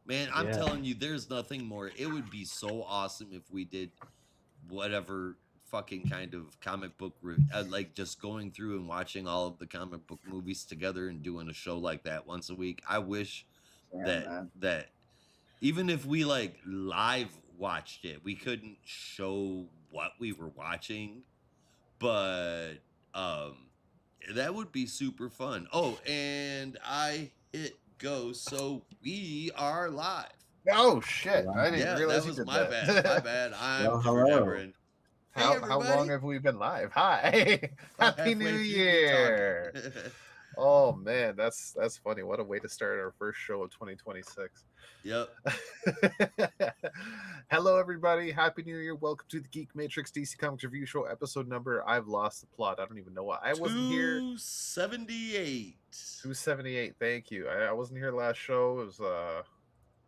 Man, I'm telling you, there's nothing more. It would be so awesome if we did whatever fucking kind of comic book like just going through and watching all of the comic book movies together and doing a show like that once a week. I wish that man. that even if we like live watched it, we couldn't show what we were watching, but um that would be super fun. Oh, and I hit go, so we are live. Oh shit! I didn't Yeah, that realize you was did my bad. My that. bad. I'm Well, just hello. remembering. Hey, How long everybody. have we been live? Hi, About Happy New halfway through, we're Year! talking. Oh man, that's funny. What a way to start our first show of 2026. Yep. Hello, everybody. Happy New Year. Welcome to the Geek Matrix DC Comics Review Show, episode number. I've lost the plot. I don't even know why. I wasn't here. 278. 278. Thank you. I wasn't here last show. It was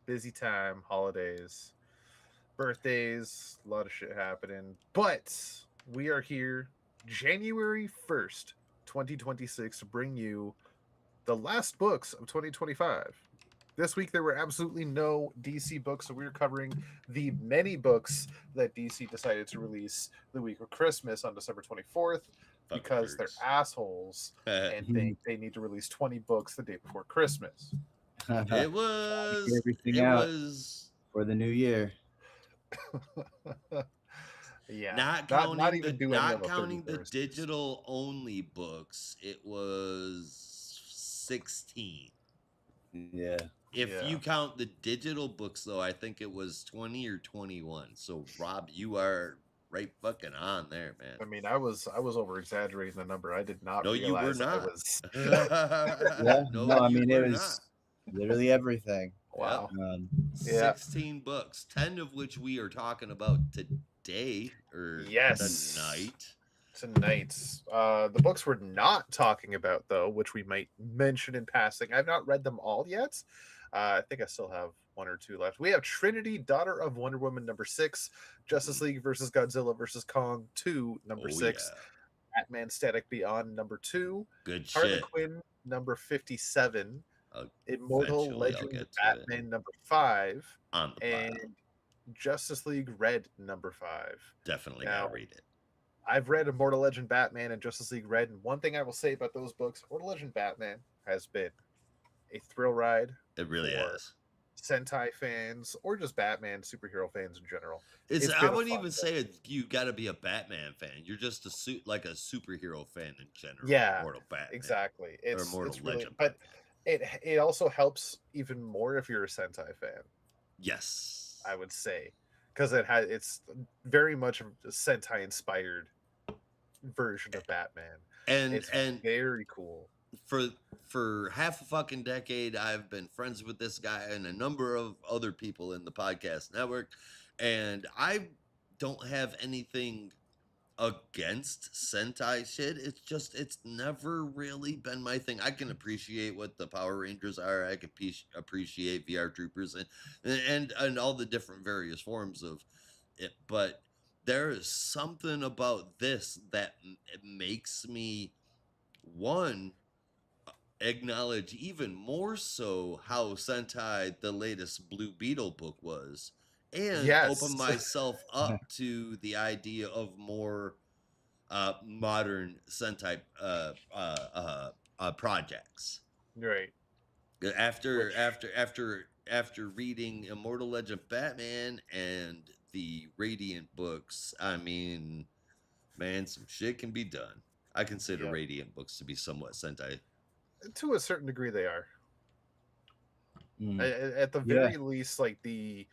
busy time, holidays, birthdays, a lot of shit happening. But we are here January 1st, 2026 to bring you the last books of 2025. This week there were absolutely no DC books, so we were covering the many books that DC decided to release the week of Christmas on December 24th because they're assholes and they need to release 20 books the day before Christmas. It was everything out for the new year. Yeah, not counting the digital only books, it was 16. Yeah. If you count the digital books, though, I think it was 20 or 21. So, Rob, you are right fucking on there, man. I mean, I was over exaggerating the number. I did not realize you were not. I was. I mean, it was literally everything. Wow. 16 books, 10 of which we are talking about today or tonight. The books we're not talking about, though, which we might mention in passing. I've not read them all yet. I think I still have one or two left. We have Trinity, Daughter of Wonder Woman, number 6, Justice League versus Godzilla versus Kong 2, number 6, Batman Static Beyond, number 2, Good Harley shit. Quinn, number 57, Immortal Legend of Batman, number 5, and Justice League Red, number 5. Definitely gotta read it. I've read Immortal Legend Batman and Justice League Red, and one thing I will say about those books, Immortal Legend Batman has been a thrill ride. It really is. Sentai fans or just Batman superhero fans in general. I wouldn't even say you got to be a Batman fan. You're just a superhero fan in general. Yeah, Immortal Batman. Exactly. It's really, Legend. But it also helps even more if you're a Sentai fan. Yes, I would say, because it's very much a Sentai inspired version of Batman, and it's very cool. For half a fucking decade, I've been friends with this guy and a number of other people in the podcast network, and I don't have anything against Sentai shit. It's never really been my thing. I can appreciate what the Power Rangers are. I can appreciate VR Troopers and all the different various forms of it, but there is something about this that makes me acknowledge even more so how Sentai the latest Blue Beetle book was, and open myself up to the idea of more modern Sentai projects. Right. After reading Immortal Legend of Batman and the Radiant books, I mean, man, some shit can be done. I consider Radiant books to be somewhat Sentai. To a certain degree, they are. At the very least, like the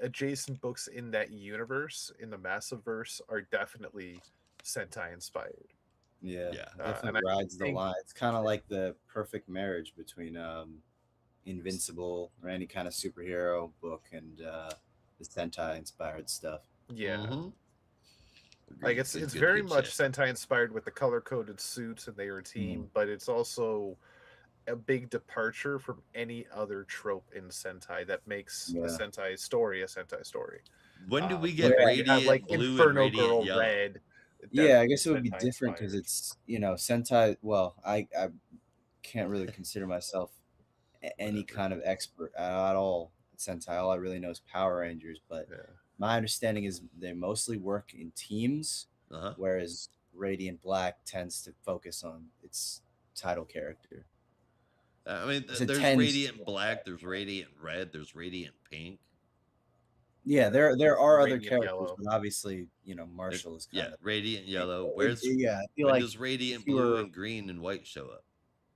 adjacent books in that universe, in the Massiveverse, are definitely Sentai inspired. Yeah, definitely rides the line. It's kind of like the perfect marriage between Invincible or any kind of superhero book and the Sentai inspired stuff. Yeah. Mm-hmm. Like it's very much Sentai inspired with the color coded suits and they are a team, but it's also a big departure from any other trope in Sentai that makes a Sentai story a Sentai story. When do we get Radiant like Blue Inferno and Radiant Girl Yellow? Red? Yeah, I guess it would be different because it's Sentai. Well, I can't really consider myself any kind of expert at all Sentai. All I really know is Power Rangers, but Yeah. my understanding is they mostly work in teams, Uh-huh. whereas Radiant Black tends to focus on its title character. I mean, It there's tends, Radiant Black, there's Radiant Red, there's Radiant Pink. yeah. There are other Radiant characters, Yellow. but obviously, Marshall is kind Yeah, of Radiant Yellow. yeah. I feel When like does if Radiant you Blue were and Green and White show up?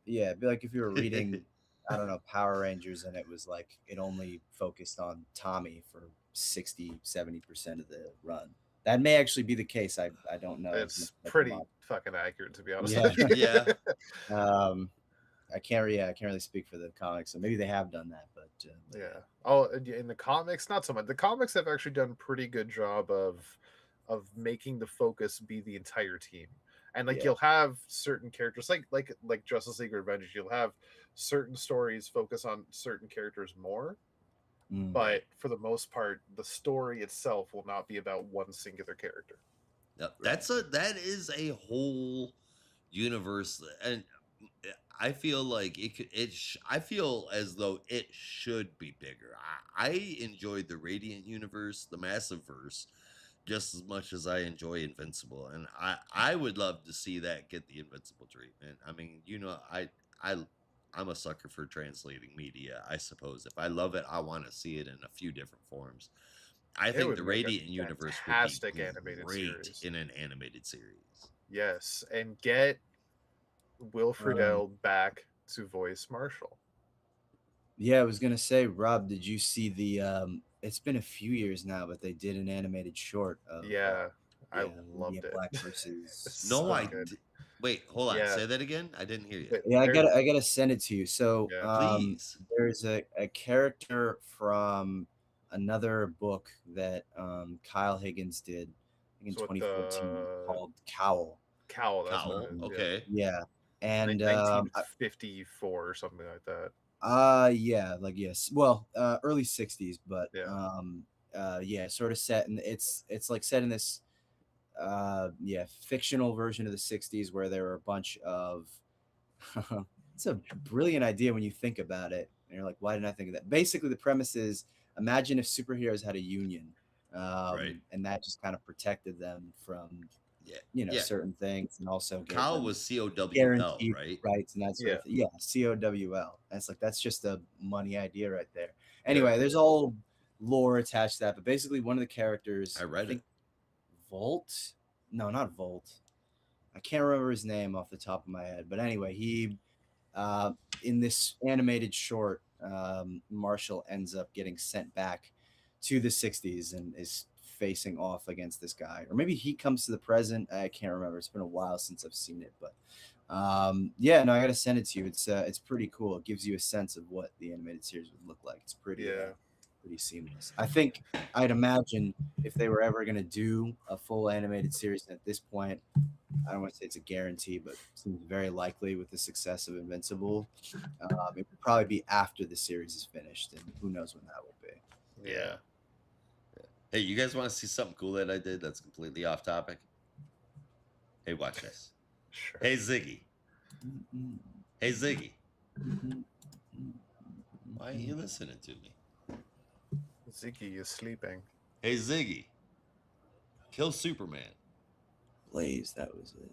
yeah, it'd be like if you were reading, I don't know, Power Rangers, and it was like it only focused on Tommy for 60-70% of the run. That may actually be the case. I don't know as much It's about the pretty manga. fucking accurate, to be honest. Yeah. with you. Yeah. I can't really speak for the comics, so maybe they have done that, but Yeah. Oh, in the comics, not so much. The comics have actually done a pretty good job of making the focus be the entire team. And like Yeah. you'll have certain characters like Justice League or Avengers, you'll have certain stories focus on certain characters more. Mm. But for the most part, the story itself will not be about one singular character. Yep. That is a whole universe, and I feel like I feel as though it should be bigger. I enjoyed the Radiant universe, the Massive Verse, just as much as I enjoy Invincible, and I would love to see that get the Invincible treatment. I mean, I I'm a sucker for translating media. I suppose if I love it, I want to see it in a few different forms. I It think would the make a Radiant universe would fantastic be animated great series. in an animated series. Yes, and get Will Friedle back to voice Marshall. Yeah, I was gonna say, Rob, did you see the? It's been a few years now, but they did an animated short of I loved Radiant it. Black versus. No, So I good. wait. Hold on. Yeah. Say that again. I didn't hear you. Yeah, There- I gotta send it to you. So, Yeah. Please. there's a character from another book that Kyle Higgins did, I think in So what 2014, called Cowl. Cowl, that's Cowl. what it is. Okay. Yeah, and 1954 or something like that. yeah, like yes, well, early 60s, but Yeah. yeah, sort of set, and it's like set in this fictional version of the 60s where there were a bunch of it's a brilliant idea when you think about it, and you're like, why didn't I think of that? Basically, the premise is, imagine if superheroes had a union, Right. and that just kind of protected them from Yeah. certain things, and also gave Cowl them was COWL, guaranteed right? rights and that sort Yeah. of thing. Yeah, COWL. And it's like that's just a money idea right there. Yeah. Anyway, there's all lore attached to that, but basically one of the characters, I read it. Volt? No, not Volt. I can't remember his name off the top of my head, but anyway, he in this animated short, Marshall ends up getting sent back to the 60s and is facing off against this guy, or maybe he comes to the present. I can't remember. It's been a while since I've seen it, but yeah, no, I gotta send it to you. It's pretty cool. It gives you a sense of what the animated series would look like. It's pretty pretty seamless. I think I'd imagine if they were ever gonna do a full animated series at this point, I don't want to say it's a guarantee, but it seems very likely with the success of Invincible. It would probably be after the series is finished, and who knows when that will be. Yeah. Hey, you guys want to see something cool that I did that's completely off topic? Hey, watch this. Sure. Hey, Ziggy. Hey, Ziggy. Why ain't you listening to me? Ziggy is sleeping. Hey, Ziggy. Kill Superman. Blaze, that was it.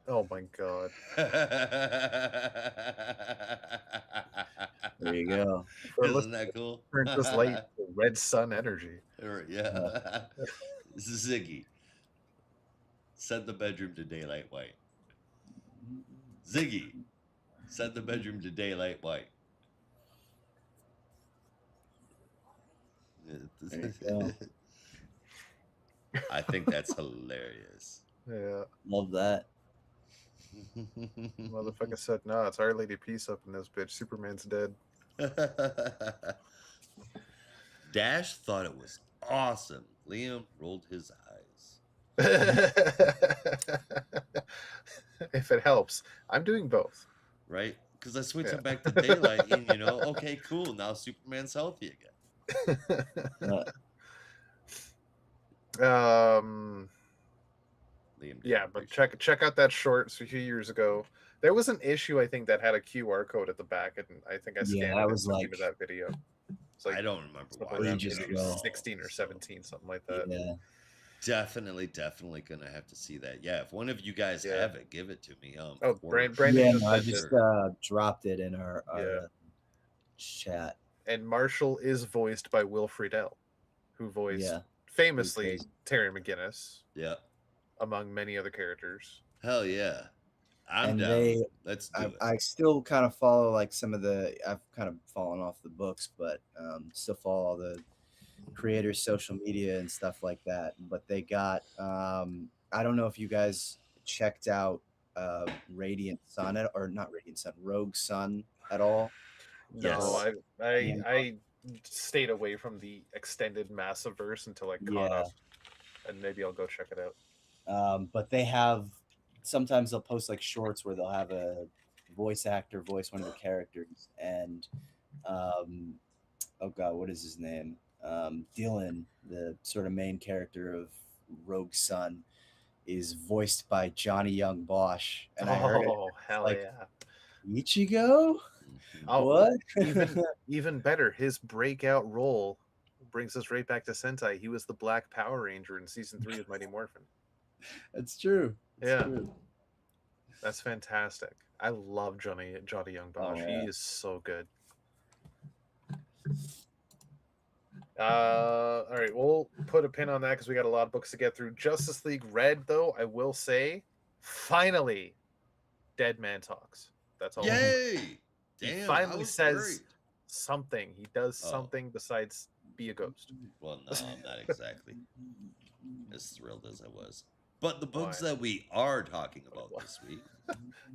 Oh my god. There you go. Isn't that cool? Turn this light to red sun energy. Yeah. Ziggy. Set the bedroom to daylight white. Ziggy. Set the bedroom to daylight white. There you go. I think that's hilarious. Yeah. Love that. Motherfucker said, no, it's Our Lady Peace up in this bitch. Superman's dead. Dash thought it was awesome. Liam rolled his eyes. If it helps, I'm doing both. Right? Because I switched it back to daylight, and okay, cool. Now Superman's healthy again. Liam didn't yeah, but appreciate check out that short. So a few years ago, There was an issue I think that had a QR code at the back, and I think I Yeah, scanned that it and was sent you like to that video. It's like I don't remember somewhere watching around it ages on issue the ago. 16 or so 17, something like that. Yeah. definitely gonna have to see that. Yeah, if one of you guys Yeah. have it, give it to me. Oh, For Brandon Yeah, just no, I sent it. just sure. dropped it in our Yeah. chat. And Marshall is voiced by Will Friedle, who voiced Yeah. famously Because Terry McGinnis, Yeah. among many other characters. Hell yeah. I'm and down. they Let's do it. I still kind of follow like some of the I've kind of fallen off the books, but still follow all the creators' social media and stuff like that. But they got I don't know if you guys checked out Radiant Sun or not Radiant Sun, Rogue Sun at all. The No, Yes. book. I stayed away from the extended Massiverse until I caught Yeah. up, and maybe I'll go check it out. But they have sometimes they'll post like shorts where they'll have a voice actor voice one of the characters, and um, oh god, what is his name? Dylan, the sort of main character of Rogue Sun, is voiced by Johnny Young Bosch, and I heard it. Oh, It's hell like yeah! Ichigo. Mhm. Oh, What? even better, his breakout role brings us right back to Sentai. He was the Black Power Ranger in season 3 of Mighty Morphin. That's true. It's Yeah. true. That's fantastic. I love Johnny Young Bosch. Oh, He yeah. is so good. All right, we'll put a pin on that because we got a lot of books to get through. Justice League Red, though, I will say, finally, Dead Man talks. That's all. Yay! He Damn, I finally was says worried. something. He does Oh. something besides be a ghost. Well, no, I'm not exactly as thrilled as I was. But the books Why? that we are talking about this week.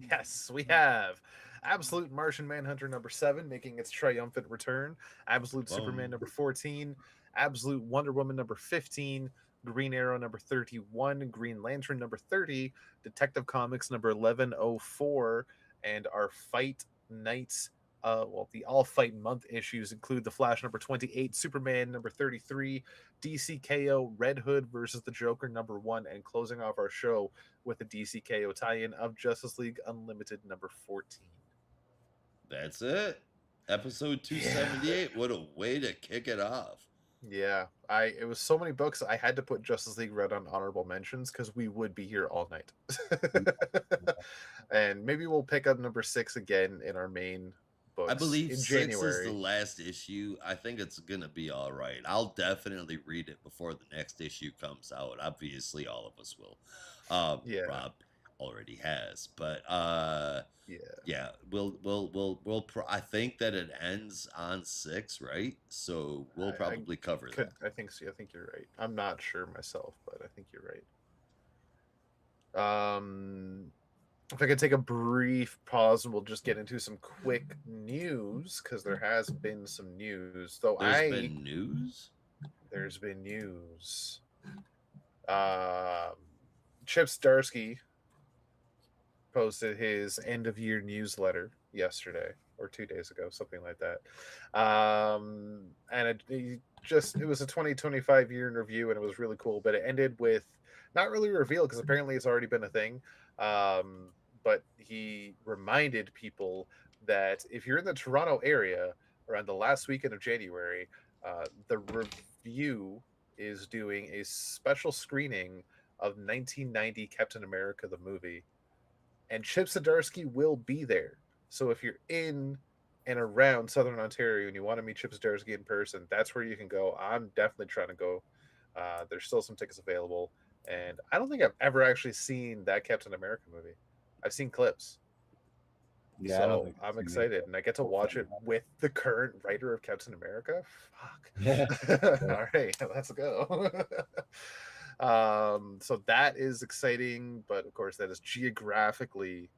Yes, we have Absolute Martian Manhunter number 7 making its triumphant return, Absolute Superman Boom. number 14, Absolute Wonder Woman number 15, Green Arrow number 31, Green Lantern number 30, Detective Comics number 1104, and our Fight Nights. The All Fight Month issues include The Flash number 28, Superman number 33, DCKO Red Hood versus the Joker number 1, and closing off our show with the DCKO tie-in of Justice League Unlimited number 14. That's it. Episode 278. What a way to kick it off. Yeah, it was so many books I had to put Justice League Red on honorable mentions because we would be here all night. And maybe we'll pick up number 6 again in our main books I believe in 6 is January. the last issue. I think it's going to be all right. I'll definitely read it before the next issue comes out. Obviously, all of us will. Yeah. Rob already has, but Yeah. we'll I think that it ends on 6, right? So we'll probably cover that. I think so. I think you're right. I'm not sure myself, but I think you're right. If I could take a brief pause and we'll just get into some quick news because there has been some news. Though There's been news. There's been news. Chip Zdarsky posted his end of year newsletter yesterday or 2 days ago, something like that. And it was a 2025 year in review, and it was really cool. But it ended with not really a reveal because apparently it's already been a thing. But he reminded people that if you're in the Toronto area around the last weekend of January, the review is doing a special screening of 1990 Captain America the movie, and Chip Zdarsky will be there. So if you're in and around Southern Ontario and you want to meet Chip Zdarsky in person, that's where you can go. I'm definitely trying to go. There's still some tickets available, and I don't think I've ever actually seen that Captain America movie. I've seen clips. Yeah, So I'm excited, and I get to watch it with the current writer of Captain America. Fuck. Yeah. All right, let's go. So that is exciting, but of course that is geographically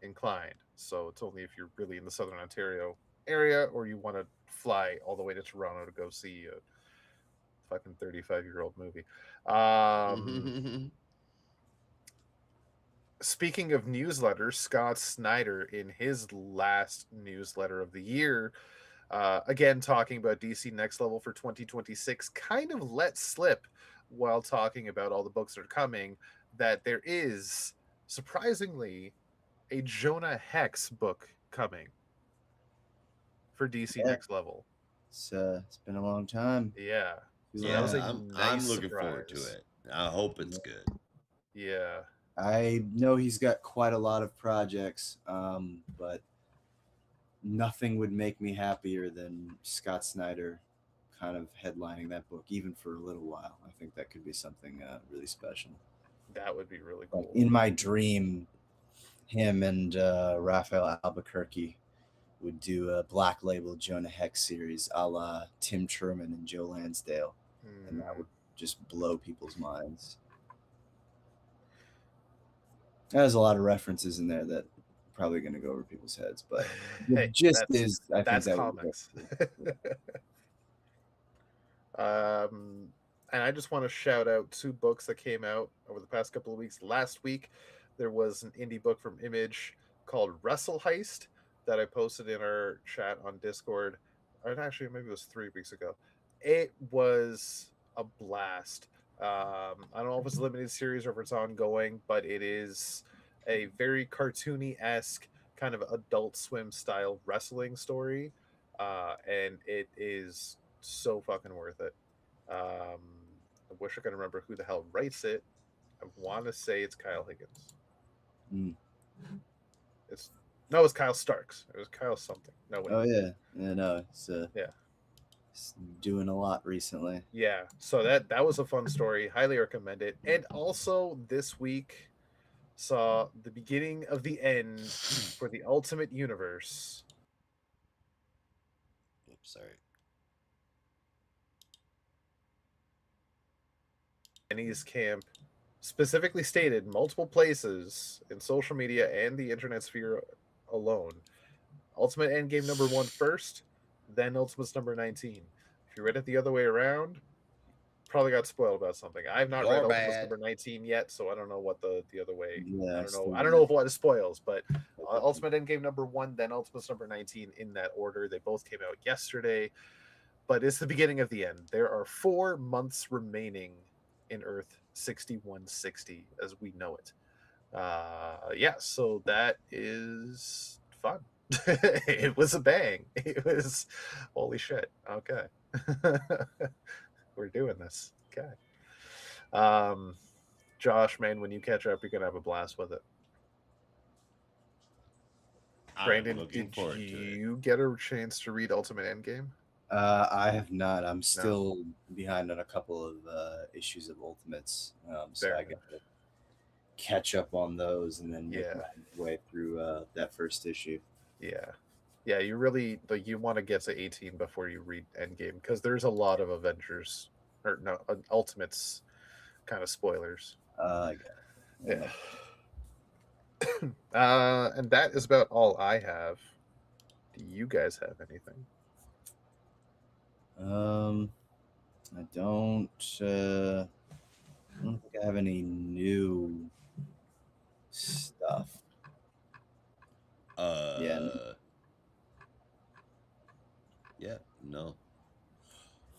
inclined. So it's only if you're really in the Southern Ontario area or you want to fly all the way to Toronto to go see a fucking 35-year-old movie. Speaking of newsletters, Scott Snyder in his last newsletter of the year, again talking about DC Next Level for 2026, kind of let slip while talking about all the books that are coming that there is surprisingly a Jonah Hex book coming for DC Yeah. Next Level. It's been a long time. Yeah. So that was Yeah, a I'm nice looking forward to surprise. it. I hope it's Yeah. good. Yeah. I know he's got quite a lot of projects, but nothing would make me happier than Scott Snyder kind of headlining that book, even for a little while. I think that could be something really special. That would be really Like cool. in my dream, him and Raphael Albuquerque would do a Black Label Jonah Hex series a la Tim Truman and Joe Lansdale, and that would just blow people's minds. There's a lot of references in there that are probably going to go over people's heads, but the Hey, gist is, I think that's that would comics. be And I just want to shout out two books that came out over the past couple of weeks. Last week, there was an indie book from Image called Wrestle Heist that I posted in our chat on Discord. Or actually, maybe it was 3 weeks ago. It was a blast. I don't know if it's a limited series or if it's ongoing, but it is a very cartoony esque kind of Adult Swim style wrestling story, and it is so fucking worth it. I wish I could remember who the hell writes it. I want to say it's Kyle Higgins. Mm. It's no, it's Kyle Starks. It was Kyle something. No wait. Oh yeah, no, Yeah. it's doing a lot recently. Yeah. So that was a fun story. Highly recommend it. And also this week saw the beginning of the end for the Ultimate Universe. Oops, sorry. Denny's camp specifically stated multiple places in social media and the internet sphere alone. Ultimate Endgame number 1 first, then Ultimate's number 19. If you read it the other way around, probably got spoiled about something. I've not read You're Ultimate's bad. number 19 yet, so I don't know what the other way. Yeah, I don't know. still I don't know if what it spoils, but Okay. Ultimate Endgame number 1, then Ultimate's number 19 in that order. They both came out yesterday, but it's the beginning of the end. There are 4 months remaining in Earth 6160 as we know it. Yeah, so that is fun. It was a bang. It was holy shit. Okay. We're doing this. Okay. Josh, man, when you catch up, you're gonna have a blast with it. Brandon, I'm looking did forward to it. you get a chance to read Ultimate Endgame? I have not. I'm still behind on a couple of issues of Ultimates, so Fair I enough. got to catch up on those and then make Yeah. my way through that first issue. Yeah. Yeah, you really like you want to get to 18 before you read Endgame because there's a lot of Avengers or no Ultimates kind of spoilers. I got it. Yeah. And that is about all I have. Do you guys have anything? I don't think I have any new stuff. Yeah, no.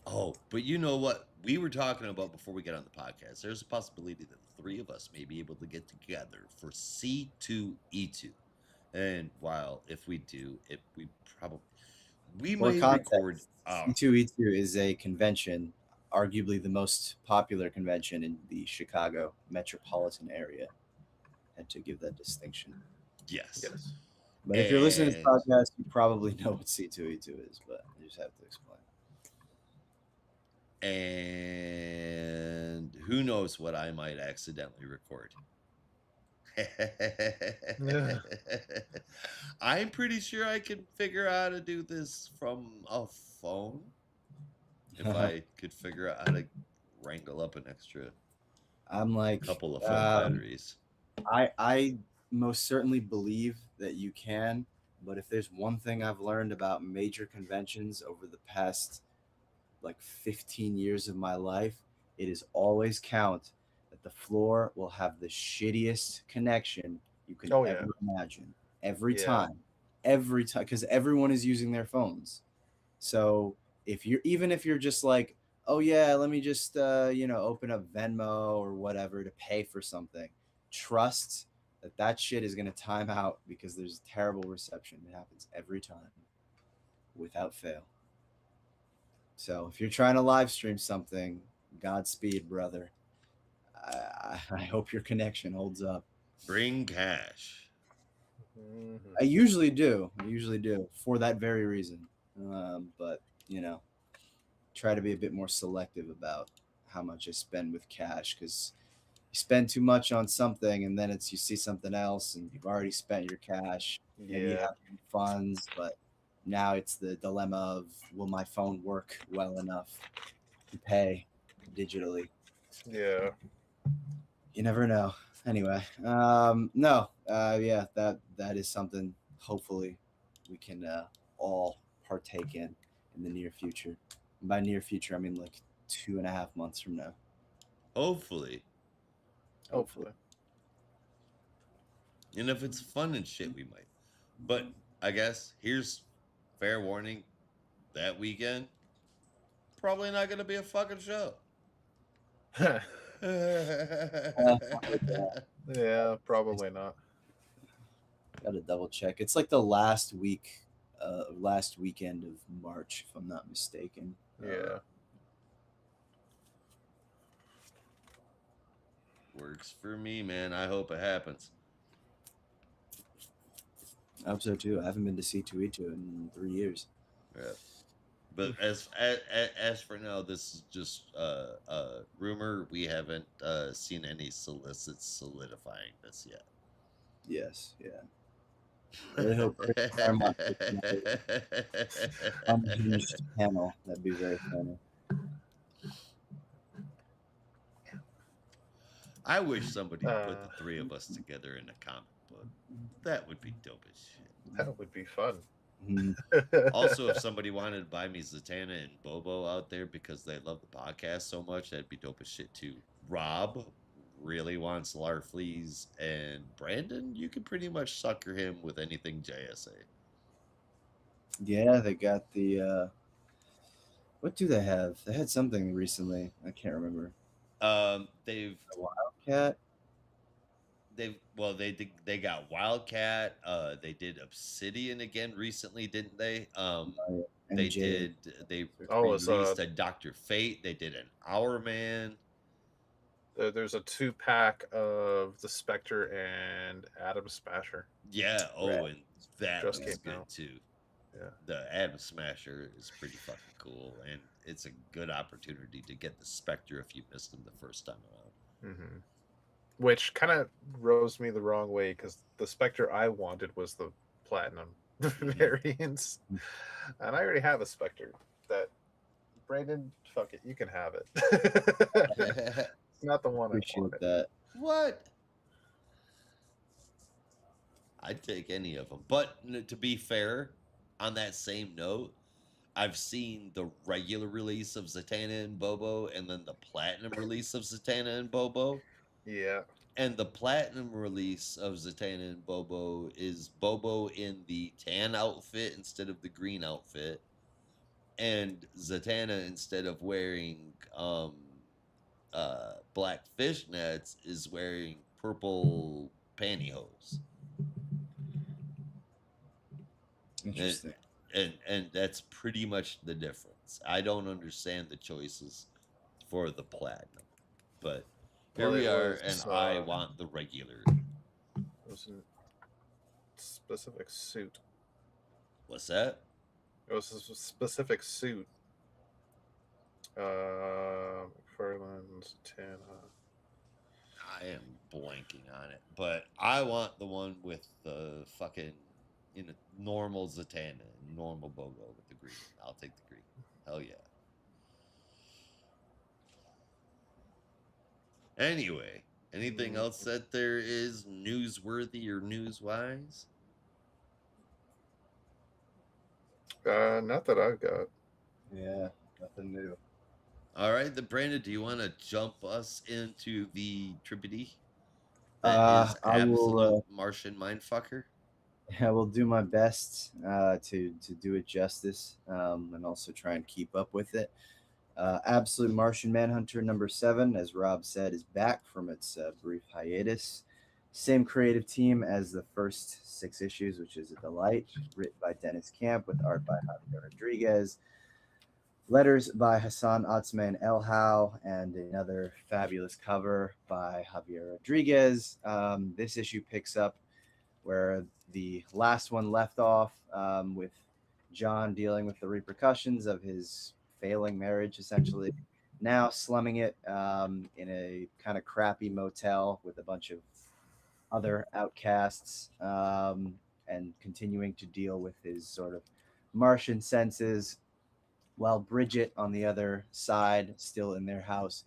Oh, but you know what? We were talking about before we got on the podcast. There's a possibility that the three of us may be able to get together for C2E2. And while if we do, if we probably we For may context, record C2E2 is a convention, arguably the most popular convention in the Chicago metropolitan area. Had to give that distinction. yes. Yes. But if you're listening to this And- podcast, you probably know what C2E2 is, but I just have to explain. And who knows what I might accidentally record. I'm pretty sure I can figure out how to do this from a phone. If I could figure out how to wrangle up an extra I'm like couple of phone batteries. I most certainly believe that you can, but if there's one thing I've learned about major conventions over the past like 15 years of my life, it is always count that the floor will have the shittiest connection you can ever imagine. Every time, because everyone is using their phones. So if you're just like, oh yeah, let me just open up Venmo or whatever to pay for something, trust that shit is gonna time out because there's terrible reception. It happens every time, without fail. So if you're trying to live stream something, Godspeed, brother. I hope your connection holds up. Bring cash. Mhm. I usually do. I usually do for that very reason. But you know, try to be a bit more selective about how much I spend with cash because you spend too much on something and then it's you see something else and you've already spent your cash. Maybe you Yeah. have funds, but now it's the dilemma of will my phone work well enough to pay digitally? Yeah. You never know. Anyway, no, yeah, that is something. Hopefully, we can all partake in the near future. And by near future, I mean like 2.5 months from now. Hopefully. Hopefully. Hopefully. And if it's fun and shit, we might. But I guess here's fair warning: that weekend probably not gonna be a fucking show. Yeah, probably not. Got to double check. It's like the last week, last weekend of March, if I'm not mistaken. Yeah. Works for me, man. I hope it happens. I hope so too. I haven't been to C2E2 in 3 years. Yeah. But as for now, this is just rumor. We haven't seen any solicits solidifying this yet. Yes, yeah. I really hope Chris Claremont puts another unhinged panel. That'd be very funny. I wish somebody put Uh, the three of us together in a comic book. That would be dope as shit. that would be fun. Mhm. Also, if somebody wanted to buy me Zatanna and Bobo out there because they love the podcast so much, that'd be dope as shit too. Rob really wants Larfleeze, and Brandon, you can pretty much sucker him with anything JSA. Yeah, they got the. What do they have? They had something recently. I can't remember. They've Cat. they got Wildcat. They did Obsidian again recently, didn't they? They MJ. they Oh, it's released a Doctor Fate. They did an Hour Man. there's a 2-pack of the Spectre and Adam Smasher. Yeah. Oh, Right. and that Just was came good out. too. Yeah. The Atom Smasher is pretty fucking cool, and it's a good opportunity to get the Spectre if you missed him the first time around. Mm-hmm. Which kind of rose me the wrong way because the Spectre I wanted was the Platinum variants, and I already have a Spectre. That Brandon, fuck it, you can have it. It's not the one I Appreciate wanted. that. What? I'd take any of them. But to be fair, on that same note, I've seen the regular release of Zatanna and Bobo and then the platinum release of Zatanna and Bobo. Yeah. And the platinum release of Zatanna and Bobo is Bobo in the tan outfit instead of the green outfit. And Zatanna, instead of wearing black fishnets, is wearing purple pantyhose. Interesting. And that's pretty much the difference. I don't understand the choices for the platinum, but here Well, we it are, was, and I want the regular. It was a specific suit. What's that? It was a specific suit. McFarlane's Tana. I am blanking on it, but I want the one with the fucking normal Zatanna, normal Bogo with the green. I'll take the green. Hell yeah. Anyway, anything else that there is newsworthy or newswise? Not that I've got. Yeah, nothing new. All right, then Brandon, do you want to jump us into the tribute Uh, that is I will. absolute Martian mindfucker? I will do my best to do it justice and also try and keep up with it. Absolute Martian Manhunter number 7, as Rob said, is back from its brief hiatus. Same creative team as the first 6 issues, which is A Delight, written by Dennis Camp with art by Javier Rodriguez. Letters by Hassan Otsman El How, and another fabulous cover by Javier Rodriguez. This issue picks up where the last one left off, with John dealing with the repercussions of his failing marriage, essentially. Now slumming it in a kind of crappy motel with a bunch of other outcasts, and continuing to deal with his sort of Martian senses, while Bridget, on the other side, still in their house,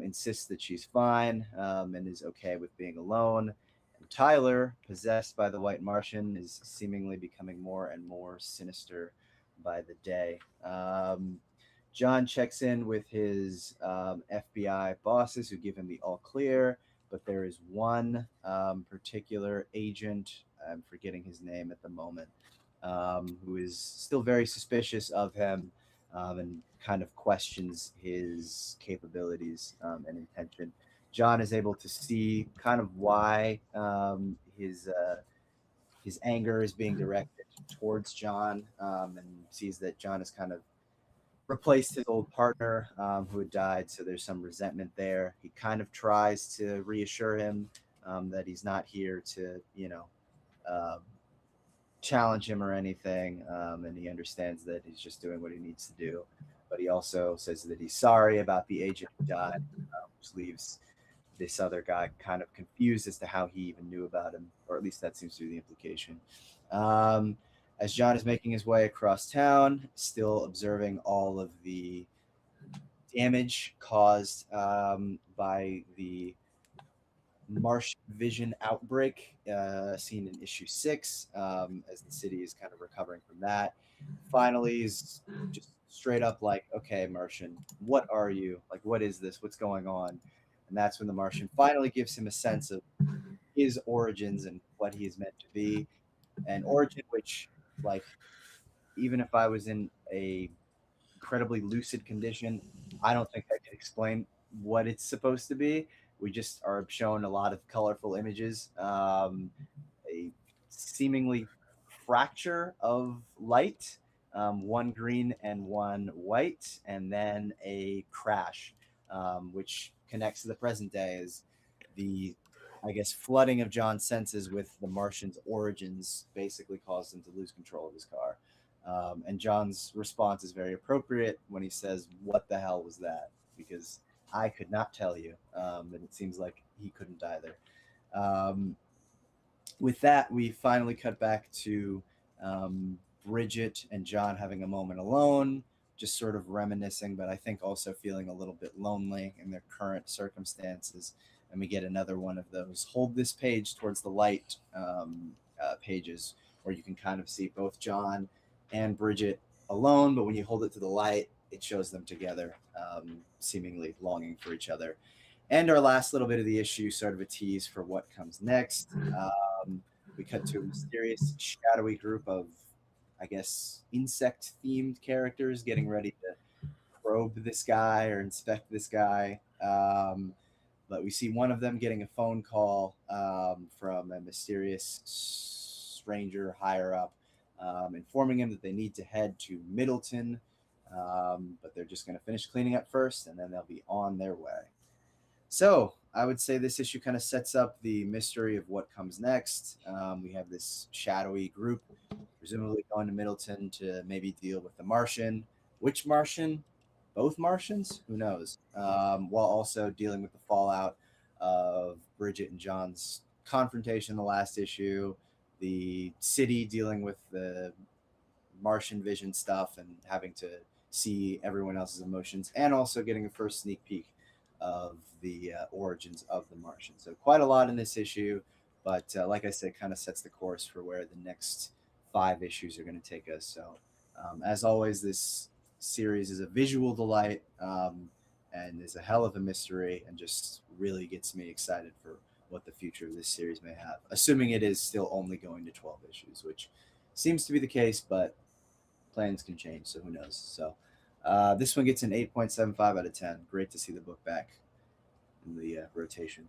insists that she's fine, and is okay with being alone. And Tyler, possessed by the White Martian, is seemingly becoming more and more sinister by the day. John checks in with his FBI bosses, who give him the all clear, but there is one particular agent, I'm forgetting his name at the moment, who is still very suspicious of him, and kind of questions his capabilities and intention. John is able to see kind of why his anger is being directed towards John, and sees that John has kind of replaced his old partner, who had died. So there's some resentment there. He kind of tries to reassure him that he's not here to, uh, challenge him or anything, and he understands that he's just doing what he needs to do. But he also says that he's sorry about the agent who died, which leaves this other guy kind of confused as to how he even knew about him, or at least that seems to be the implication. Um, as John is making his way across town, still observing all of the damage caused by the Martian Vision outbreak, seen in issue 6, as the city is kind of recovering from that. Finally, is just straight up like, okay, Martian, what are you? Like, what is this? What's going on? And that's when the Martian finally gives him a sense of his origins and what he is meant to be. An origin which, like, even if I was in a incredibly lucid condition, I don't think I can explain what it's supposed to be. We just are shown a lot of colorful images, a seemingly fracture of light, one green and one white, and then a crash, which connects to the present day as the, I guess, flooding of John's senses with the Martian's origins basically caused him to lose control of his car. And John's response is very appropriate when he says, "What the hell was that?" Because I could not tell you, and it seems like he couldn't either. Um, with that, we finally cut back to Bridget and John having a moment alone, just sort of reminiscing, but I think also feeling a little bit lonely in their current circumstances. And we get another one of those hold this page towards the light pages, where you can kind of see both John and Bridget alone, but when you hold it to the light, it shows them together, seemingly longing for each other. And our last little bit of the issue, sort of a tease for what comes next. We cut to a mysterious, shadowy group of, I guess, insect themed characters getting ready to probe this guy or inspect this guy. But we see one of them getting a phone call from a mysterious stranger higher up, informing him that they need to head to Middleton, but they're just going to finish cleaning up first and then they'll be on their way. So I would say this issue kind of sets up the mystery of what comes next. We have this shadowy group, presumably going to Middleton to maybe deal with the Martian. Which Martian? Both Martians? Who knows? While also dealing with the fallout of Bridget and John's confrontation in the last issue, the city dealing with the Martian vision stuff and having to see everyone else's emotions, and also getting a first sneak peek of the origins of the Martian. So quite a lot in this issue, but like I said, kind of sets the course for where the next 5 issues are going to take us. So as always, this series is a visual delight, and is a hell of a mystery, and just really gets me excited for what the future of this series may have, assuming it is still only going to 12 issues, which seems to be the case, but plans can change, so who knows. So this one gets an 8.75 out of 10. Great to see the book back in the rotation.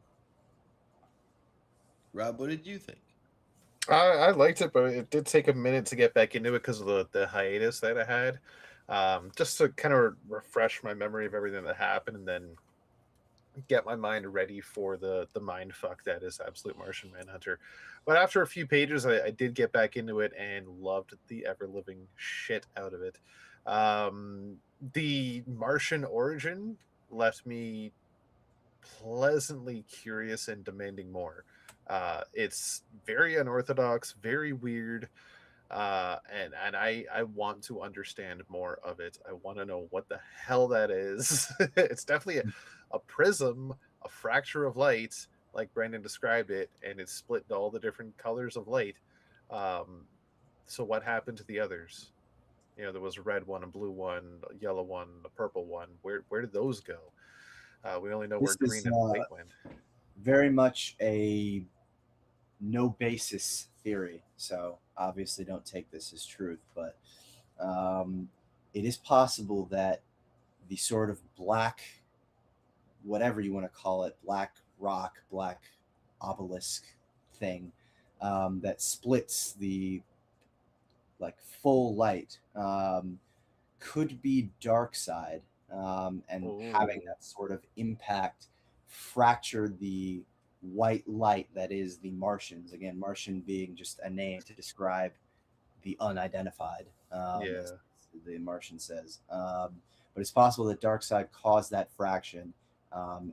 Rob, what did you think? I liked it, but it did take a minute to get back into it because of the hiatus that I had. Just to kind of refresh my memory of everything that happened, and then get my mind ready for the mind fuck that is Absolute Martian Manhunter. But after a few pages, I did get back into it and loved the ever living shit out of it. The Martian origin left me pleasantly curious and demanding more. It's very unorthodox, very weird, and I want to understand more of it. I want to know what the hell that is. It's definitely a prism, a fracture of light, like Brandon described it, and it's split into all the different colors of light. Um, so what happened to the others? You know, there was a red one, a blue one, a yellow one, a purple one. Where did those go? We only know where This green is and white went. very much a no basis theory, so obviously don't take this as truth, but um, it is possible that the sort of black, whatever you want to call it, black rock, black obelisk thing that splits the like full light could be dark side, and having Oh, that sort of impact fracture the white light that is the Martians. Again, Martian being just a name to describe the unidentified, as yeah. the Martian says. But it's possible that Darkseid caused that fraction,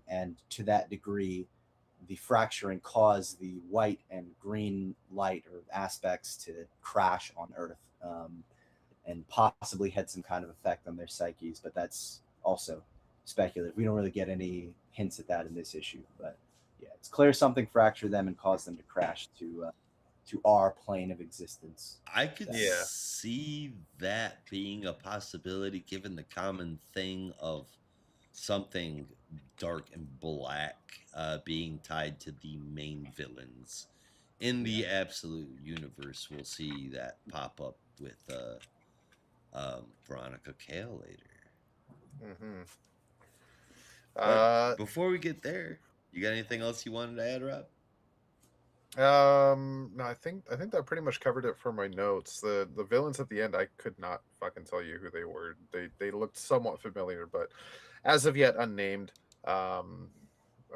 and to that degree, the fracturing caused the white and green light or aspects to crash on Earth, and possibly had some kind of effect on their psyches. But that's also speculative. We don't really get any hints at that in this issue. But yeah, it's clear something fractured them and caused them to crash to our plane of existence. I could That Yeah. see that being a possibility given the common thing of something dark and black being tied to the main villains. In yeah. the absolute universe, we'll see that pop up with Veronica Kale later. Hmm. But Uh, before we get there, you got anything else you wanted to add, Rob? no, I think that pretty much covered it for my notes. The villains at the end, I could not fucking tell you who they were. They looked somewhat familiar, but as of yet unnamed. Um,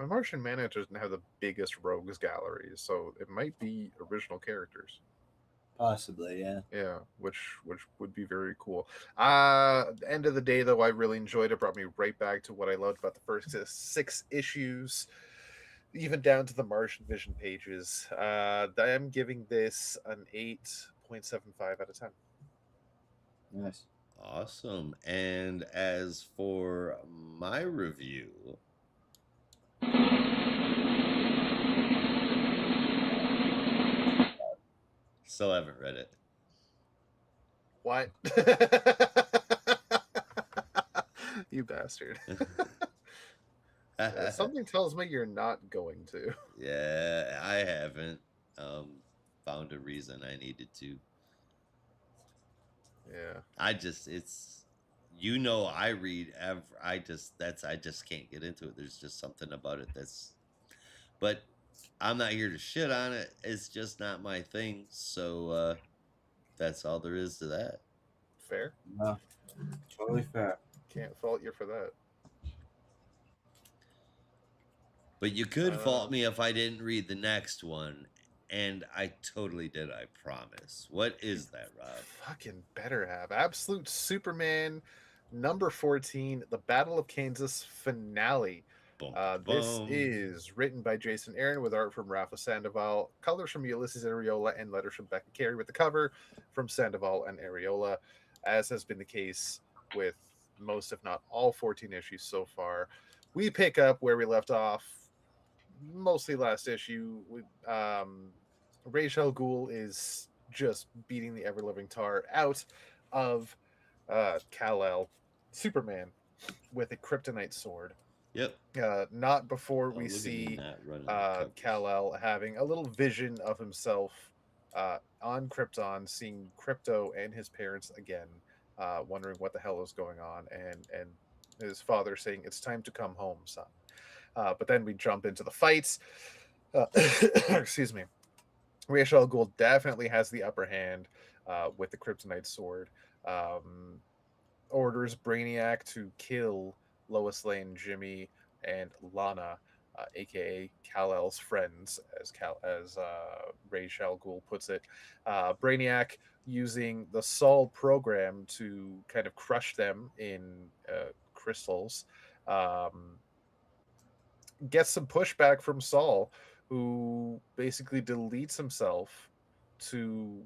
Martian Manhunter doesn't have the biggest rogues gallery, so it might be original characters. Possibly, yeah. Yeah, which would be very cool. End of the day, though, I really enjoyed it. Brought me right back to what I loved about the first six issues, even down to the Martian Vision pages. I am giving this an 8.75 out of 10. Nice. Awesome. And as for my review, still haven't read it. What? You bastard. Something tells me you're not going to. Yeah, I haven't found a reason I needed to. Yeah. I just it's I read I just can't get into it. There's just something about it that's but I'm not here to shit on it. It's just not my thing. So that's all there is to that. Fair. No, totally fair. Can't fault you for that. But you could Uh, fault me if I didn't read the next one, and I totally did, I promise. What you is that, Rob? fucking better have. Absolute Superman number 14, The Battle of Kansas finale. Boom, This boom. is written by Jason Aaron with art from Rafa Sandoval, colors from Ulysses Areola, and letters from Becca Carey with the cover from Sandoval and Areola, as has been the case with most, if not all, 14 issues so far. We pick up where we left off, mostly last issue. Rachel Ghoul is just beating the ever living tar out of Kal-El, Superman, with a kryptonite sword. Yep. Not before Oh, we look at me see not running the covers. Kal-El having a little vision of himself on Krypton, seeing Krypto and his parents again, wondering what the hell is going on, and his father saying, "It's time to come home, son." But then we jump into the fights. Uh, excuse me. Ra's al Ghul definitely has the upper hand with the Kryptonite sword. Um, Orders Brainiac to kill Lois Lane, Jimmy, and Lana, aka Kal-El's friends, as Ra's al Ghul puts it. Brainiac using the Sol program to kind of crush them in crystals. Um, gets some pushback from Sol, who basically deletes himself to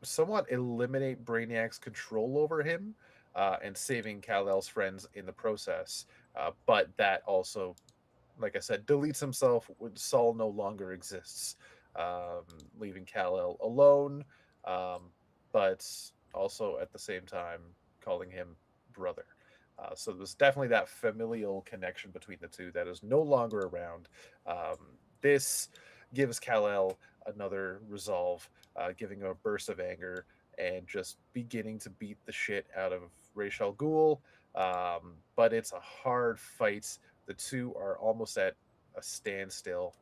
somewhat eliminate Brainiac's control over him and saving Kal-El's friends in the process. But that also, like I said, deletes himself when Saul no longer exists, leaving Kal-El alone, um, but also at the same time calling him brother. So there's definitely that familial connection between the two that is no longer around. This gives Kal-El another resolve, giving him a burst of anger and just beginning to beat the shit out of Ra's al Ghul. But it's a hard fight. The two are almost at a standstill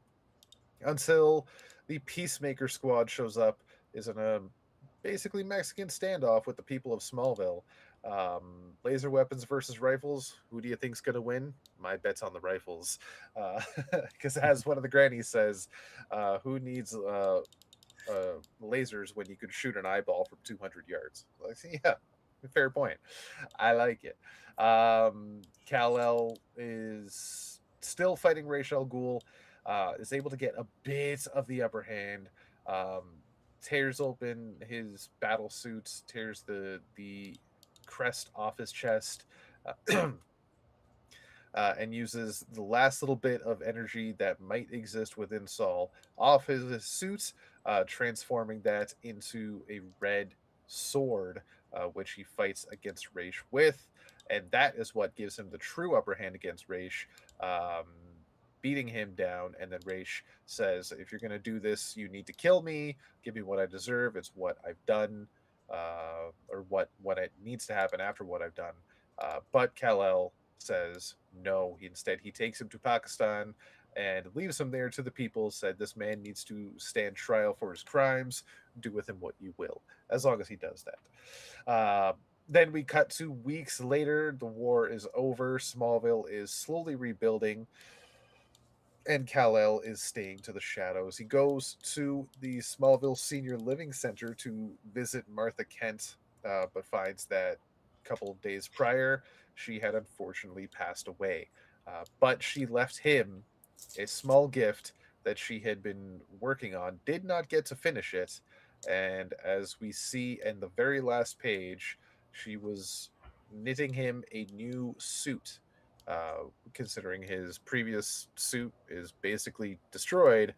until the Peacemaker squad shows up, is in a basically Mexican standoff with the people of Smallville. Laser weapons versus rifles. Who do you think's going to win? My bet's on the rifles. Because as one of the grannies says, who needs lasers when you could shoot an eyeball from 200 yards? Like, yeah, fair point. I like it. Kal-El is still fighting Ra's al Ghul, is able to get a bit of the upper hand, tears open his battle suit, tears the crest off his chest, uh, and uses the last little bit of energy that might exist within Saul off his suit, transforming that into a red sword, which he fights against Raish with. And that is what gives him the true upper hand against Raish, um, beating him down. And then Raish says, if you're going to do this, you need to kill me. Give me what I deserve. It's what I've done, or what it needs to happen after what I've done. But Kal-El says no. Instead, he takes him to Pakistan and leaves him there to the people. Said this man needs to stand trial for his crimes. Do with him what you will, as long as he does that. Then we cut 2 weeks later. The war is over. Smallville is slowly rebuilding, and Kal-El is staying to the shadows. He goes to the Smallville Senior Living Center to visit Martha Kent, but finds that a couple of days prior, she had unfortunately passed away. But she left him a small gift that she had been working on, did not get to finish it. And as we see in the very last page, she was knitting him a new suit, considering his previous suit is basically destroyed.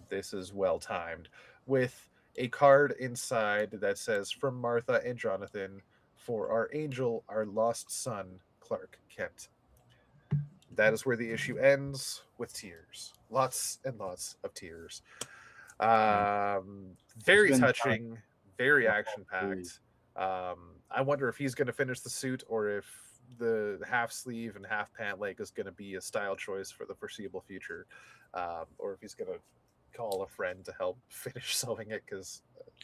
This is well timed with a card inside that says, from Martha and Jonathan, for our angel, our lost son, Clark Kent. That is where the issue ends, with tears. Lots and lots of tears. Yeah. It's Very been touching, very the whole action series. packed. I wonder if he's going to finish the suit, or if the half sleeve and half pant leg is going to be a style choice for the foreseeable future, or if he's going to call a friend to help finish sewing it, because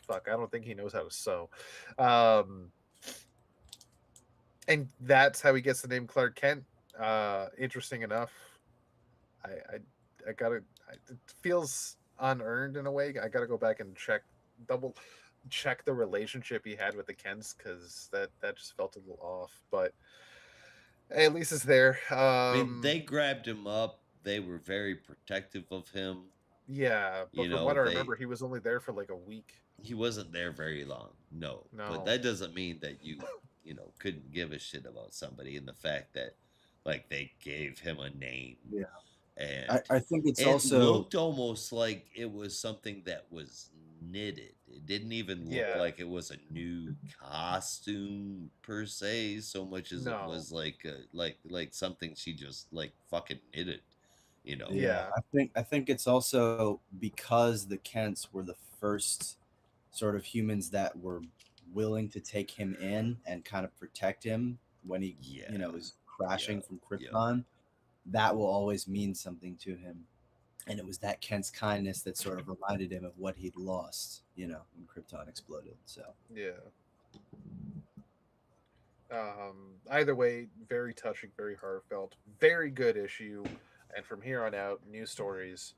fuck, I don't think he knows how to sew. Um, and that's how he gets the name Clark Kent. Interesting enough. I I, I gotta. It feels unearned in a way. I gotta go back and double check the relationship he had with the Kents, because that just felt a little off. But hey, at least it's there. I mean, they grabbed him up. They were very protective of him. Yeah, but You from know, what I remember, he was only there for like a week. he wasn't there very long. No, but No, that doesn't mean that couldn't give a shit about somebody, and the fact that like they gave him a name, Yeah. I, and I think it's it also looked almost like it was something that was knitted. It didn't even look yeah, like it was a new costume per se, so much as it no, was like something she just like fucking knitted, you know. yeah. yeah, I think it's also because the Kents were the first sort of humans that were willing to take him in and kind of protect him when he, Yeah. is crashing Yep. from Yep. Krypton. That will always mean something to him. And it was that Kent's kindness that sort of reminded him of what he'd lost, when Krypton exploded. So Yeah. Either way, very touching, very heartfelt, very good issue. And from here on out, new stories.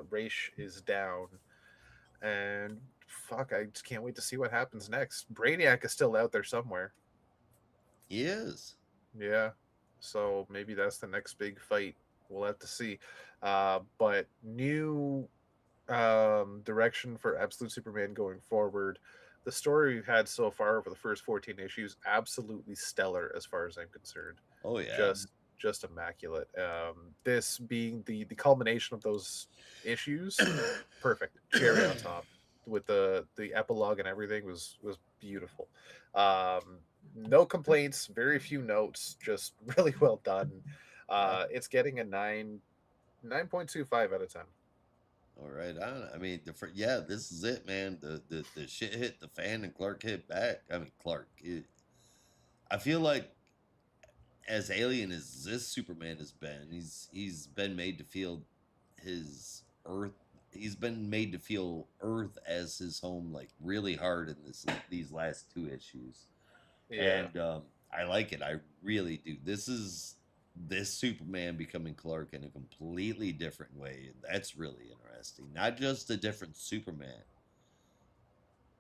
Raish is down, and fuck, I just can't wait to see what happens next. Brainiac is still out there somewhere. He is. Yeah, so maybe that's the next big fight. We'll have to see. But new direction for Absolute Superman going forward. The story we've had so far over the first 14 issues, absolutely stellar as far as I'm concerned. Oh yeah. Just immaculate. This being the culmination of those issues, perfect. Cherry on top with the epilogue and everything was beautiful. No complaints, very few notes, just really well done. It's getting a 9.25 out of 10. All right. I mean, yeah, this is it, man. The shit hit the fan and Clark hit back. I mean, I feel like as alien as this Superman has been, he's been made to feel his Earth. He's been made to feel Earth as his home, like really hard in these last two issues, Yeah. and I like it. I really do. This Superman becoming Clark in a completely different way, and that's really interesting. Not just a different Superman,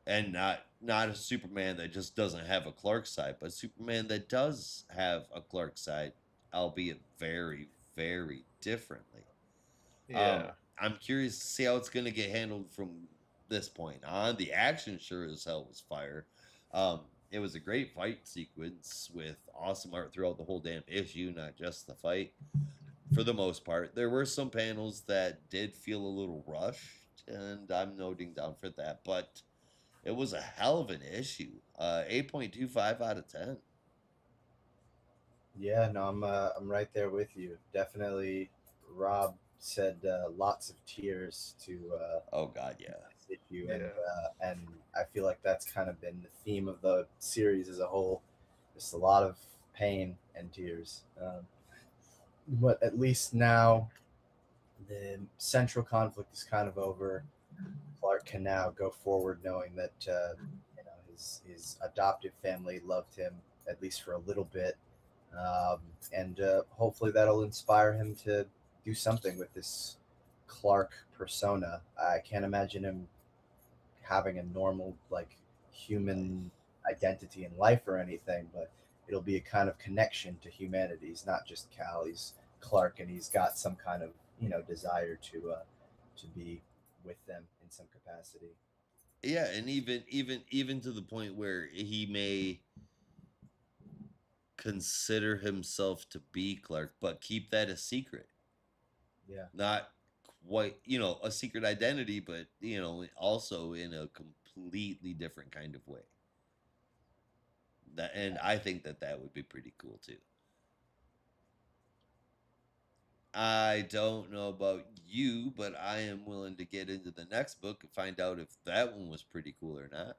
and not a Superman that just doesn't have a Clark side, but Superman that does have a Clark side, albeit very, very differently. Um, Yeah. I'm curious to see how it's going to get handled from this point on. The action sure as hell was fire. It was a great fight sequence with awesome art throughout the whole damn issue, not just the fight. For the most part, there were some panels that did feel a little rushed, and I'm noting down for that. But it was a hell of an issue. 8.25 out of 10. yeah, no, I'm right there with you. Definitely, Rob said lots of tears to Oh god, yeah. this issue, Yeah. and I feel like that's kind of been the theme of the series as a whole. Just a lot of pain and tears. But at least now the central conflict is kind of over. Clark can now go forward knowing that his adoptive family loved him at least for a little bit, and hopefully that'll inspire him to do something with this Clark persona. I can't imagine him having a normal like human identity in life or anything, but it'll be a kind of connection to humanity. He's not just Cal; he's Clark, and he's got some kind of desire to be with them in some capacity. Yeah, and even to the point where he may consider himself to be Clark, but keep that a secret. Yeah. Not quite, a secret identity, but also in a completely different kind of way. And I think that would be pretty cool too. I don't know about you, but I am willing to get into the next book and find out if that one was pretty cool or not.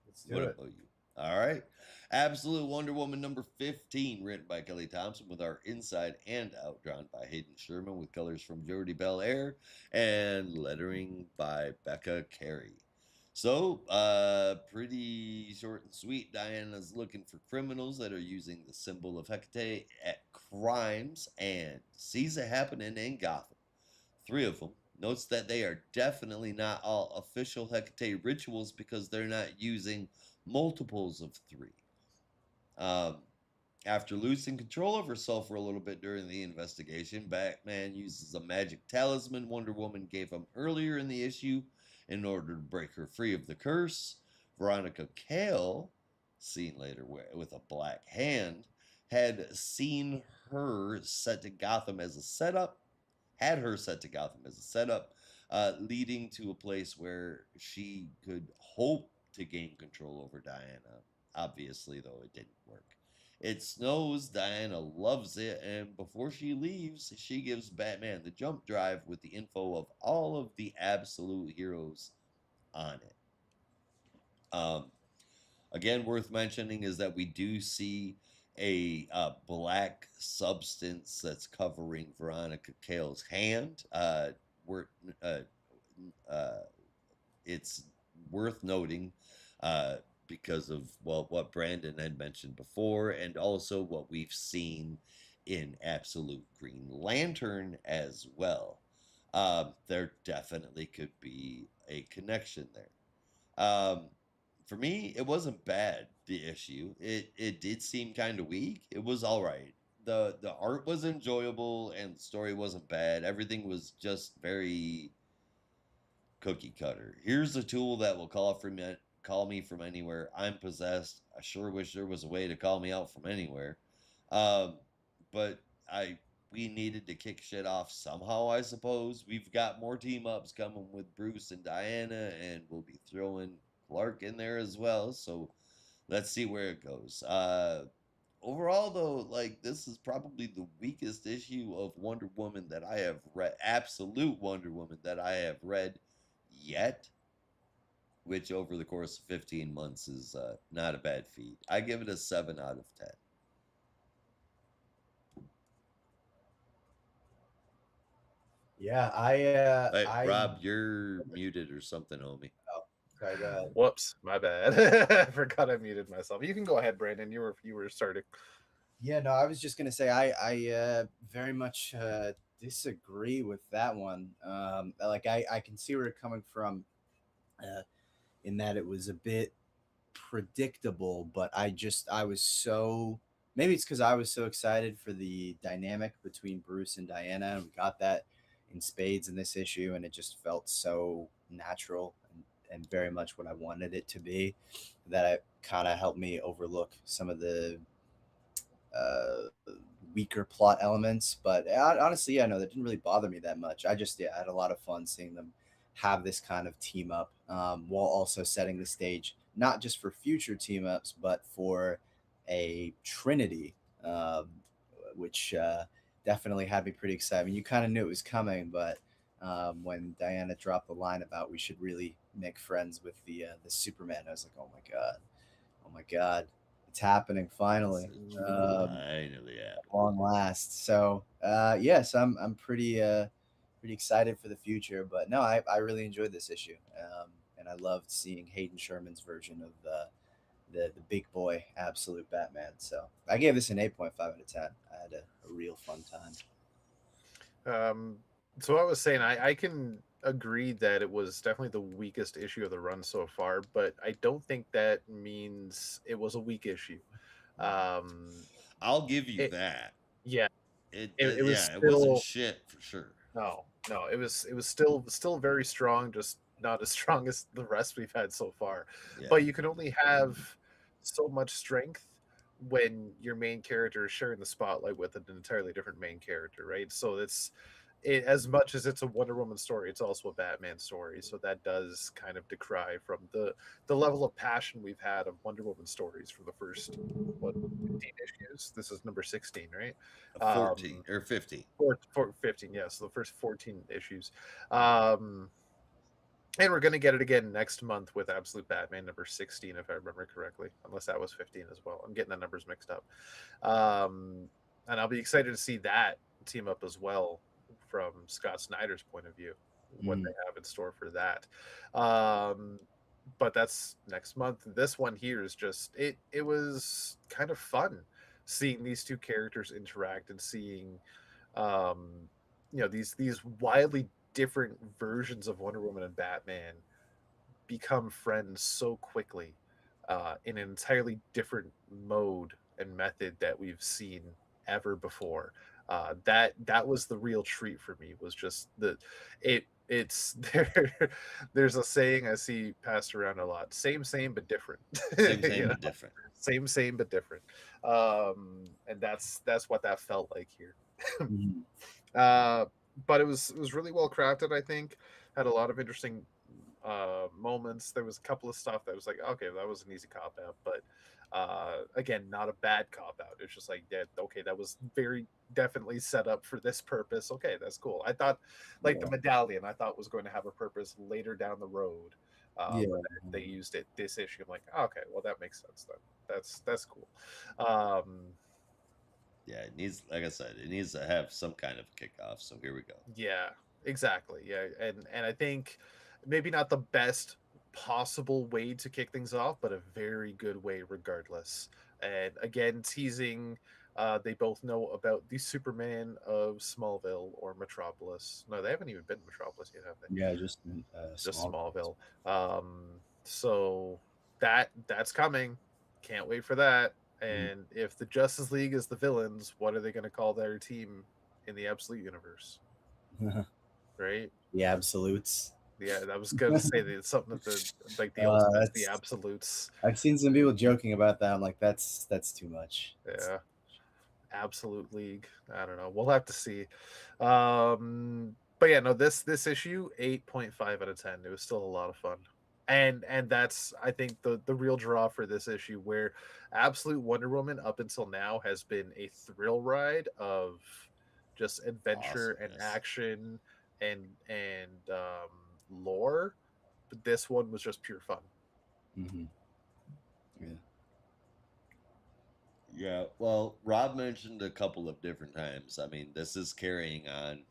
Let's do What it. about you? All right. Absolute Wonder Woman number 15, written by Kelly Thompson, with our inside and out drawn by Hayden Sherman, with colors from Jordi Belair and lettering by Becca Carey. So, pretty short and sweet. Diana's looking for criminals that are using the symbol of Hecate at crimes and sees it happening in Gotham. Three of them. Notes that they are definitely not all official Hecate rituals because they're not using multiples of three. Um, After losing control of herself for a little bit during the investigation, Batman uses a magic talisman Wonder Woman gave him earlier in the issue in order to break her free of the curse. Veronica Cale, seen later with a black hand, had seen her set to Gotham as a setup, had her set to Gotham as a setup, leading to a place where she could hope to gain control over Diana. Obviously, though, it didn't work. It snows, Diana loves it, and before she leaves, she gives Batman the jump drive with the info of all of the absolute heroes on it. Um, Again, worth mentioning is that we do see a black substance that's covering Veronica Cale's hand. We're uh, uh, it's worth noting uh, because of well what Brandon had mentioned before, and also what we've seen in Absolute Green Lantern as well. There definitely could be a connection there. For me, it wasn't bad. The issue it did seem kind of weak. It was all right. The art was enjoyable and the story wasn't bad. Everything was just very cookie cutter. Here's a tool that will call me from anywhere. I'm possessed. I sure wish there was a way to call me out from anywhere. Um, but I we needed to kick shit off somehow, I suppose. We've got more team ups coming with Bruce and Diana, and we'll be throwing Clark in there as well. So let's see where it goes. Overall, though, like this is probably the weakest issue of Wonder Woman that I have read, absolute Wonder Woman that I have read yet, which over the course of 15 months is not a bad feat. I give it a 7 out of 10. Yeah, Hey, I Rob, you're muted or something, homie. oh, sorry, go ahead. Whoops, my bad. I forgot I muted myself. You can go ahead, Brandon. You were starting. Yeah, no, I was just gonna say I very much disagree with that one. Like I can see where you're coming from, uh, in that it was a bit predictable, but I was so, maybe it's because I was so excited for the dynamic between Bruce and Diana, and we got that in spades in this issue, and it just felt so natural and very much what I wanted it to be, that it kind of helped me overlook some of the uh, weaker plot elements. But honestly, yeah, no, that didn't really bother me that much. Yeah, I had a lot of fun seeing them have this kind of team up, while also setting the stage not just for future team ups, but for a trinity, um, which definitely had me pretty excited. I mean, you kind of knew it was coming, but when Diana dropped the line about we should really make friends with the Superman, I was like, oh my god, it's happening finally. Finally happened. Long last. So yes, I'm pretty excited for the future. But no, I really enjoyed this issue, and I loved seeing Hayden Sherman's version of the big boy absolute Batman. So I gave this an 8.5 out of 10. I had a real fun time. Um, so I was saying I can agree that it was definitely the weakest issue of the run so far, but I don't think that means it was a weak issue. Um, I'll give you it that. Yeah, it was Yeah, it wasn't still shit for sure. no, it was still very strong, just not as strong as the rest we've had so far. Yeah. But you can only have so much strength when your main character is sharing the spotlight with an entirely different main character, right? So as much as it's a Wonder Woman story, it's also a Batman story. So that does kind of decry from the level of passion we've had of Wonder Woman stories for the first 15 issues. This is number 16, right? A 14 Um, or 15. 15, yeah. So the first 14 issues. Um, and we're going to get it again next month with Absolute Batman number 16, if I remember correctly, unless that was 15 as well. I'm getting the numbers mixed up. And I'll be excited to see that team up as well from Scott Snyder's point of view, what Mm. they have in store for that. Um, but that's next month. This one here is just it was kind of fun seeing these two characters interact and seeing um these wildly different versions of Wonder Woman and Batman become friends so quickly, in an entirely different mode and method that we've seen ever before. That was the real treat for me. Was just it's there's a saying I see passed around a lot: same but different. Same you know, but different. same but different. And that's what that felt like here. Mhm. uh, but it was really well crafted. I think had a lot of interesting moments. There was a couple of stuff that was like, okay, that was an easy cop out, but again, not a bad cop out. It's just like, yeah, okay, that was very definitely set up for this purpose. Okay, that's cool. I thought, like the Yeah. medallion, I thought was going to have a purpose later down the road. Yeah. But then they used it this issue. I'm like, oh, okay, well that makes sense then. That's cool. Um, Yeah, it needs, like I said, it needs to have some kind of kickoff. So here we go. Yeah, exactly. Yeah, and I think maybe not the best possible way to kick things off, but a very good way regardless. And again, teasing. They both know about the Superman of Smallville or Metropolis. No, they haven't even been to Metropolis yet, have they? Yeah, just Just small. Smallville. So that's coming. Can't wait for that. And if the Justice League is the villains, what are they going to call their team in the Absolute Universe? Right? The absolutes. Yeah, I was going to say that it's something that the Ultimates, the That's Absolutes. I've seen some people joking about that. I'm like, that's too much. Yeah, Absolute League. I don't know. We'll have to see. But yeah, no, this issue 8.5 out of 10. It was still a lot of fun. And that's I think the real draw for this issue, where Absolute Wonder Woman up until now has been a thrill ride of just adventure and Awesomeness. action and lore, but this one was just pure fun. Mm-hmm. Yeah. Yeah, well, Rob mentioned a couple of different times. I mean, this is carrying on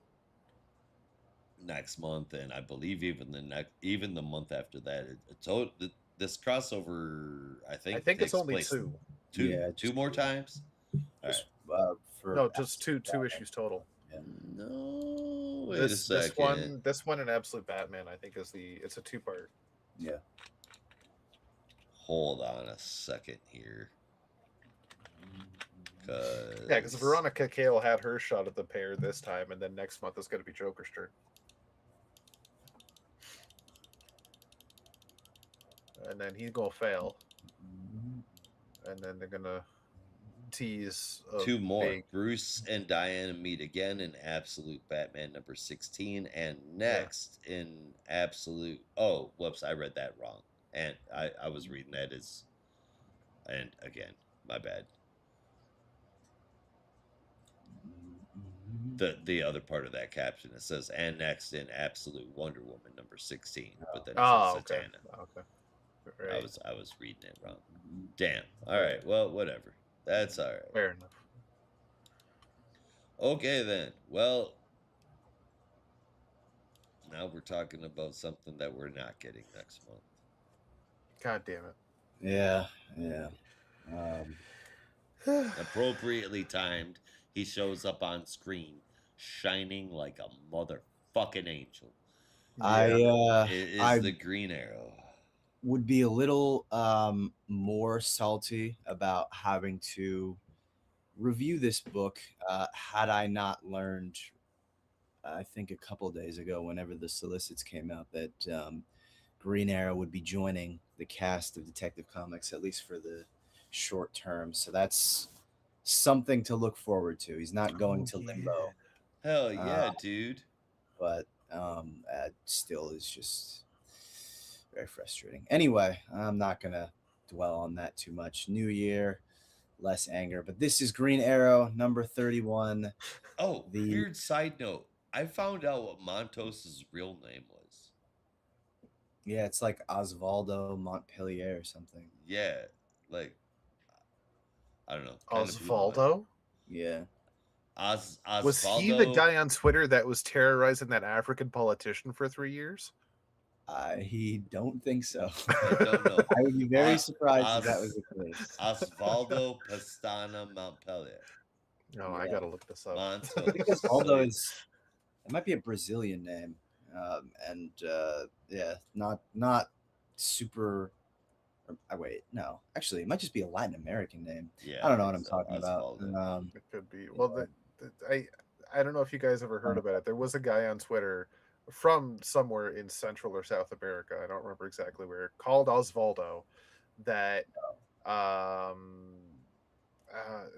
next month, and I believe even the month after that. This crossover, I I think, think it's takes only place two. Yeah, two more times. All right. just for No, just two issues total. Yeah. No, wait a This second. one and Absolute Batman I think is it's a two-part. Yeah. Hold on a second here. Yeah, because Veronica Cale had her shot at the pair this time, and then next month is going to be Joker's turn. And then he's going to fail. And then they're going to tease two more. big... Bruce and Diana meet again in Absolute Batman number 16, and next in Absolute. Oh, whoops, I read that wrong. And I was reading that as. And again, my bad. The other part of that caption, it says, and next in Absolute Wonder Woman number 16, but then it says okay. Zatanna. Okay. Right. I was reading it wrong. Damn. All right. Well, whatever. That's all right. Fair enough. Okay then. Well, now we're talking about something that we're not getting next month. God damn it. Yeah. Appropriately timed, he shows up on screen, shining like a motherfucking angel. I The Green Arrow. would be a little more salty about having to review this book had I not learned, I think a couple of days ago, whenever the solicits came out, that Green Arrow would be joining the cast of Detective Comics, at least for the short term. So that's something to look forward to. He's not going to Limbo. Hell yeah, dude. But still is just very frustrating. Anyway, I'm not going to dwell on that too much. New year, less anger. But this is Green Arrow, number 31. Oh, weird side note. I found out what Montos's real name was. Yeah, it's like Osvaldo Montpellier or something. Yeah, like, I don't know. Osvaldo? Yeah. Osvaldo. Was he the guy on Twitter that was terrorizing that African politician for 3 years? I don't think so. I don't know. I would be very surprised if that was the case. Osvaldo Pastana Montpellier. No, I gotta look this up. Montos. Although it might be a Brazilian name, and not super. Wait, no, actually, it might just be a Latin American name. Yeah, I don't know what I'm talking about. It could be. Well, I don't know if you guys ever heard about it. There was a guy on Twitter from somewhere in Central or South America. I don't remember exactly where. Called Osvaldo. That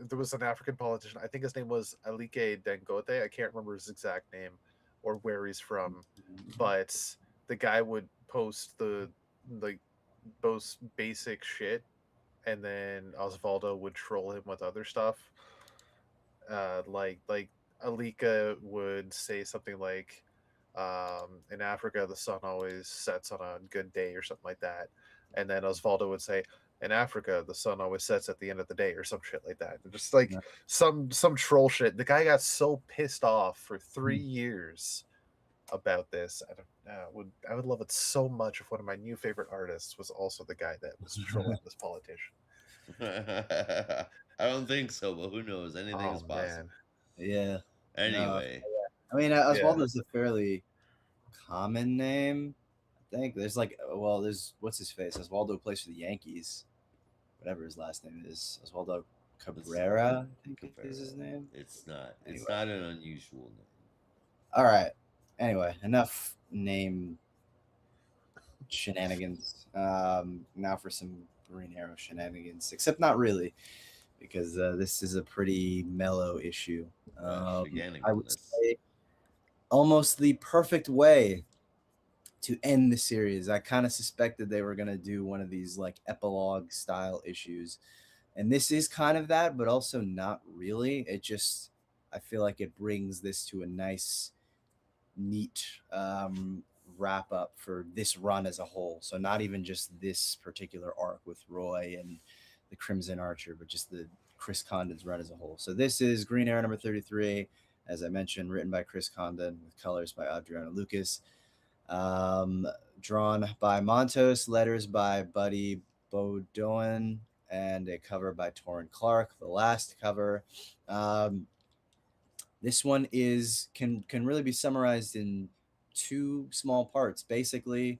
there was an African politician. I think his name was Alike Dangote. I can't remember his exact name or where he's from, but the guy would post the most basic shit, and then Osvaldo would troll him with other stuff. Like Alika would say something like, In Africa, the sun always sets on a good day or something like that. And then Osvaldo would say, in Africa, the sun always sets at the end of the day or some shit like that. Just like some troll shit. The guy got so pissed off for 3 years about this. I would love it so much if one of my new favorite artists was also the guy that was trolling this politician. I don't think so, but who knows? Anything Oh is man, possible. Yeah. No. Anyway, I mean, yeah. Oswaldo's a fairly common name. I think there's like, well, there's what's his face? Oswaldo plays for the Yankees, whatever his last name is. Oswaldo it's Cabrera, I think is Cabrera. his name. It's not. Anyway, It's not an unusual name. all right. Anyway, enough name shenanigans. Now for some Green Arrow shenanigans, except not really, because this is a pretty mellow issue. I would Shenaniganess. say almost the perfect way to end the series. I kind of suspected they were going to do one of these like epilogue style issues. And this is kind of that, but also not really. It just, I feel like it brings this to a nice, neat wrap up for this run as a whole. So, not even just this particular arc with Roy and the Crimson Archer, but just the Chris Condon's run as a whole. So, this is Green Arrow number 33, as I mentioned, written by Chris Condon with colors by Adriano Lucas. Um, Drawn by Montos, letters by Buddy Bodoin, and a cover by Torrin Clark. The last cover. Um, this one can really be summarized in two small parts. Basically,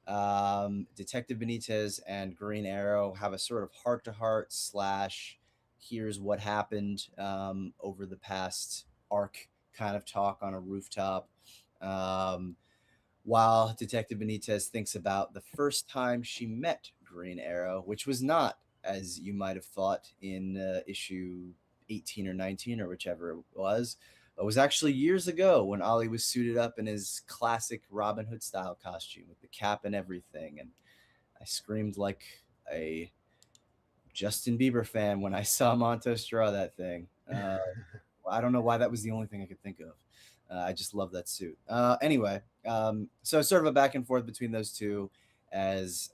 Detective Benitez and Green Arrow have a sort of heart to heart slash here's what happened over the past arc kind of talk on a rooftop. Um, while Detective Benitez thinks about the first time she met Green Arrow, which was not, as you might have thought, in issue 18 or 19 or whichever it was, but was actually years ago when Ollie was suited up in his classic Robin Hood style costume with the cap and everything. And I screamed like a Justin Bieber fan when I saw Montos draw that thing. I don't know why that was the only thing I could think of. I just love that suit. Anyway, so sort of a back and forth between those two as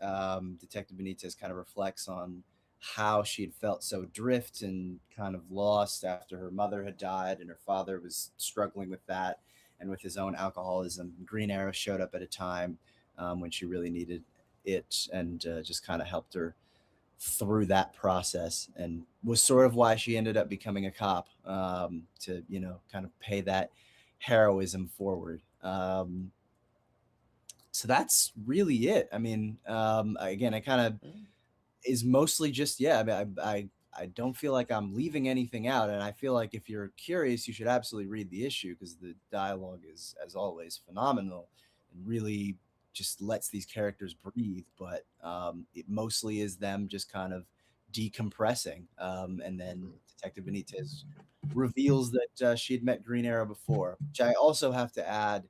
Detective Benitez kind of reflects on how she had felt so drift and kind of lost after her mother had died and her father was struggling with that and with his own alcoholism. Green Arrow showed up at a time when she really needed it and just kind of helped her through that process and was sort of why she ended up becoming a cop to kind of pay that heroism forward. So that's really it. I mean, again, it kind of is mostly just I mean, I don't feel like I'm leaving anything out, and I feel like if you're curious, you should absolutely read the issue because the dialogue is, as always, phenomenal and really just lets these characters breathe. But it mostly is them just kind of decompressing, and then Detective Benitez reveals that she had met Green Arrow before, which I also have to add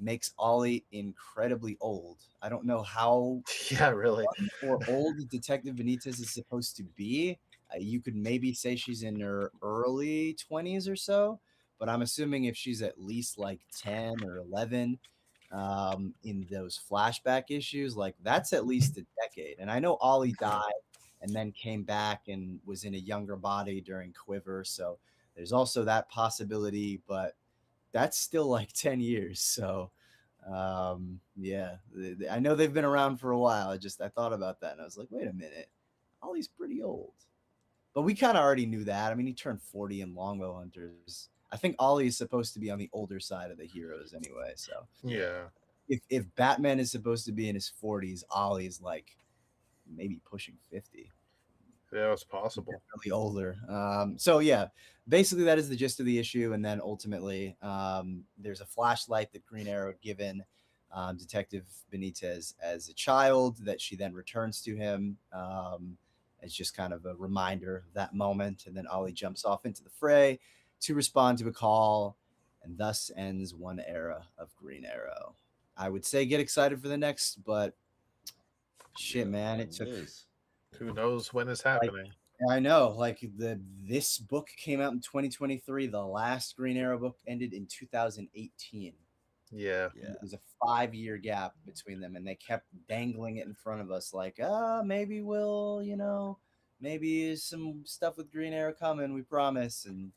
makes Ollie incredibly old. I don't know how Yeah, really. or old Detective Benitez is supposed to be. You could maybe say she's in her early 20s or so, but I'm assuming if she's at least like 10 or 11 in those flashback issues, like that's at least a decade. And I know Ollie died and then came back and was in a younger body during Quiver. So there's also that possibility, but that's still like 10 years. So yeah, I know they've been around for a while. I thought about that and I was like, wait a minute, Ollie's pretty old. But we kind of already knew that. I mean, he turned 40 in Longbow Hunters. I think Ollie is supposed to be on the older side of the heroes anyway. So Yeah. if Batman is supposed to be in his 40s, Ollie's like maybe pushing 50. Yeah, it's possible. Definitely older. So yeah, basically that is the gist of the issue, and then ultimately there's a flashlight that Green Arrow had given Detective Benitez as a child that she then returns to him as just kind of a reminder of that moment, and then Ollie jumps off into the fray to respond to a call, and thus ends one era of Green Arrow. I would say get excited for the next, but shit, Yeah, man, it it took is. Who knows when it's like happening? I know, like this book came out in 2023. The last Green Arrow book ended in 2018. Yeah. Yeah. It was a 5 year gap between them, and they kept dangling it in front of us, like, maybe we'll, maybe some stuff with Green Arrow coming, we promise. And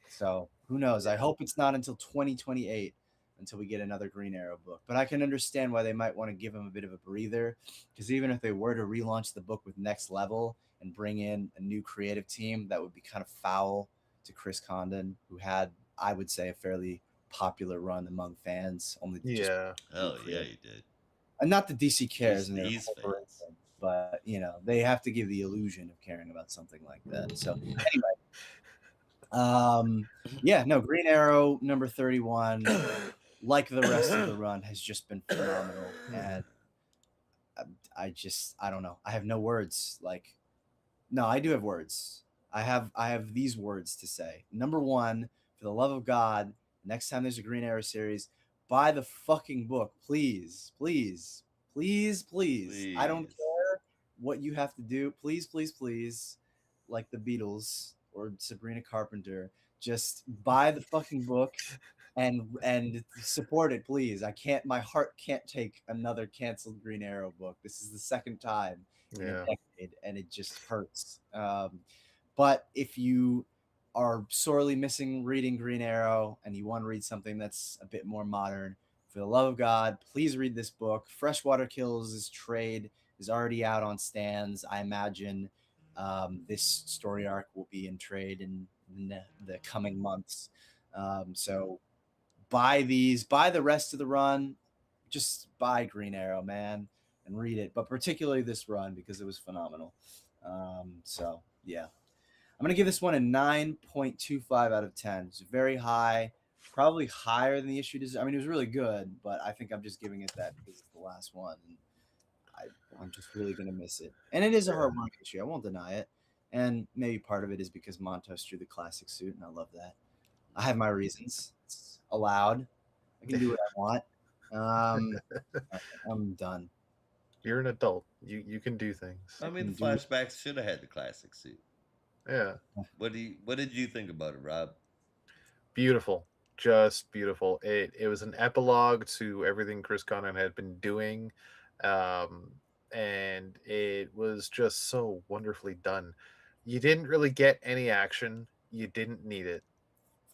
so who knows? I Yeah. hope it's not until 2028 until we get another Green Arrow book. But I can understand why they might want to give him a bit of a breather, because even if they were to relaunch the book with Next Level and bring in a new creative team, that would be kind of foul to Chris Condon, who had, I would say, a fairly popular run among fans, only to just Yeah. new Oh yeah, creative. he did. And not that DC cares and they're a These fans. corporation, but they have to give the illusion of caring about something like that. So anyway, yeah, no, Green Arrow number 31, like the rest of the run, has just been phenomenal. And I don't know. I have no words. Like, no, I do have words. I have these words to say. Number one, for the love of God, next time there's a Green Arrow series, buy the fucking book, please, please, please, please. I don't Please. care what you have to do. Please, please, please, like the Beatles or Sabrina Carpenter, just buy the fucking book and support it, please. I can't. My heart can't take another canceled Green Arrow book. This is the second time in a Yeah. decade, and it just hurts. But if you are sorely missing reading Green Arrow and you want to read something that's a bit more modern, for the love of God, please read this book. Freshwater Kills' trade is already out on stands. I imagine this story arc will be in trade in the coming months. So buy the rest of the run. Just buy Green Arrow, man, and read it. But particularly this run because it was phenomenal. So yeah, I'm gonna give this one a 9.25 out of 10. It's very high, probably higher than the issue deserves. I mean, it was really good, but I think I'm just giving it that because it's the last one, and I'm just really gonna miss it. And it is a Yeah. hard work issue. I won't deny it. And maybe part of it is because Montos drew the classic suit, and I love that. I have my reasons. It's allowed. I can do what I want. Um, I'm done. You're an adult. You can do things. I I mean, can the do. flashbacks should have had the classic suit. Yeah. What did you think about it, Rob? Beautiful. Just beautiful. It was an epilogue to everything Chris Connon had been doing. Um and it was just so wonderfully done. You didn't really get any action. You didn't need it.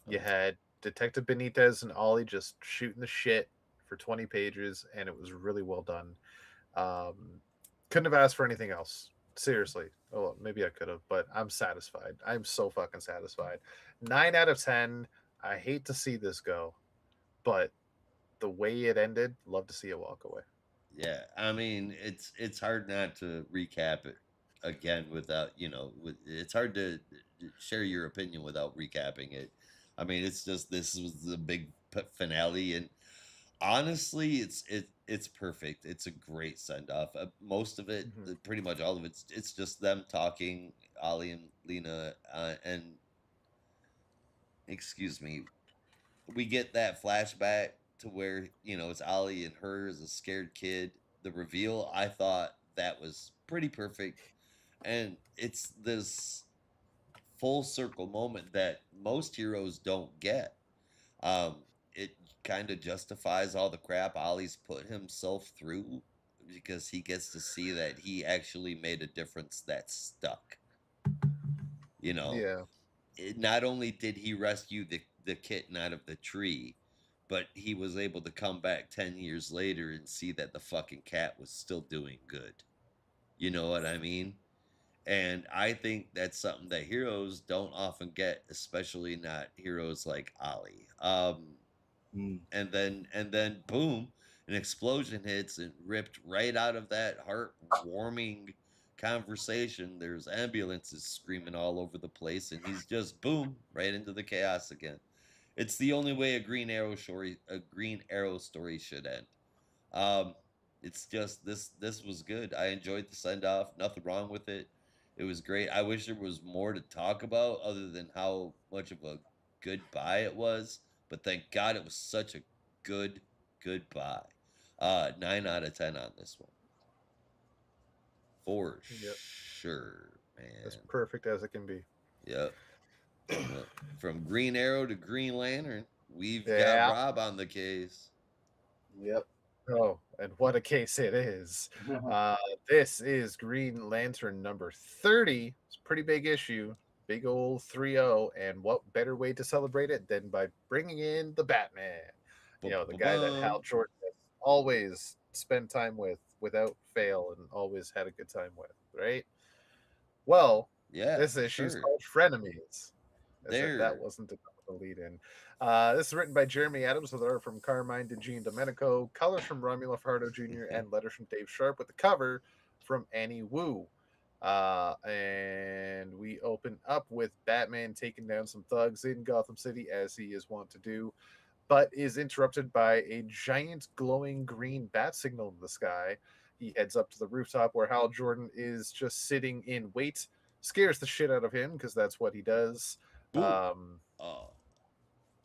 You Oh, had Detective Benitez and Ollie just shooting the shit for 20 pages, and it was really well done. Couldn't have asked for anything else. Seriously. Oh, well, maybe I could have, but I'm satisfied. I'm so fucking satisfied. 9 out of 10. I hate to see this go, but the way it ended, love to see it walk away. yeah. I mean, it's hard not to recap it again without it's hard to share your opinion without recapping it. I mean, it's just this was the big finale, and honestly, it's perfect. It's a great send off. Most of it, Mm-hmm. pretty much all of it's just them talking, Ollie and Lena, and excuse me, we get that flashback to where it's Ollie and her as a scared kid. The reveal, I thought that was pretty perfect, and it's this full circle moment that most heroes don't get. Um, it kind of justifies all the crap Ollie's put himself through because he gets to see that he actually made a difference that stuck. You know, Yeah. not only did he rescue the kitten out of the tree, but he was able to come back 10 years later and see that the fucking cat was still doing good. You know what I mean? And I think that's something that heroes don't often get, especially not heroes like Ollie. Mm, And then boom, an explosion hits and ripped right out of that heartwarming conversation. There's ambulances screaming all over the place, and he's just boom right into the chaos again. It's the only way a Green Arrow story should end. Um, it's just this was good. I enjoyed the send off. Nothing wrong with it. It was great. I wish there was more to talk about other than how much of a goodbye it was. But thank God it was such a good goodbye. 9 out of 10 on this one for Yep. sure, As man. perfect as it can be. Yep. Yep. From Green Arrow to Green Lantern. We've got Yeah. Rob on the case. Yep. Oh, and what a case it is. Uh, this is Green Lantern number 30. It's a pretty big issue. Big old 3-0. And what better way to celebrate it than by bringing in the Batman? The guy that Bum. Hal Jordan has always spent time with without fail and always had a good time with, right? Well, Yeah, this issue is sure. called Frenemies. As if that There. wasn't enough of a lead in. This is written by Jeremy Adams with art from Carmine Di Gene Domenico, colors from Romulo Fajardo Jr., and letters from Dave Sharp, with the cover from Annie Wu. And we open up with Batman taking down some thugs in Gotham City, as he is wont to do, but is interrupted by a giant glowing green bat signal in the sky. He heads up to the rooftop where Hal Jordan is just sitting in wait, scares the shit out of him because that's what he does. Boo. Um, Oh.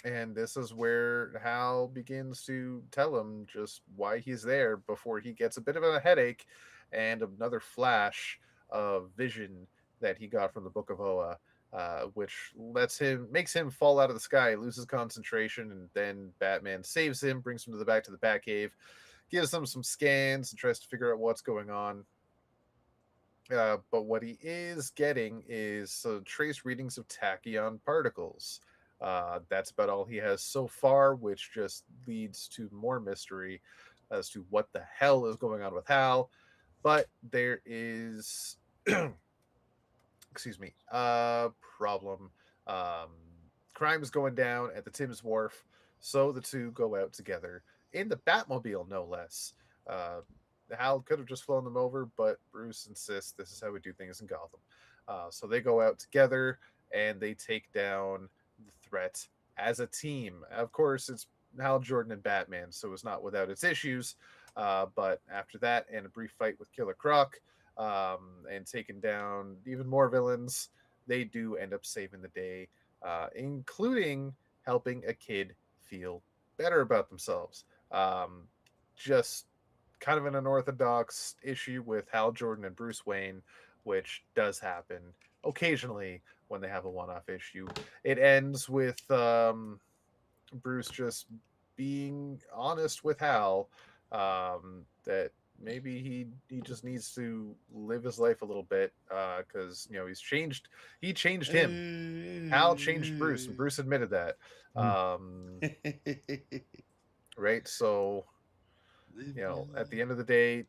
and this is where Hal begins to tell him just why he's there before he gets a bit of a headache and another flash of vision that he got from the Book of Oa, which makes him fall out of the sky, loses concentration, and then Batman saves him, brings him back to the Batcave, gives him some scans, and tries to figure out what's going on. But what he is getting is trace readings of tachyon particles. That's about all he has so far, which just leads to more mystery as to what the hell is going on with Hal. But there is, excuse me, a problem. Um, Crime is going down at the Thames Wharf, so the two go out together in the Batmobile, no less. Uh, Hal could have just flown them over, but Bruce insists this is how we do things in Gotham. So they go out together and they take down the threat as a team. Of course, it's Hal Jordan and Batman, so it's not without its issues. But after that, and a brief fight with Killer Croc, and taking down even more villains, they do end up saving the day, including helping a kid feel better about themselves. Just kind of an unorthodox issue with Hal Jordan and Bruce Wayne, which does happen occasionally when they have a one-off issue. It ends with Bruce just being honest with Hal, that maybe he just needs to live his life a little bit, because he changed him. Hal changed Bruce, and Bruce admitted that. Um, right, so at the end of the day,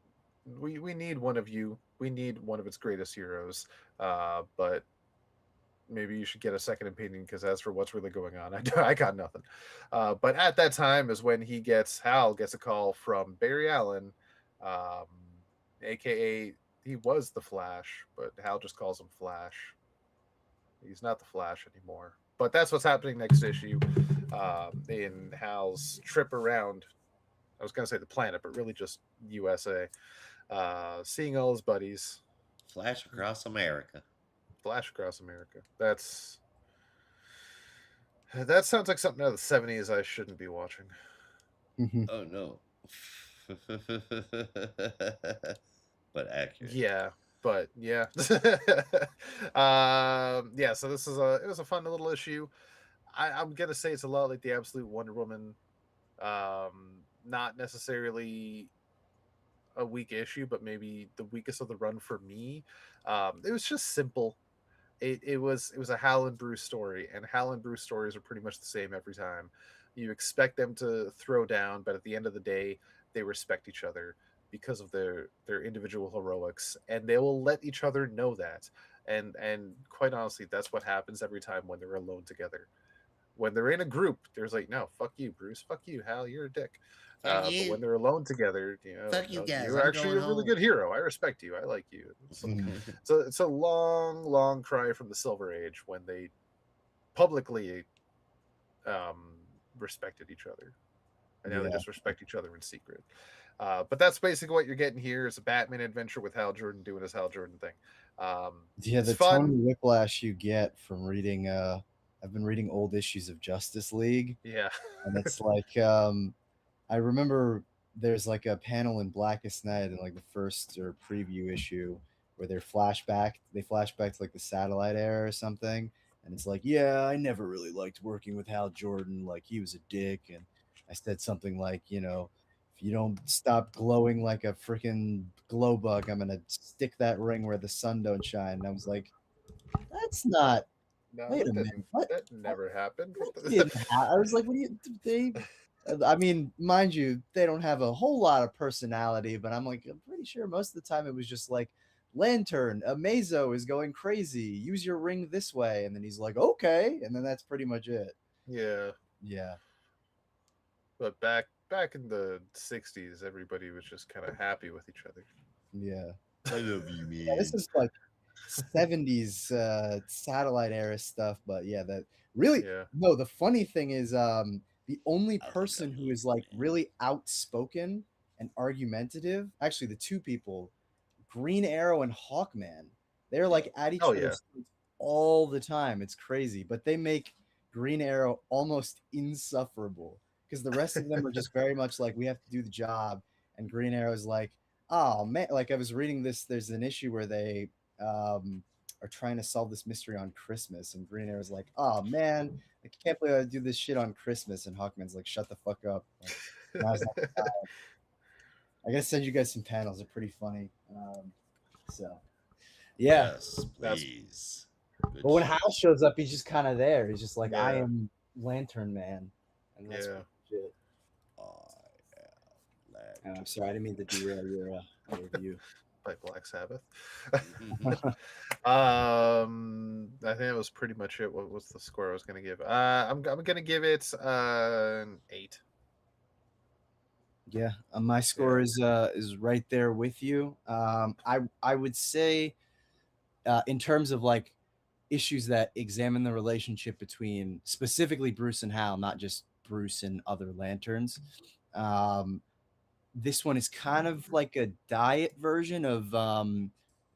we need one of you. We need one of its greatest heroes. But maybe you should get a second opinion, because as for what's really going on, I got nothing. But at that time is when Hal gets a call from Barry Allen, um, aka he was the Flash, but Hal just calls him Flash. He's not the Flash anymore. But that's what's happening next issue, in Hal's trip around. I was going to say the planet, but really just USA. Seeing all his buddies. Flash across America. Flash across America. That sounds like something out of the 70s I shouldn't be watching. Oh no. But accurate. Yeah, but yeah. Yeah, so it was a fun little issue. I'm gonna say it's a lot like the Absolute Wonder Woman. Not necessarily a weak issue, but maybe the weakest of the run for me. It was just simple. It was a Hal and Bruce story, and Hal and Bruce stories are pretty much the same every time. You expect them to throw down, but at the end of the day, they respect each other because of their individual heroics, and they will let each other know that. And quite honestly, that's what happens every time when they're alone together. When they're in a group, there's like, no, fuck you, Bruce, fuck you, Hal, you're a dick. Fuck But when you. they're alone together, Fuck you no, guys. you're I'm actually going a really home. good hero. I respect you. I like you. So it's a long, long cry from the Silver Age when they publicly um, respected each other, and now they Yeah. just respect each other in secret. But that's basically what you're getting here: is a Batman adventure with Hal Jordan doing his Hal Jordan thing. Yeah, It's the Tony fun. Whiplash you get from reading I've been reading old issues of Justice League, Yeah. and it's like I remember there's like a panel in Blackest Night in like the first or preview issue where they flash back to like the satellite era or something, And it's like, yeah, I never really liked working with Hal Jordan. Like, he was a dick. And I said something like, if you don't stop glowing like a freaking glow bug, I'm gonna stick that ring where the sun don't shine. And I was like, that's not. No, Wait a that minute. didn't. What? That never happened. That didn't I was like, what do you? They. I mean, mind you, they don't have a whole lot of personality, but I'm like, I'm pretty sure most of the time it was just like, Lantern, Amazo is going crazy. Use your ring this way, and then he's like, okay, and then that's pretty much it. Yeah, Yeah, but back in the '60s, everybody was just kind of happy with each other. yeah. I love you, Yeah, this man. is like 70s satellite era stuff, but yeah, that really Yeah. no, the funny thing is the only I think I person who love is you, like man. really outspoken and argumentative, actually the two people, Green Arrow and Hawkman, they're like Yep. at each Oh yeah. other's throats all the time. It's crazy, but they make Green Arrow almost insufferable because the rest of them are just very much like, we have to do the job, and Green Arrow's like, oh man, like I was reading this, there's an issue where they are trying to solve this mystery on Christmas, and Green Arrow's like, oh man, I can't believe I do this shit on Christmas, and Hawkman's like, shut the fuck up. Like, and I was like, I gotta send you guys some panels, they're pretty funny. So yeah, Yes, That's please. Good but when shit. Hal shows up, he's just kind of there. He's just like, I yeah, am Lantern Man, and that's yeah. pretty shit. I am I'm sorry, I didn't mean to derail your review. By Black Sabbath. Lantern. I think that was pretty much it. What was the score I was gonna give? I'm gonna give it an 8. Yeah, my score Yeah. is right there with you. I would say, in terms of like issues that examine the relationship between specifically Bruce and Hal, not just Bruce and other Lanterns. Um, this one is kind of like a diet version of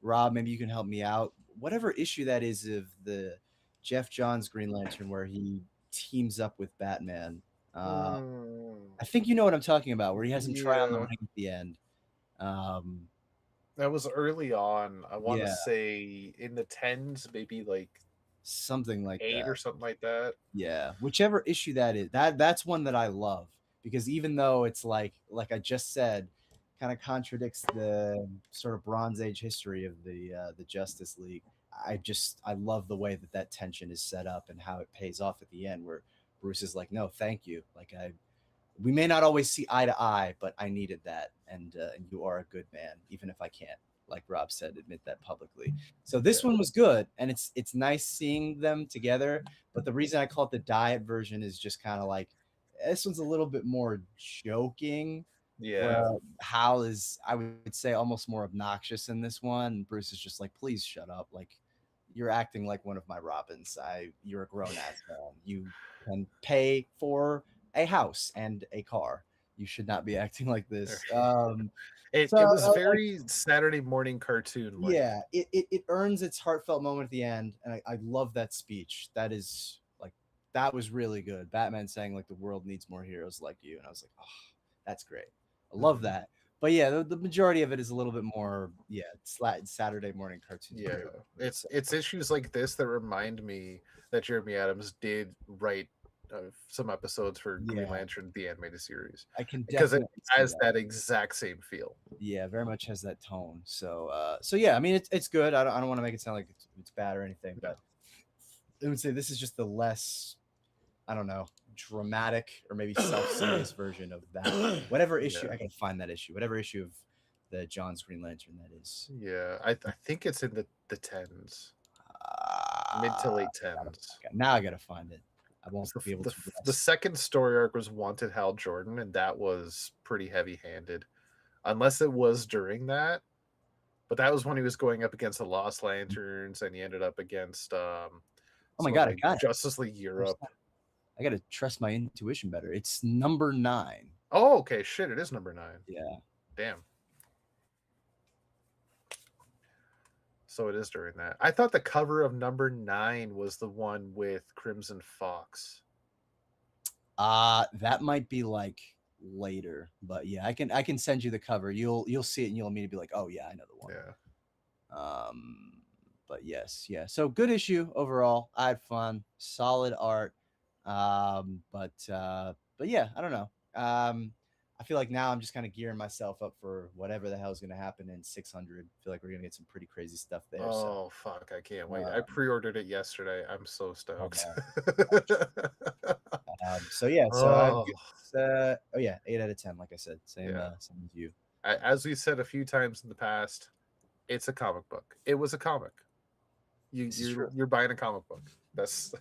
Rob. Maybe you can help me out. Whatever issue that is of the Jeff Johns Green Lantern, where he teams up with Batman. Uh, Mm, I think you know what I'm talking about, where he has him try on the yeah, ring at the end. Um, that was early on. I want to yeah, say in the tens, maybe like something like 8 that. or something like that. Yeah, whichever issue that is, that's one that I love, because even though it's like I just said, kind of contradicts the sort of Bronze Age history of the Justice League. I love the way that that tension is set up and how it pays off at the end, where Bruce is like, no, thank you. Like, we may not always see eye to eye, but I needed that, and you are a good man, even if I can't, like Rob said, admit that publicly. So this Yeah, one was good, and it's nice seeing them together. But the reason I call it the diet version is just kind of like, this one's a little bit more joking, yeah. where Hal is, I would say, almost more obnoxious in this one. Bruce is just like, please shut up, like, you're acting like one of my Robins. You're a grown ass man. You can pay for a house and a car. You should not be acting like this. It So it was very Saturday morning cartoon like. yeah, it earns its heartfelt moment at the end, and I love that speech. That is like, that was really good. Batman saying like, the world needs more heroes like you, and I was like, oh, that's great. I love Mhm. that. But yeah, the majority of it is a little bit more, yeah, Saturday morning cartoon. Yeah, So it's issues like this that remind me that Jeremy Adams did write some episodes for Green yeah, Lantern the animated series I can because it definitely see has that. that exact same feel. Yeah, very much has that tone. So yeah, I mean, it's good. I don't want to make it sound like it's bad or anything, Yeah. but I would say this is just the less, I don't know, dramatic or maybe self-serious version of that. Whatever issue, Yeah, I can find that issue. Whatever issue of the John's Green Lantern that is. yeah. I think it's in the tens, mid to Uh, late tens. now I gotta find it. I won't So be able to the rest. second story arc was Wanted Hal Jordan, and that was pretty heavy handed, unless it was during that. But that was when he was going up against the Lost Lanterns, and he ended up against Oh my some of god, I the got it. Justice League Europe. I gotta trust my intuition better. It's number 9. Oh, okay, shit, it is number 9. Yeah. Damn. So it is during that. I thought the cover of number 9 was the one with Crimson Fox. That might be like later, but yeah, I can send you the cover. You'll see it and you'll immediately be like, oh yeah, I know the one. Yeah. Um, but yes, yeah. So good issue overall. I had fun, solid art. But yeah, I don't know. I feel like now I'm just kind of gearing myself up for whatever the hell is going to happen in 600. I feel like we're going to get some pretty crazy stuff there. So, Oh fuck, I can't wait. I um, pre-ordered it yesterday. I'm so stoked. uh, so yeah, so I've Oh oh yeah, 8 out of 10. Like I said, yeah. same as you. As we said a few times in the past, it's a comic book. It was a comic. This is true. You're buying a comic book. That's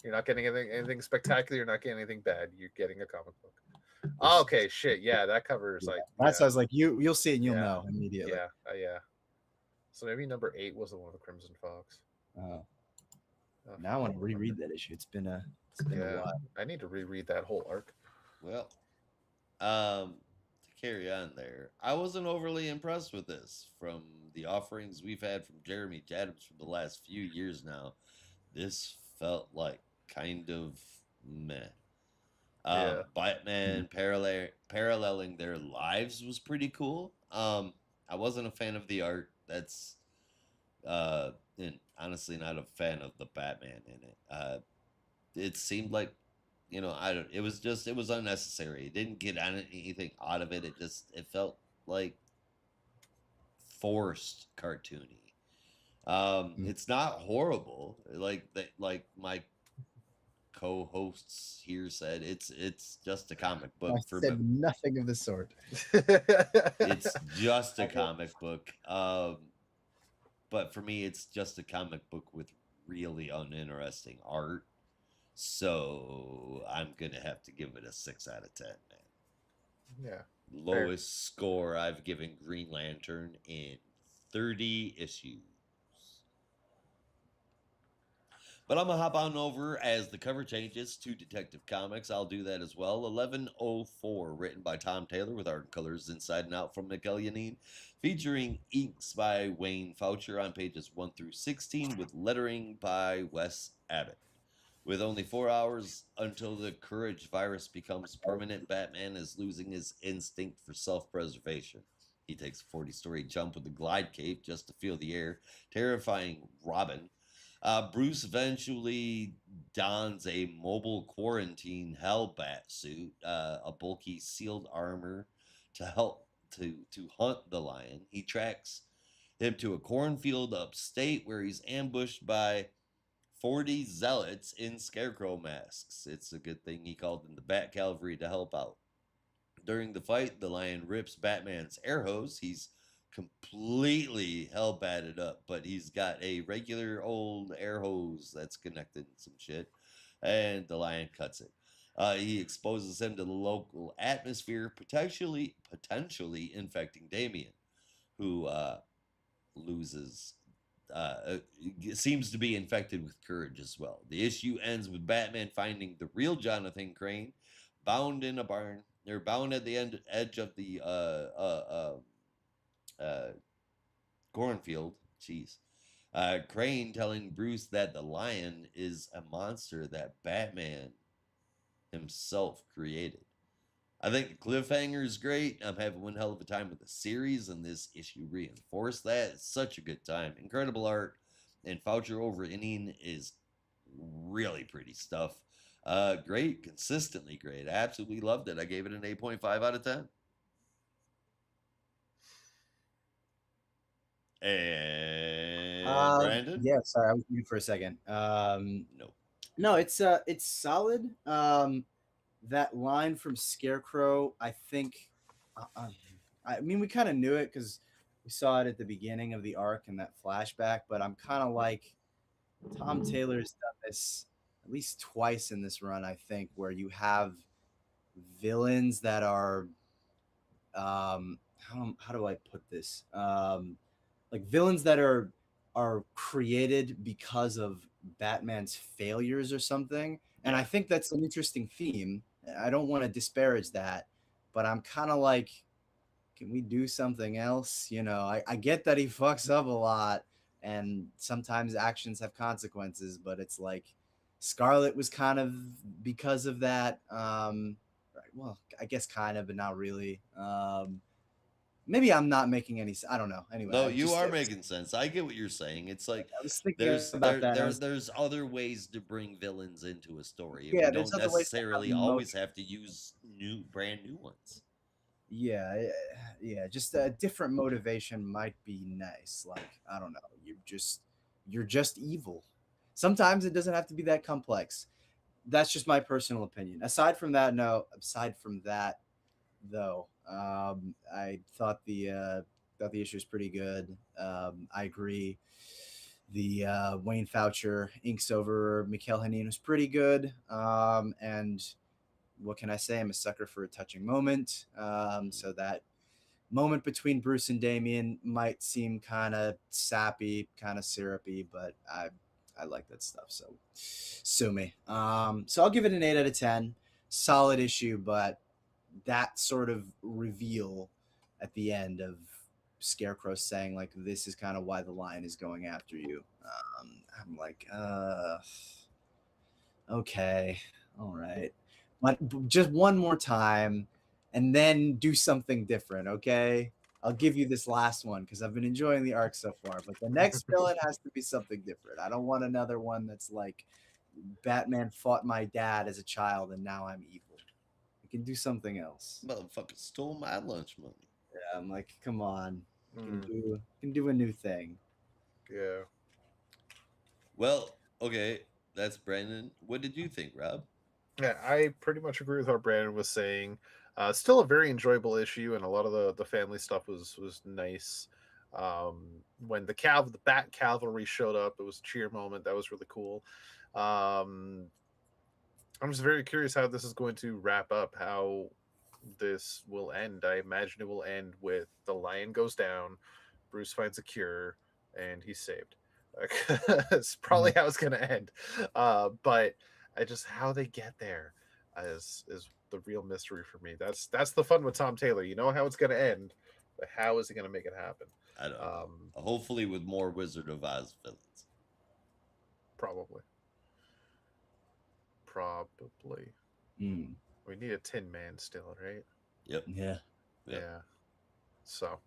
you're not getting anything spectacular. You're not getting anything bad. You're getting a comic book. Oh, okay, shit. Yeah, that cover is Yeah. like That's why I was like, you'll see it and you'll yeah, know immediately. yeah. So maybe number 8 was the one with Crimson Fox. Uh, Oh, now I want to I don't remember. reread that issue. It's been a Yeah, while. I need to reread that whole arc. Well, to carry on there, I wasn't overly impressed with this. From the offerings we've had from Jeremy Adams for the last few years now, this felt like kind of meh. Yeah, Batman paralleling their lives was pretty cool. I wasn't a fan of the art. That's and honestly not a fan of the Batman in it. It seemed like, I don't. It was unnecessary. It didn't get anything out of it. It felt like forced cartoony. Mhm. It's not horrible. Like my co-hosts here said, it's just a comic I book for me. said nothing of the sort. It's just a comic book. But for me, it's just a comic book with really uninteresting art. So I'm gonna have to give it a 6 out of 10, man. yeah. Fair. Lowest score I've given Green Lantern in 30 issues. But I'm gonna hop on over as the cover changes to Detective Comics. I'll do that as well. 1104, written by Tom Taylor with art and colors inside and out from Miguel Yanin, featuring inks by Wayne Foucher on pages 1 through 16, with lettering by Wes Abbott. With only 4 hours until the courage virus becomes permanent, Batman is losing his instinct for self preservation. He takes a 40-story jump with a glide cape just to feel the air, terrifying Robin. Bruce eventually dons a mobile quarantine Hellbat suit, a bulky sealed armor to help to hunt the lion. He tracks him to a cornfield upstate where he's ambushed by 40 zealots in scarecrow masks. It's a good thing he called in the Bat Cavalry to help out. During the fight, the lion rips Batman's air hose. He's completely hell batted up, but he's got a regular old air hose that's connected to some shit, and the lion cuts it. He exposes him to the local atmosphere, potentially infecting Damien, who loses. Seems to be infected with courage as well. The issue ends with Batman finding the real Jonathan Crane bound in a barn. They're bound at the edge of the uh, cornfield. Jeez. Crane telling Bruce that the lion is a monster that Batman himself created. I think the cliffhanger is great. I'm having one hell of a time with the series, and this issue reinforced that. It's such a good time. Incredible art, and Foucher over inning is really pretty stuff. Great, consistently great. I absolutely loved it. I gave it an 8.5 out of 10. And Brandon? Yeah, sorry, I was muted for a second. No. No, it's solid. That line from Scarecrow, I think, I mean, we kind of knew it because we saw it at the beginning of the arc in that flashback. But I'm kind of like, Tom Taylor's done this at least twice in this run, I think, where you have villains that are, how do I put this? Like villains that are created because of Batman's failures or something. And I think that's an interesting theme. I don't want to disparage that, but I'm kind of like, can we do something else? I get that he fucks up a lot and sometimes actions have consequences, but it's like Scarlet was kind of because of that. Right, well, I guess kind of, but not really. Maybe I'm not making any. I don't know. Anyway, No, I you just are making sense. I get what you're saying. It's like I was thinking about that. And I was there's other ways to bring villains into a story, and we yeah. There's don't other ways to have necessarily always emotion. have to use brand new ones. Yeah, yeah. Just a different motivation might be nice. Like I don't know. You're just evil. Sometimes it doesn't have to be that complex. That's just my personal opinion. Aside from that, no. Aside from that, though, I thought the issue was pretty good. I agree. The Wayne Foucher inks over Mikhail Hanin was pretty good. And what can I say? I'm a sucker for a touching moment. So that moment between Bruce and Damien might seem kind of sappy, kind of syrupy, but I like that stuff. So sue me. So I'll give it an 8 out of 10. Solid issue, but that sort of reveal at the end of Scarecrow saying like this is kind of why the Lion is going after you. I'm like, okay, all right, but just one more time, and then do something different. Okay, I'll give you this last one because I've been enjoying the arc so far. But the next villain has to be something different. I don't want another one that's like Batman fought my dad as a child and now I'm evil. We can do something else. Motherfucker stole my lunch money. Yeah, I'm like, come on, Mm, can do a new thing. yeah. Well, okay, that's Brandon. What did you think, Rob? Yeah, I pretty much agree with what Brandon was saying. Still a very enjoyable issue, and a lot of the family stuff was nice. When the Bat Cavalry showed up, it was a cheer moment. That was really cool. Um, I'm just very curious how this is going to wrap up. How this will end. I imagine it will end with the lion goes down, Bruce finds a cure, and he's saved. It's probably how it's going to end. But I just how they get there is the real mystery for me. That's the fun with Tom Taylor. You know how it's going to end, but how is he going to make it happen? I don't know. Um, Hopefully, with more Wizard of Oz villains. probably, probably. Mm, We need a Tin Man still, right? Yep. yeah. Yep. Yeah. So,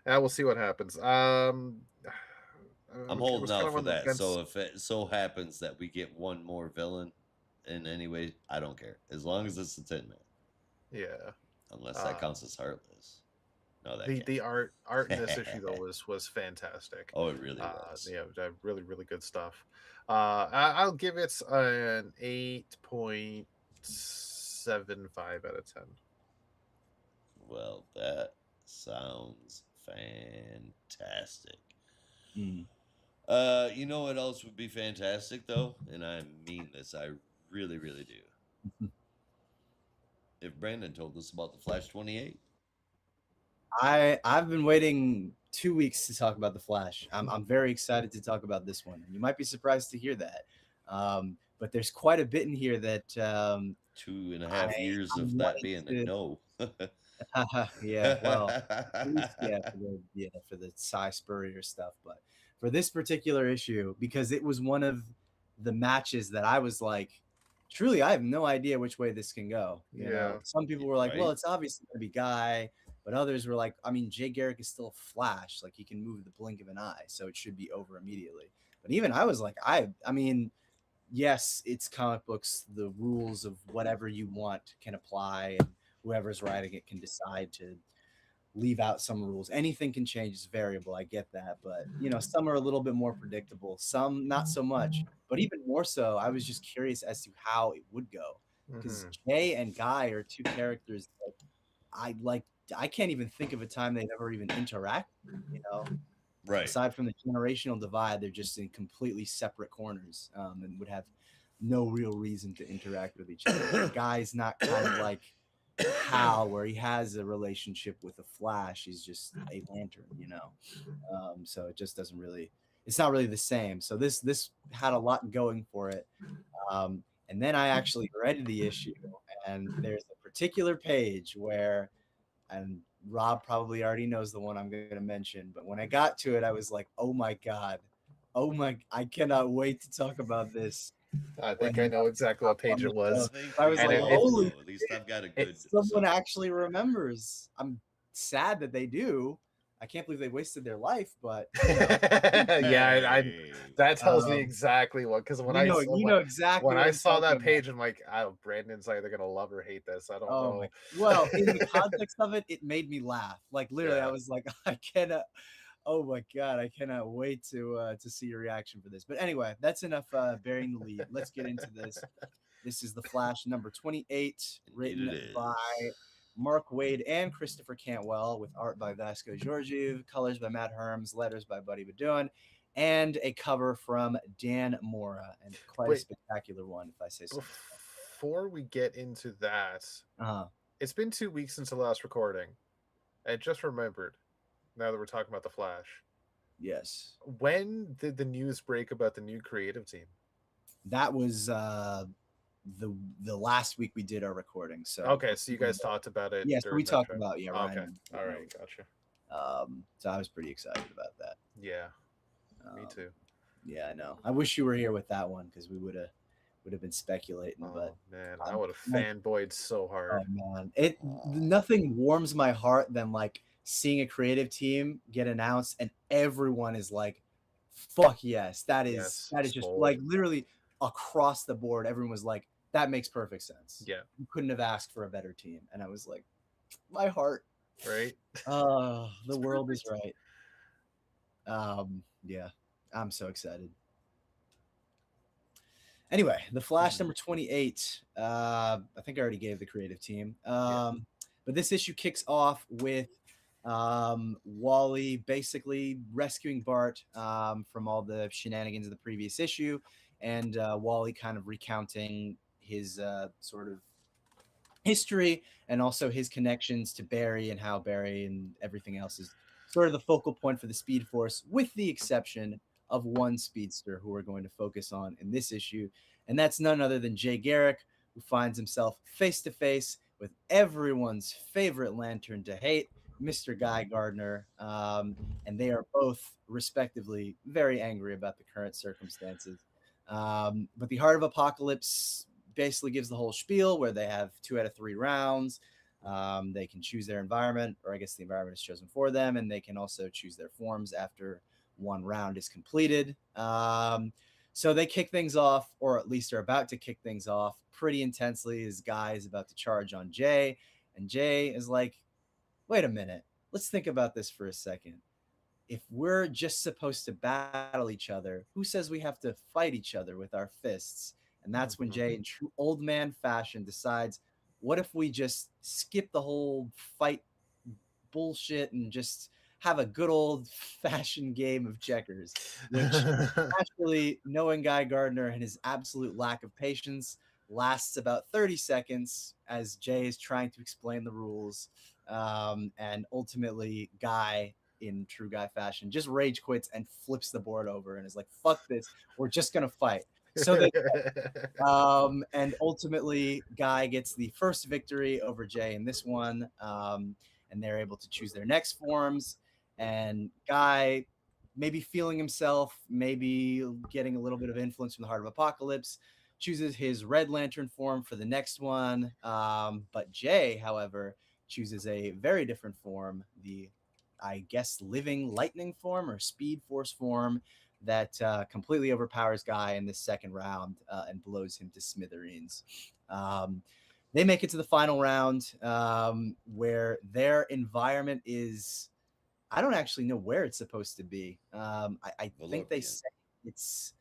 we'll see what happens. I'm It was holding kind out of for on the that. fence. So if it so happens that we get one more villain in any way, I don't care. As long as it's the Tin Man. Yeah. Unless that Uh, counts as Heartless. No, that the art in this issue though can't. was fantastic. Oh, it really was. Yeah, really good stuff. I'll give it an 8.75 out of 10. Well, that sounds fantastic. Mm. You know what else would be fantastic though? And I mean this, I really, really do. If Brandon told us about the Flash 28. I've been waiting 2 weeks to talk about the Flash. I'm very excited to talk about this one. You might be surprised to hear that, but there's quite a bit in here that 2.5 years I'm of that wanting being a to. no. Yeah, well, at least for the Cy Spurrier stuff, but for this particular issue, because it was one of the matches that I was like, truly, I have no idea which way this can go. You Yeah. know, some people were like, well, Right? it's obviously gonna be Guy, but others were like, I mean, Jay Garrick is still Flash, like he can move the blink of an eye, so it should be over immediately. But even I was like, I mean, yes, it's comic books. The rules of whatever you want can apply, and whoever's writing it can decide to leave out some rules. Anything can change. It's variable. I get that, but some are a little bit more predictable. Some not so much. But even more so, I was just curious as to how it would go, because Hmm. Jay and Guy are two characters that I like. I can't even think of a time they've ever even interacted. You know, Right. aside from the generational divide, they're just in completely separate corners, and would have no real reason to interact with each other. Guy's not kind of like Hal, where he has a relationship with a Flash. He's just a lantern. So it just doesn't really. It's not really the same. So this had a lot going for it. And then I actually read the issue, and there's a particular page where, and Rob probably already knows the one I'm going to mention, but when I got to it, I was like, oh my God. Oh my, I cannot wait to talk about this. I When think I know exactly what on page the it show. was. I think I we was And like, all if holy know. At least I've got a it, good someone summary. actually remembers. I'm sad that they do. I can't believe they wasted their life, but Yeah, Hey. that tells me um, exactly what, because when you know exactly when what I I'm saw talking that about. page, I'm like, oh, Brandon's either gonna love or hate this. I don't Oh my, know. well, in the context of it, it made me laugh. Like literally, I Yeah. was like, I cannot. Oh my god, I cannot wait to see your reaction for this. But anyway, that's enough burying the lead. Let's get into this. This is the Flash number 28, Indeed written it is. by Mark Waid and Christopher Cantwell, with art by Vasco Georgiev, colors by Matt Herms, letters by Buddy Badun, and a cover from Dan Mora, and quite a Wait, spectacular one, if I say so myself. before we get into that, Uh-huh. it's been 2 weeks since the last recording. I just remembered, now that we're talking about the Flash. Yes. When did the news break about the new creative team? That was the last week we did our recording. So Okay, so you guys talked about it yeah, so we during that talked show. about Ryan. Okay, and all right, Rose. gotcha. So I was pretty excited about that. Yeah, me too. Yeah, I know. I wish you were here with that one because we would have been speculating. Oh But man, I would have like, fanboyed so hard. oh man, nothing warms my heart than like seeing a creative team get announced and everyone is like, "Fuck yes, that is Yes, just sold. like literally across the board." Everyone was like, "That makes perfect sense." Yeah, You couldn't have asked for a better team, and I was like, "My heart." right. The It's world is perfect. right. Yeah, I'm so excited. Anyway, the Flash number 28. I think I already gave the creative team. Yeah. But this issue kicks off with Wally basically rescuing Bart from all the shenanigans of the previous issue, and Wally kind of recounting his sort of history and also his connections to Barry and how Barry and everything else is sort of the focal point for the Speed Force, with the exception of one speedster who we're going to focus on in this issue, and that's none other than Jay Garrick, who finds himself face to face with everyone's favorite Lantern to hate, Mr. Guy Gardner, and they are both, respectively, very angry about the current circumstances. But the Heart of Apocalypse basically gives the whole spiel where they have 2 out of 3 rounds. They can choose their environment, or I guess the environment is chosen for them, and they can also choose their forms after one round is completed. So they kick things off, or at least are about to kick things off pretty intensely, as Guy is about to charge on Jay. And Jay is like, wait a minute, let's think about this for a second. If we're just supposed to battle each other, who says we have to fight each other with our fists? And that's when Jay, in true old man fashion, decides, what if we just skip the whole fight bullshit and just have a good old fashioned game of checkers? Which, actually, knowing Guy Gardner and his absolute lack of patience, lasts about 30 seconds as Jay is trying to explain the rules. And ultimately, Guy, in true Guy fashion, just rage quits and flips the board over and is like, fuck this, we're just going to fight. So they and ultimately, Guy gets the first victory over Jay in this one, and they're able to choose their next forms. And Guy, maybe feeling himself, maybe getting a little bit of influence from the Heart of Apocalypse, chooses his Red Lantern form for the next one. But Jay, however, chooses a very different form, the, I guess, living lightning form or speed force form that completely overpowers Guy in this second round and blows him to smithereens. They make it to the final round, where their environment is, I don't actually know where it's supposed to be. I think they Valorian. say it's,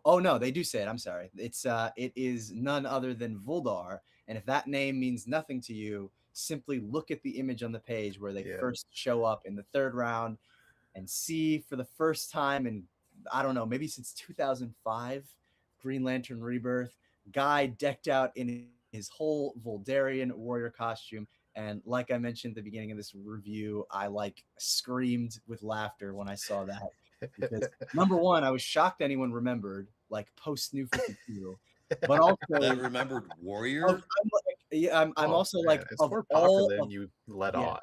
oh no, they do say it. I'm sorry. It is none other than Vuldar. And if that name means nothing to you, simply look at the image on the page where they Yeah. first show up in the third round and see for the first time in, I don't know, maybe since 2005, Green Lantern Rebirth, Guy decked out in his whole Vuldarian warrior costume. And like I mentioned at the beginning of this review, I like screamed with laughter when I saw that, because number one, I was shocked anyone remembered, like post New 52, but also That remembered Warrior? I'm Oh, also man, like, it's of more all popular of, than you let yeah, on.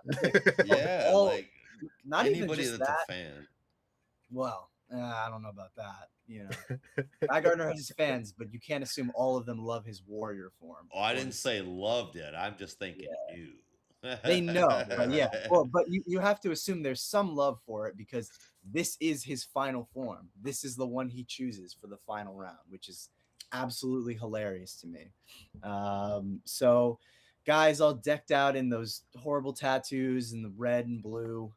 Yeah, all, like not even anybody just that's a that. fan. Well, I don't know about that. You know, Guy Gardner has his fans, but you can't assume all of them love his warrior form. Oh, I or didn't his, say loved it. I'm just thinking yeah, new. They know, but yeah. Well, but you have to assume there's some love for it because this is his final form. This is the one he chooses for the final round, which is absolutely hilarious to me. So guys all decked out in those horrible tattoos in the red and blue.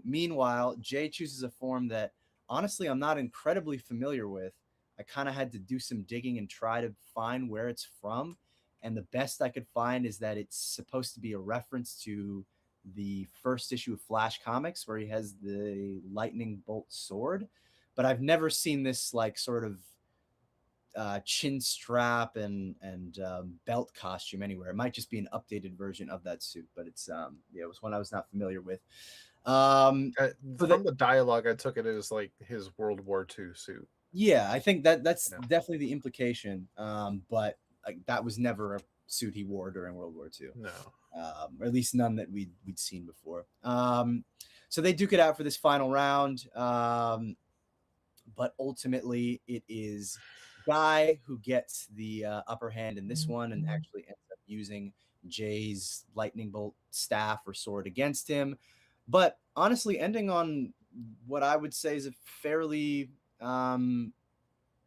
Meanwhile, Jay chooses a form that honestly I'm not incredibly familiar with. I kind of had to do some digging and try to find where it's from. And the best I could find is that it's supposed to be a reference to the first issue of Flash Comics where he has the lightning bolt sword. But I've never seen this like sort of chin strap and belt costume anywhere. It might just be an updated version of that suit, but it's yeah, it was one I was not familiar with. Um, so From the dialogue, I took it as like his World War II suit. yeah, I think that's Yeah. definitely the implication. But like, that was never a suit he wore during World War II. No. Or at least none that we'd seen before. So they duke it out for this final round. But ultimately, it is Guy who gets the upper hand in this one and actually ends up using Jay's lightning bolt staff or sword against him. But honestly, ending on what I would say is a fairly not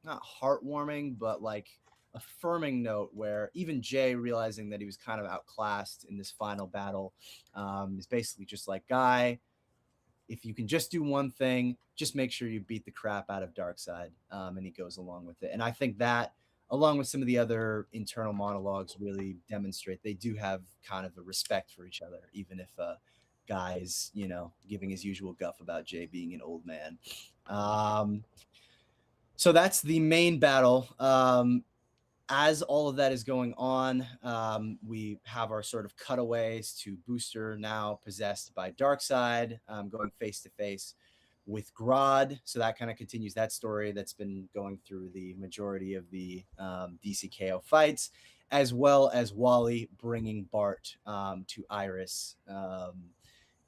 heartwarming, but like affirming note where even Jay, realizing that he was kind of outclassed in this final battle, is basically just like, Guy, if you can just do one thing, just make sure you beat the crap out of Darkseid. And he goes along with it. And I think that, along with some of the other internal monologues, really demonstrate they do have kind of a respect for each other, even if Guy's, giving his usual guff about Jay being an old man. So that's the main battle. As all of that is going on, we have our sort of cutaways to Booster now possessed by Darkseid, going face to face with Grodd. So that kind of continues that story that's been going through the majority of the DCKO fights, as well as Wally bringing Bart to Iris.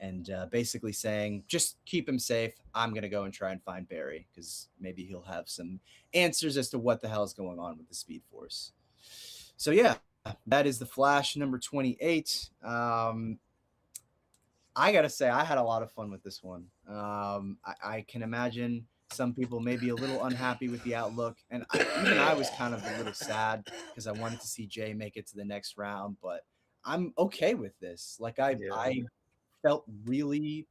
And basically saying, just keep him safe. I'm going to go and try and find Barry because maybe he'll have some answers as to what the hell is going on with the Speed Force. So, yeah, that is the Flash number 28. I got to say, I had a lot of fun with this one. I can imagine some people may be a little unhappy with the outlook. And even I was kind of a little sad because I wanted to see Jay make it to the next round. But I'm okay with this. Like, I felt really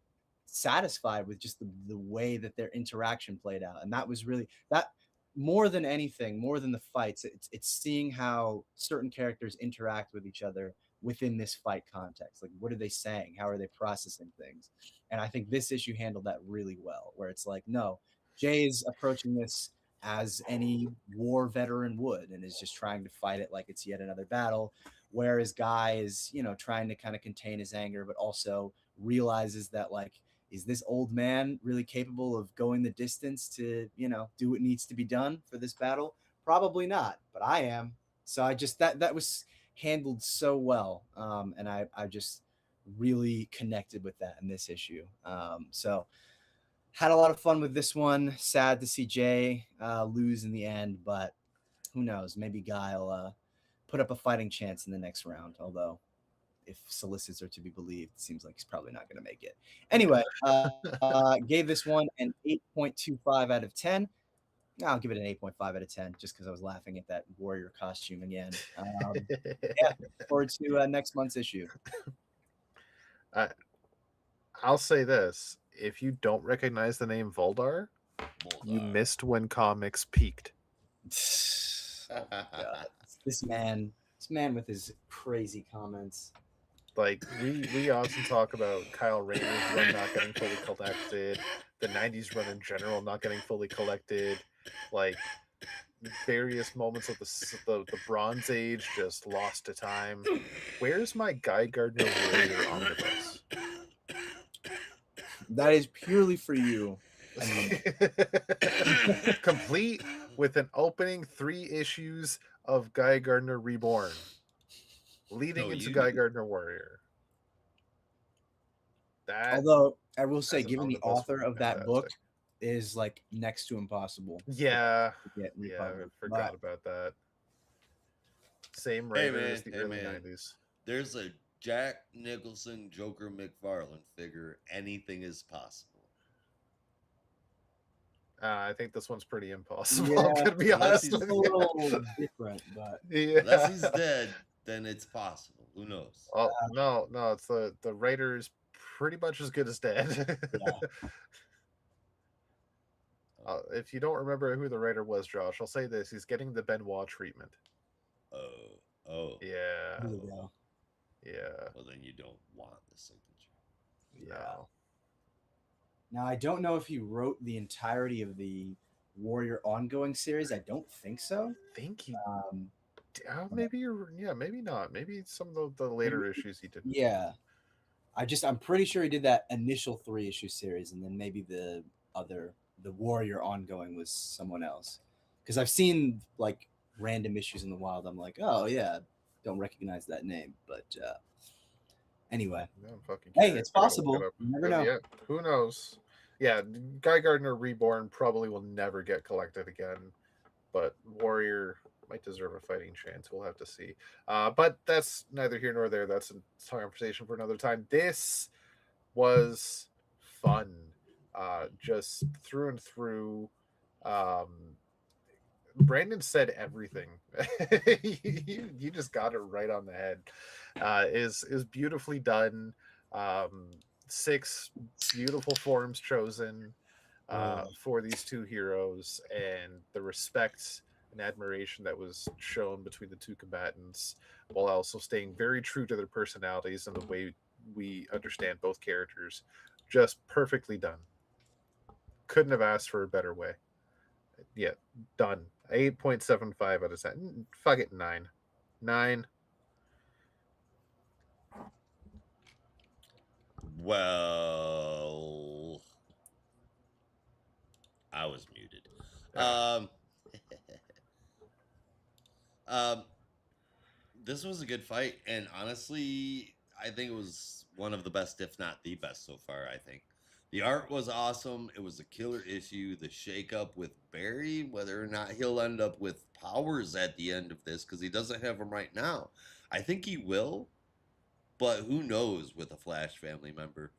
satisfied with just the way that their interaction played out. And that was really that more than anything, more than the fights, it's seeing how certain characters interact with each other within this fight context. Like, what are they saying? How are they processing things? And I think this issue handled that really well, where it's like, no, Jay is approaching this as any war veteran would and is just trying to fight it like it's yet another battle. Whereas Guy is, trying to kind of contain his anger, but also realizes that, like, is this old man really capable of going the distance to, do what needs to be done for this battle? Probably not, but I am. So I just, that was handled so well. And I just really connected with that in this issue. So had a lot of fun with this one. Sad to see Jay lose in the end, but who knows? Maybe Guy will put up a fighting chance in the next round, although if solicits are to be believed, it seems like he's probably not going to make it. Anyway, gave this one an 8.25 out of 10. I'll give it an 8.5 out of 10 just because I was laughing at that warrior costume again. Yeah, forward to next month's issue. I'll say this. If you don't recognize the name Voldar, you missed when comics peaked. Oh, God. This man with his crazy comments. Like, we often talk about Kyle Rayner's run not getting fully collected, the 90s run in general not getting fully collected, like various moments of the Bronze Age just lost to time. Where's my Guy Gardner Warrior omnibus? That is purely for you. I mean, complete with an opening 3 issues of Guy Gardner Reborn, leading into Guy Gardner Warrior. Although I will say, given the author of that book is like next to impossible. Yeah, I forgot about that. Same writer as the early 90s. There's a Jack Nicholson, Joker McFarlane figure, anything is possible. I think this one's pretty impossible. Yeah, I'm gonna be Unless honest he's it's with a you. little different, but Unless Yeah. he's dead, then it's possible. Who knows? Oh no, no, it's the writer's pretty much as good as dead. yeah. If you don't remember who the writer was, Josh, I'll say this: he's getting the Benoit treatment. Oh, oh, Yeah, There you oh. go. yeah, Well, then you don't want the signature. Yeah. no. Now I don't know if he wrote the entirety of the Warrior ongoing series. I don't think so. Think he? Um, Maybe you're. Yeah, maybe not. Maybe some of the later issues he didn't. yeah, I'm pretty sure he did that initial 3-issue series, and then maybe the Warrior ongoing was someone else. Because I've seen like random issues in the wild. I'm like, oh yeah, don't recognize that name. But anyway, No, I'm fucking hey, curious. it's I gotta look possible. it up. You never know. Yeah, who knows? Yeah, Guy Gardner Reborn probably will never get collected again, but Warrior might deserve a fighting chance. We'll have to see. But that's neither here nor there. That's a conversation for another time. This was fun, just through and through. Um, Brandon said everything. You just got it right on the head. Is beautifully done. Um, 6 beautiful forms chosen for these two heroes, and the respect and admiration that was shown between the two combatants, while also staying very true to their personalities and the way we understand both characters. Just perfectly done. Couldn't have asked for a better way. Yeah, done. 8.75 out of 10. Fuck it, 9. 9. Well, I was muted. Ah, Um, um, this was a good fight, and honestly, I think it was one of the best, if not the best, so far. I think the art was awesome. It was a killer issue. The shakeup with Barry, whether or not he'll end up with powers at the end of this, because he doesn't have them right now. I think he will, but who knows with a Flash family member.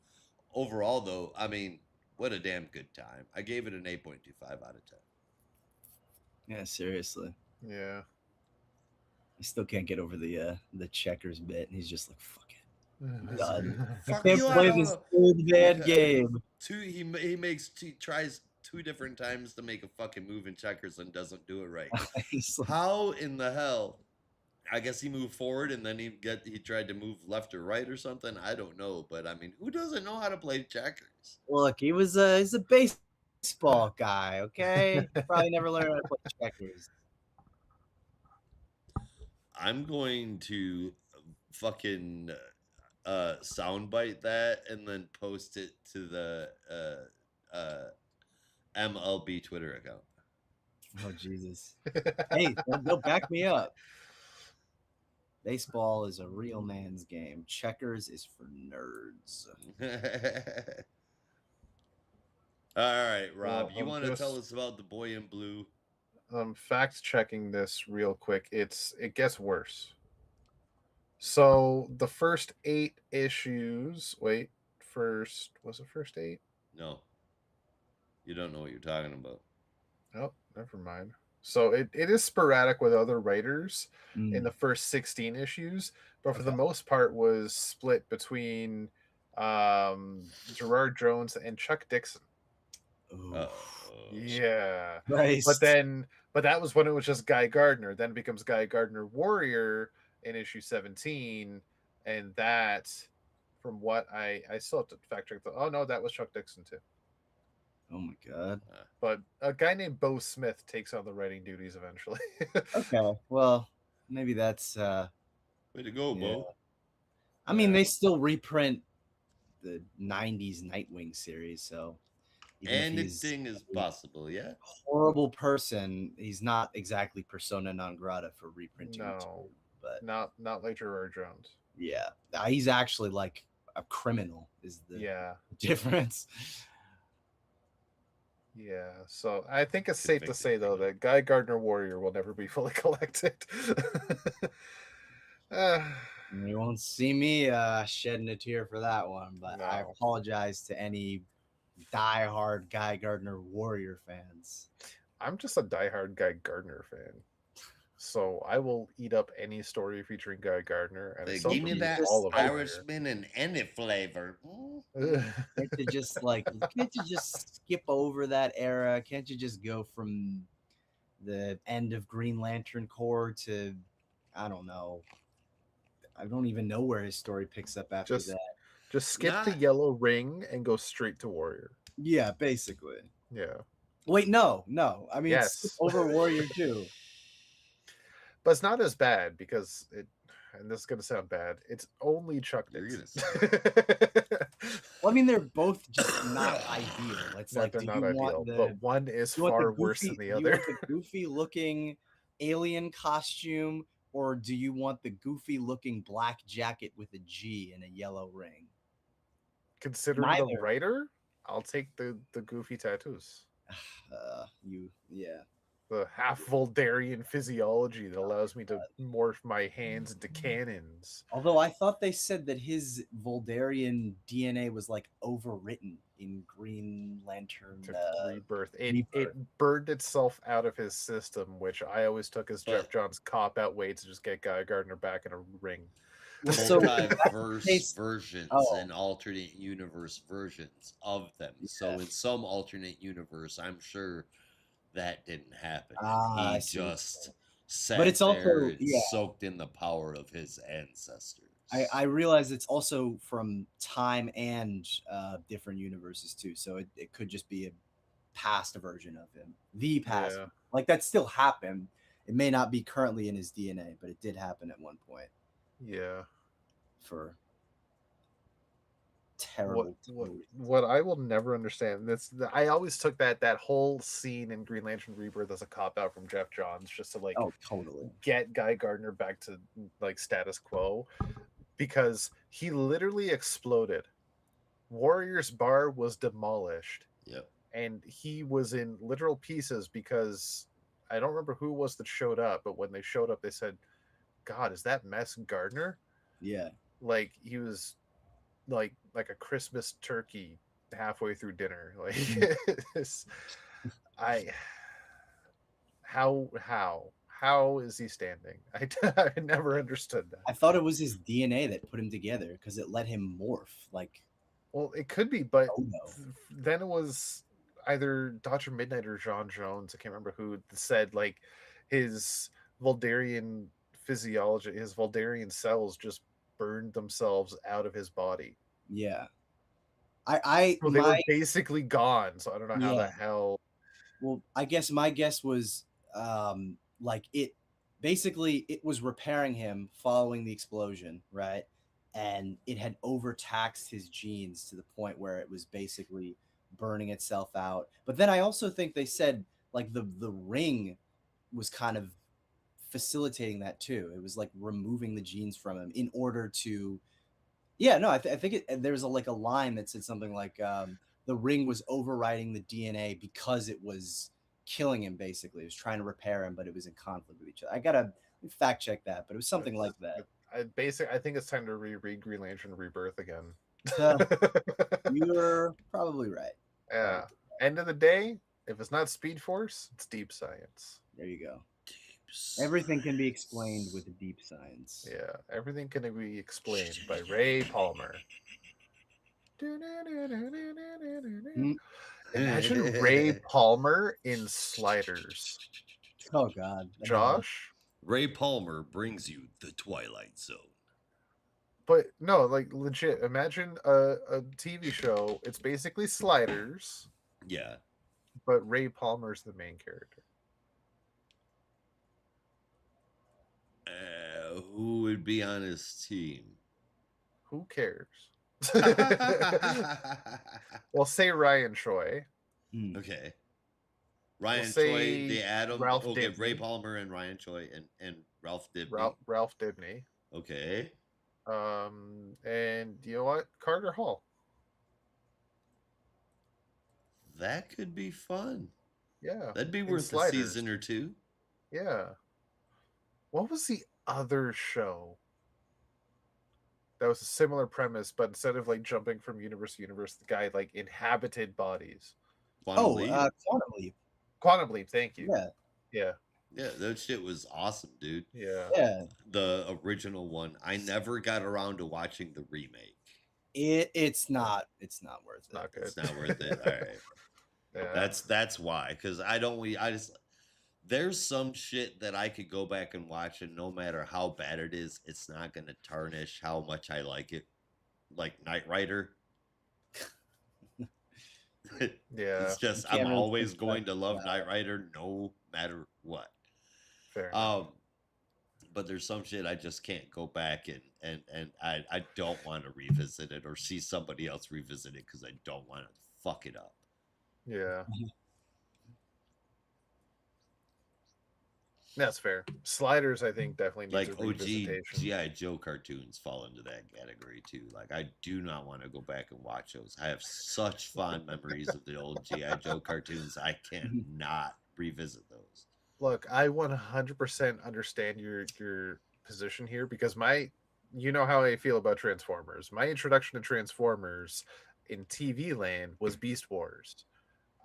Overall, though, I mean, what a damn good time. I gave it an 8.25 out of 10. Yeah, seriously. yeah. I still can't get over the checkers bit. He's just like, fuck it. Done. I Fuck can't you, I play don't this know. old man Yeah. game. He tries 2 different times to make a fucking move in checkers and doesn't do it right. He's like, How in the hell? I guess he moved forward and then he tried to move left or right or something. I don't know, but I mean, who doesn't know how to play checkers? look, he's a baseball guy, okay? Probably never learned how to play checkers. I'm going to fucking soundbite that and then post it to the MLB Twitter account. Oh Jesus. Hey, they'll back me up. Baseball is a real man's game. Checkers is for nerds. All right, Rob, Well, you I'm want to just- tell us about the boy in blue? Fact checking this real quick. It gets worse. So the first 8 issues. Wait, first was it first 8? No, you don't know what you're talking about. Oh, never mind. So it is sporadic with other writers in Mm. the first 16 issues, but for the Okay. most part was split between Gerard Jones and Chuck Dixon. Ooh. Uh-oh. Yeah. Christ. But that was when it was just Guy Gardner. Then it becomes Guy Gardner Warrior in issue 17, and that, from what I still have to fact check. Oh no, that was Chuck Dixon too. Oh my god. But a guy named Bo Smith takes on the writing duties eventually. Okay. Well, maybe that's Way to go, Bo. I mean, Yeah. they still reprint the 90s Nightwing series, so even if he's Anything is possible, yeah. a horrible person, he's not exactly persona non grata for reprinting No. material, but not like Gerard Jones. yeah, he's actually like a criminal is the Yeah. difference. Yeah. So I think it's safe to Convicted say though criminal. that Guy Gardner Warrior will never be fully collected. Uh, You won't see me shedding a tear for that one, but I No. apologize to any diehard Guy Gardner Warrior fans. I'm just a diehard Guy Gardner fan. So I will eat up any story featuring Guy Gardner, and They some give me people that all of Warrior. Irishman and any flavor. Can't you just can't you just skip over that era? Can't you just go from the end of Green Lantern Corps to, I don't know, I don't even know where his story picks up after just that. just skip the Not yellow ring and go straight to Warrior. Yeah, basically. Yeah. Wait, no. I mean, skip Yes. over Warrior too. But it's not as bad because it, and this is gonna sound bad, it's only Chuck You're gonna Dixon. Well, I mean, they're both just not ideal. It's No, like, they're do not you ideal, want the but one is you want the far worse goofy than the do you other. want the goofy looking alien costume, or do you want the goofy looking black jacket with a G and a yellow ring? Considering the Neither. writer, I'll take the goofy tattoos. Yeah. The half Voldarian physiology that allows me to morph my hands into cannons. Although I thought they said that his Voldarian DNA was like overwritten in Green Lantern To rebirth. It Rebirth. burned itself out of his system, which I always took as Jeff But- Johns' cop out way to just get Guy Gardner back in a ring. Well, so multiverse case- versions oh. and alternate universe versions of them. So Yeah. in some alternate universe, I'm sure that didn't happen. I He see what you're just saying. sat But it's there also- and yeah. soaked in the power of his ancestors. I realize it's also from time and different universes too. So it could just be a past version of him. The past. Yeah. Like that still happened. It may not be currently in his DNA, but it did happen at one point Yeah. for terrible. What I will never understand, I always took that whole scene in Green Lantern Rebirth as a cop out from Jeff Johns, just to like Oh, totally. get Guy Gardner back to like status quo, because he literally exploded. Warrior's bar was demolished. Yep. And he was in literal pieces because I don't remember who it was that showed up, but when they showed up, they said, "God, is that mess Gardner?" Yeah. Like he was like a Christmas turkey halfway through dinner. Like it's, I how is he standing? I never understood that. I thought it was his DNA that put him together because it let him morph. Like, Well, it could be, but oh no. then it was either Dr. Midnight or John Jones. I can't remember who said like his Voldarian physiology, his Voldarian cells just burned themselves out of his body. Yeah. So they were basically gone. So I don't know how the Yeah. hell. Well, I guess my guess was like it was repairing him following the explosion, right? And it had overtaxed his genes to the point where it was basically burning itself out. But then I also think they said like the ring was kind of facilitating that too. It was like removing the genes from him in order to I think there's like a line that said something like the ring was overriding the DNA because it was killing him. Basically, it was trying to repair him, but it was in conflict with each other. I gotta fact check that, but it was something like that. I think it's time to reread Green Lantern Rebirth again. You're probably right. Yeah. End of the day, if it's not Speed Force, it's deep science. There you go. Everything can be explained with deep science. Yeah, everything can be explained by Ray Palmer. Imagine Ray Palmer in Sliders. Oh God, Josh? Ray Palmer brings you the Twilight Zone. But no, like legit, imagine a TV show. It's basically Sliders. Yeah. But Ray Palmer's the main character. Who would be on his team? Who cares? Well, say Ryan Choi. Okay. Ryan We'll Choi, say the Atom. Ralph Okay, Dibny. Ray Palmer and Ryan Choi and Ralph Dibny. Ralph Dibny. Okay. And you know what? Carter Hall. That could be fun. Yeah. That'd be in worth a Sliders. season or two. Yeah. What was the other show? that was a similar premise, but instead of like jumping from universe to universe, the guy like inhabited bodies. Quantum Oh, Leap. Quantum Leap. Quantum Leap, thank you. Yeah, Yeah, Yeah, that shit was awesome, dude. yeah. yeah. The original one. I never got around to watching the remake. It's not worth It's it. not good. It's not worth it. All right. Yeah. That's why. Because I just there's some shit that I could go back and watch, and no matter how bad it is, it's not gonna tarnish how much I like it. Like Knight Rider. Yeah. It's just Can't I'm really always think going to love about Knight Rider no matter what. Fair enough. But there's some shit I just can't go back and I don't want to revisit it or see somebody else revisit it because I don't want to fuck it up. Yeah. That's fair. Sliders, I think, definitely needs Like a OG revisitation. GI Joe cartoons fall into that category too. Like I do not want to go back and watch those. I have such fond memories of the old GI Joe cartoons. I cannot revisit those. Look, I 100% understand your position here because you know how I feel about Transformers. My introduction to Transformers in TV land was Beast Wars.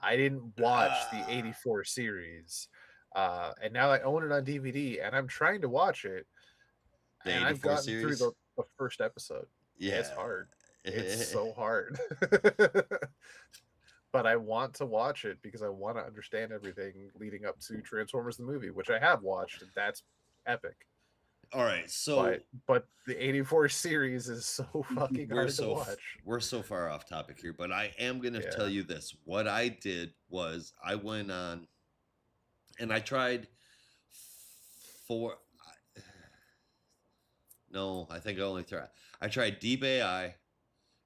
I didn't watch the Ah, '84 series, and now I own it on DVD, and I'm trying to watch it, the and I've 84 gotten through series? the first episode. Yeah. It's hard. It's so hard. But I want to watch it because I want to understand everything leading up to Transformers the movie, which I have watched, and that's epic. All right. So But the '84 series is so fucking hard to watch. we're so far off topic here, but I am going to tell Yeah. you this. What I did was I went on and I tried four. No, I think I tried Deep AI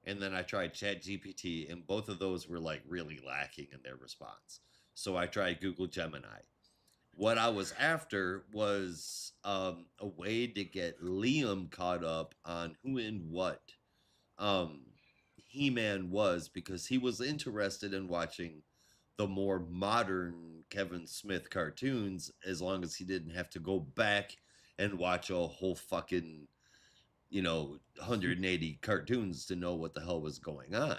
and then I tried Chat GPT, and both of those were like really lacking in their response. So I tried Google Gemini. What I was after was a way to get Liam caught up on who and what um, He Man was because he was interested in watching the more modern Kevin Smith cartoons as long as he didn't have to go back and watch a whole fucking 180 cartoons to know what the hell was going on.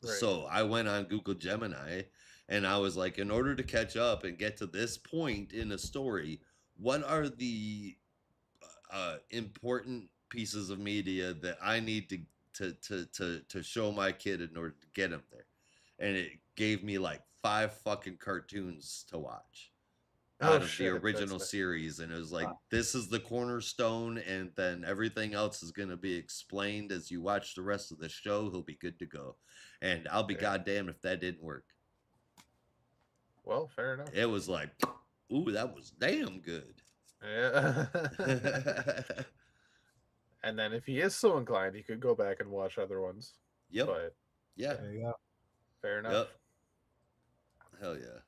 Right. So I went on Google Gemini and I was like, in order to catch up and get to this point in a story, what are the important pieces of media that I need to show my kid in order to get him there? And it gave me like 5 fucking cartoons to watch Oh out of the shit. original series, and it was like Wow. this is the cornerstone, and then everything else is going to be explained as you watch the rest of the show. He'll be good to go, and I'll be Yeah. goddamn if that didn't work. Well, fair enough. It was like, ooh, that was damn good. Yeah. And then if he is so inclined, he could go back and watch other ones. Yep. But Yeah. There you go. fair enough. Yep. Hell yeah.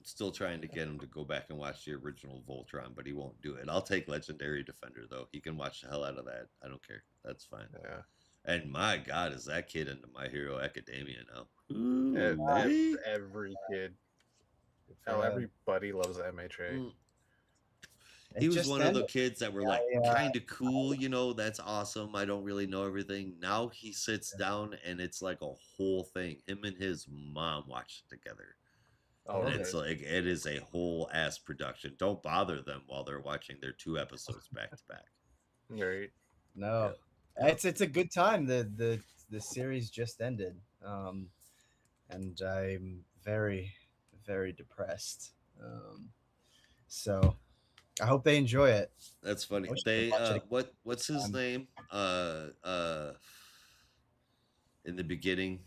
Still trying to get him to go back and watch the original Voltron, but he won't do it. I'll take Legendary Defender though. He can watch the hell out of that. I don't care. That's fine. Yeah. And my God, is that kid into My Hero Academia now? Ooh, Every kid. Hell, everybody loves MHA. Mm. It He was just one of the ended. kids that were like kind of cool, that's awesome. I don't really know everything. Now he sits down and it's like a whole thing. Him and his mom watch it together. Oh, And okay. it's like it is a whole ass production. Don't bother them while they're watching their 2 episodes back to back. Right. No, Yeah. it's a good time. The series just ended, and I'm very very depressed. So I hope they enjoy it. That's funny. I wish I They could watch it what's his name? In the beginning,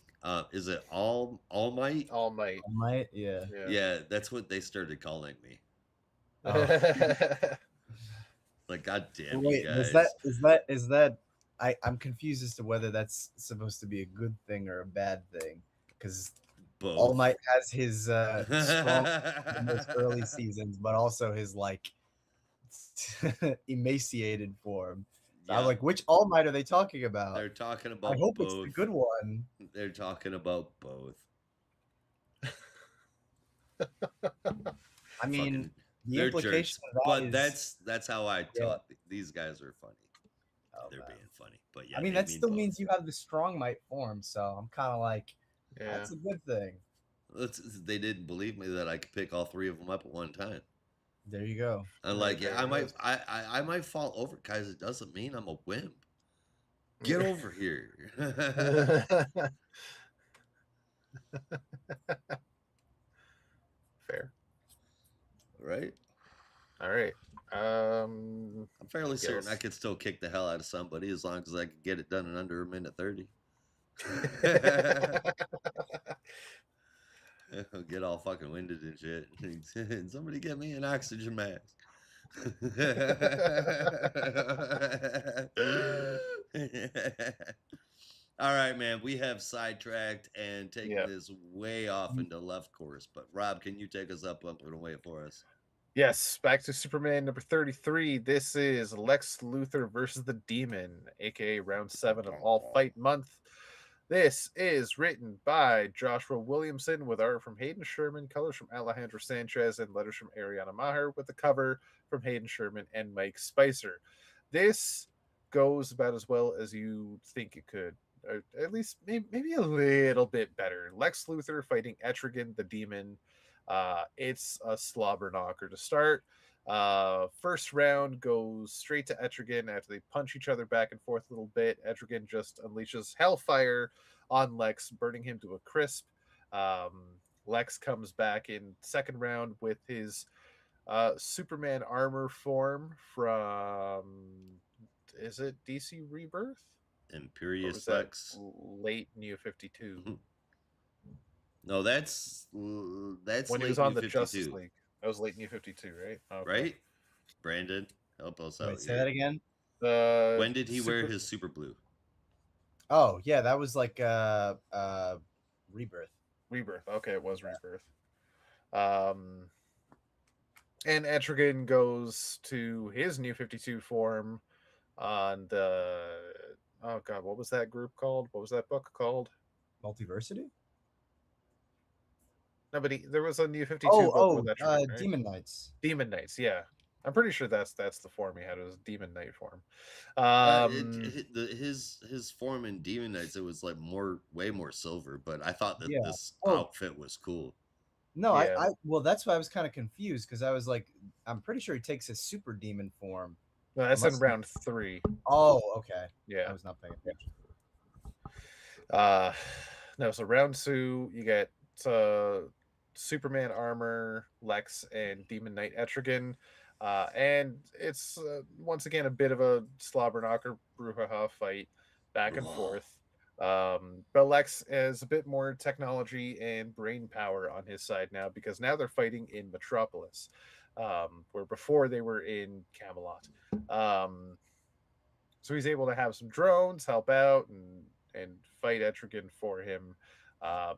is it All Might? All Might. I might, yeah. Yeah, that's what they started calling me. Oh. Like, god damn Wait, you guys. is that I'm confused as to whether that's supposed to be a good thing or a bad thing, because Both. All Might has his strong in those early seasons, but also his like emaciated form. So I'm Yeah. like, which All Might are they talking about? They're talking about I hope both. it's the good one. They're talking about both. I mean, Fucking- the they're implication jerks. of that But is, that's how I Yeah. talk. These guys are funny. oh, they're that. being funny, but I yeah, mean, they that mean still both. means you have the strong might form, so I'm kind of like, Yeah. that's a good thing. They didn't believe me that I could pick all three of them up at one time. There you go. I'm Right, like, yeah, there it is. I might fall over, guys. It doesn't mean I'm a wimp. Get over here. Fair. Right? All right. I'm fairly Yeah, certain I could still kick the hell out of somebody as long as I could get it done in under a minute 30. I'll get all fucking winded and shit. Somebody get me an oxygen mask. All right, man. We have sidetracked and taken yeah. this way off into left course. But Rob, can you take us up and away for us? Yes, back to Superman number 33. This is Lex Luthor versus the Demon, aka round 7 of All Fight Month. This is written by Joshua Williamson with art from Hayden Sherman, colors from Alejandro Sanchez, and letters from Ariana Maher, with the cover from Hayden Sherman and Mike Spicer. This goes about as well as you think it could. Or at least maybe a little bit better. Lex Luthor fighting Etrigan the Demon. It's a slobber knocker to start. First round goes straight to Etrigan after they punch each other back and forth a little bit. Etrigan just unleashes hellfire on Lex, burning him to a crisp. Lex comes back in second round with his Superman armor form from, is it DC Rebirth? Or was Imperious that Lex. late New 52? No, that's When he late was on New the Justice 52, League. That was late New 52, right? Okay. right? Brandon, help us out Wait, say here. that again. When did he wear his super blue? Oh yeah, that was like Rebirth. Rebirth? Okay, it was Rebirth. And Etrigan goes to his New 52 form on the, oh god, what was that group called? What was that book called? Multiversity. No, but there was a New 52 book with Etrigan, right? Demon Knights. Demon Knights, yeah. I'm pretty sure that's the form he had. It was Demon Knight form. His form in Demon Knights, it was like way more silver, but I thought that Yeah. this Oh. outfit was cool. No, Yeah. I well, that's why I was kind of confused because I was like, I'm pretty sure he takes his super demon form. No, that's Unless in round 3. Oh, okay. Yeah. I was not paying attention. No, so round 2, you get Superman armor, Lex, and Demon Knight Etrigan. And it's once again a bit of a slobber knocker brouhaha fight back and forth. But Lex has a bit more technology and brain power on his side now, because now they're fighting in Metropolis, where before they were in Camelot. So he's able to have some drones help out and fight Etrigan for him.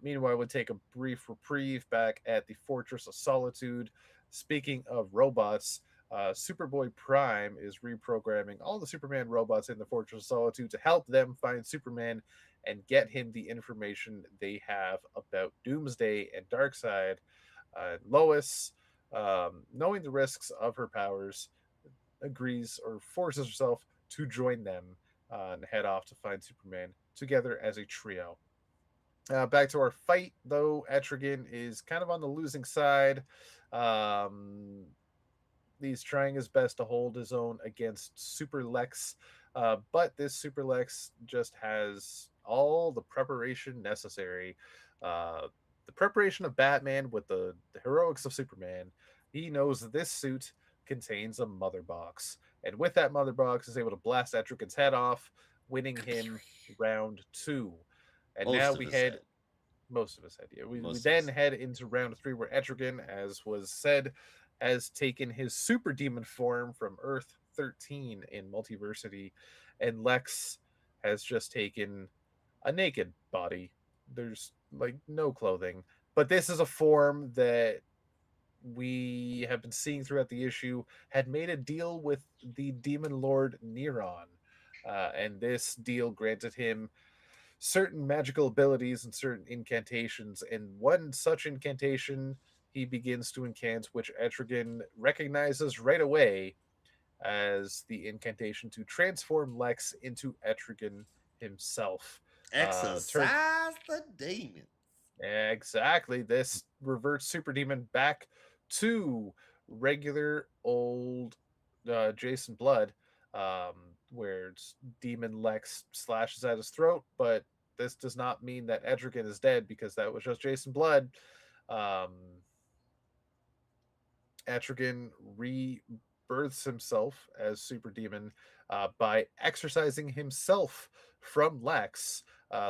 Meanwhile, we'll take a brief reprieve back at the Fortress of Solitude. Speaking of robots, Superboy Prime is reprogramming all the Superman robots in the Fortress of Solitude to help them find Superman and get him the information they have about Doomsday and Darkseid. Lois, knowing the risks of her powers, agrees or forces herself to join them and head off to find Superman together as a trio. Back to our fight, though, Etrigan is kind of on the losing side. He's trying his best to hold his own against Super Lex, but this Super Lex just has all the preparation necessary. The preparation of Batman with the heroics of Superman. He knows that this suit contains a mother box, and with that mother box is able to blast Etrigan's head off, winning him round 2. And Most now of we us head had. most of us had, yeah. We Most of then us. head into round 3, where Etrigan, as was said, has taken his super demon form from Earth 13 in Multiversity, and Lex has just taken a naked body. There's like no clothing, but this is a form that we have been seeing throughout the issue had made a deal with the demon lord Neron, and this deal granted him certain magical abilities and certain incantations. And one such incantation he begins to incant, which Etrigan recognizes right away as the incantation to transform Lex into Etrigan himself. Turn Exercise the demon. Exactly. This reverts Super Demon back to regular old Jason Blood, where Demon Lex slashes at his throat, but this does not mean that Etrigan is dead because that was just Jason Blood. Um, Etrigan rebirths himself as Super Demon by exercising himself from Lex,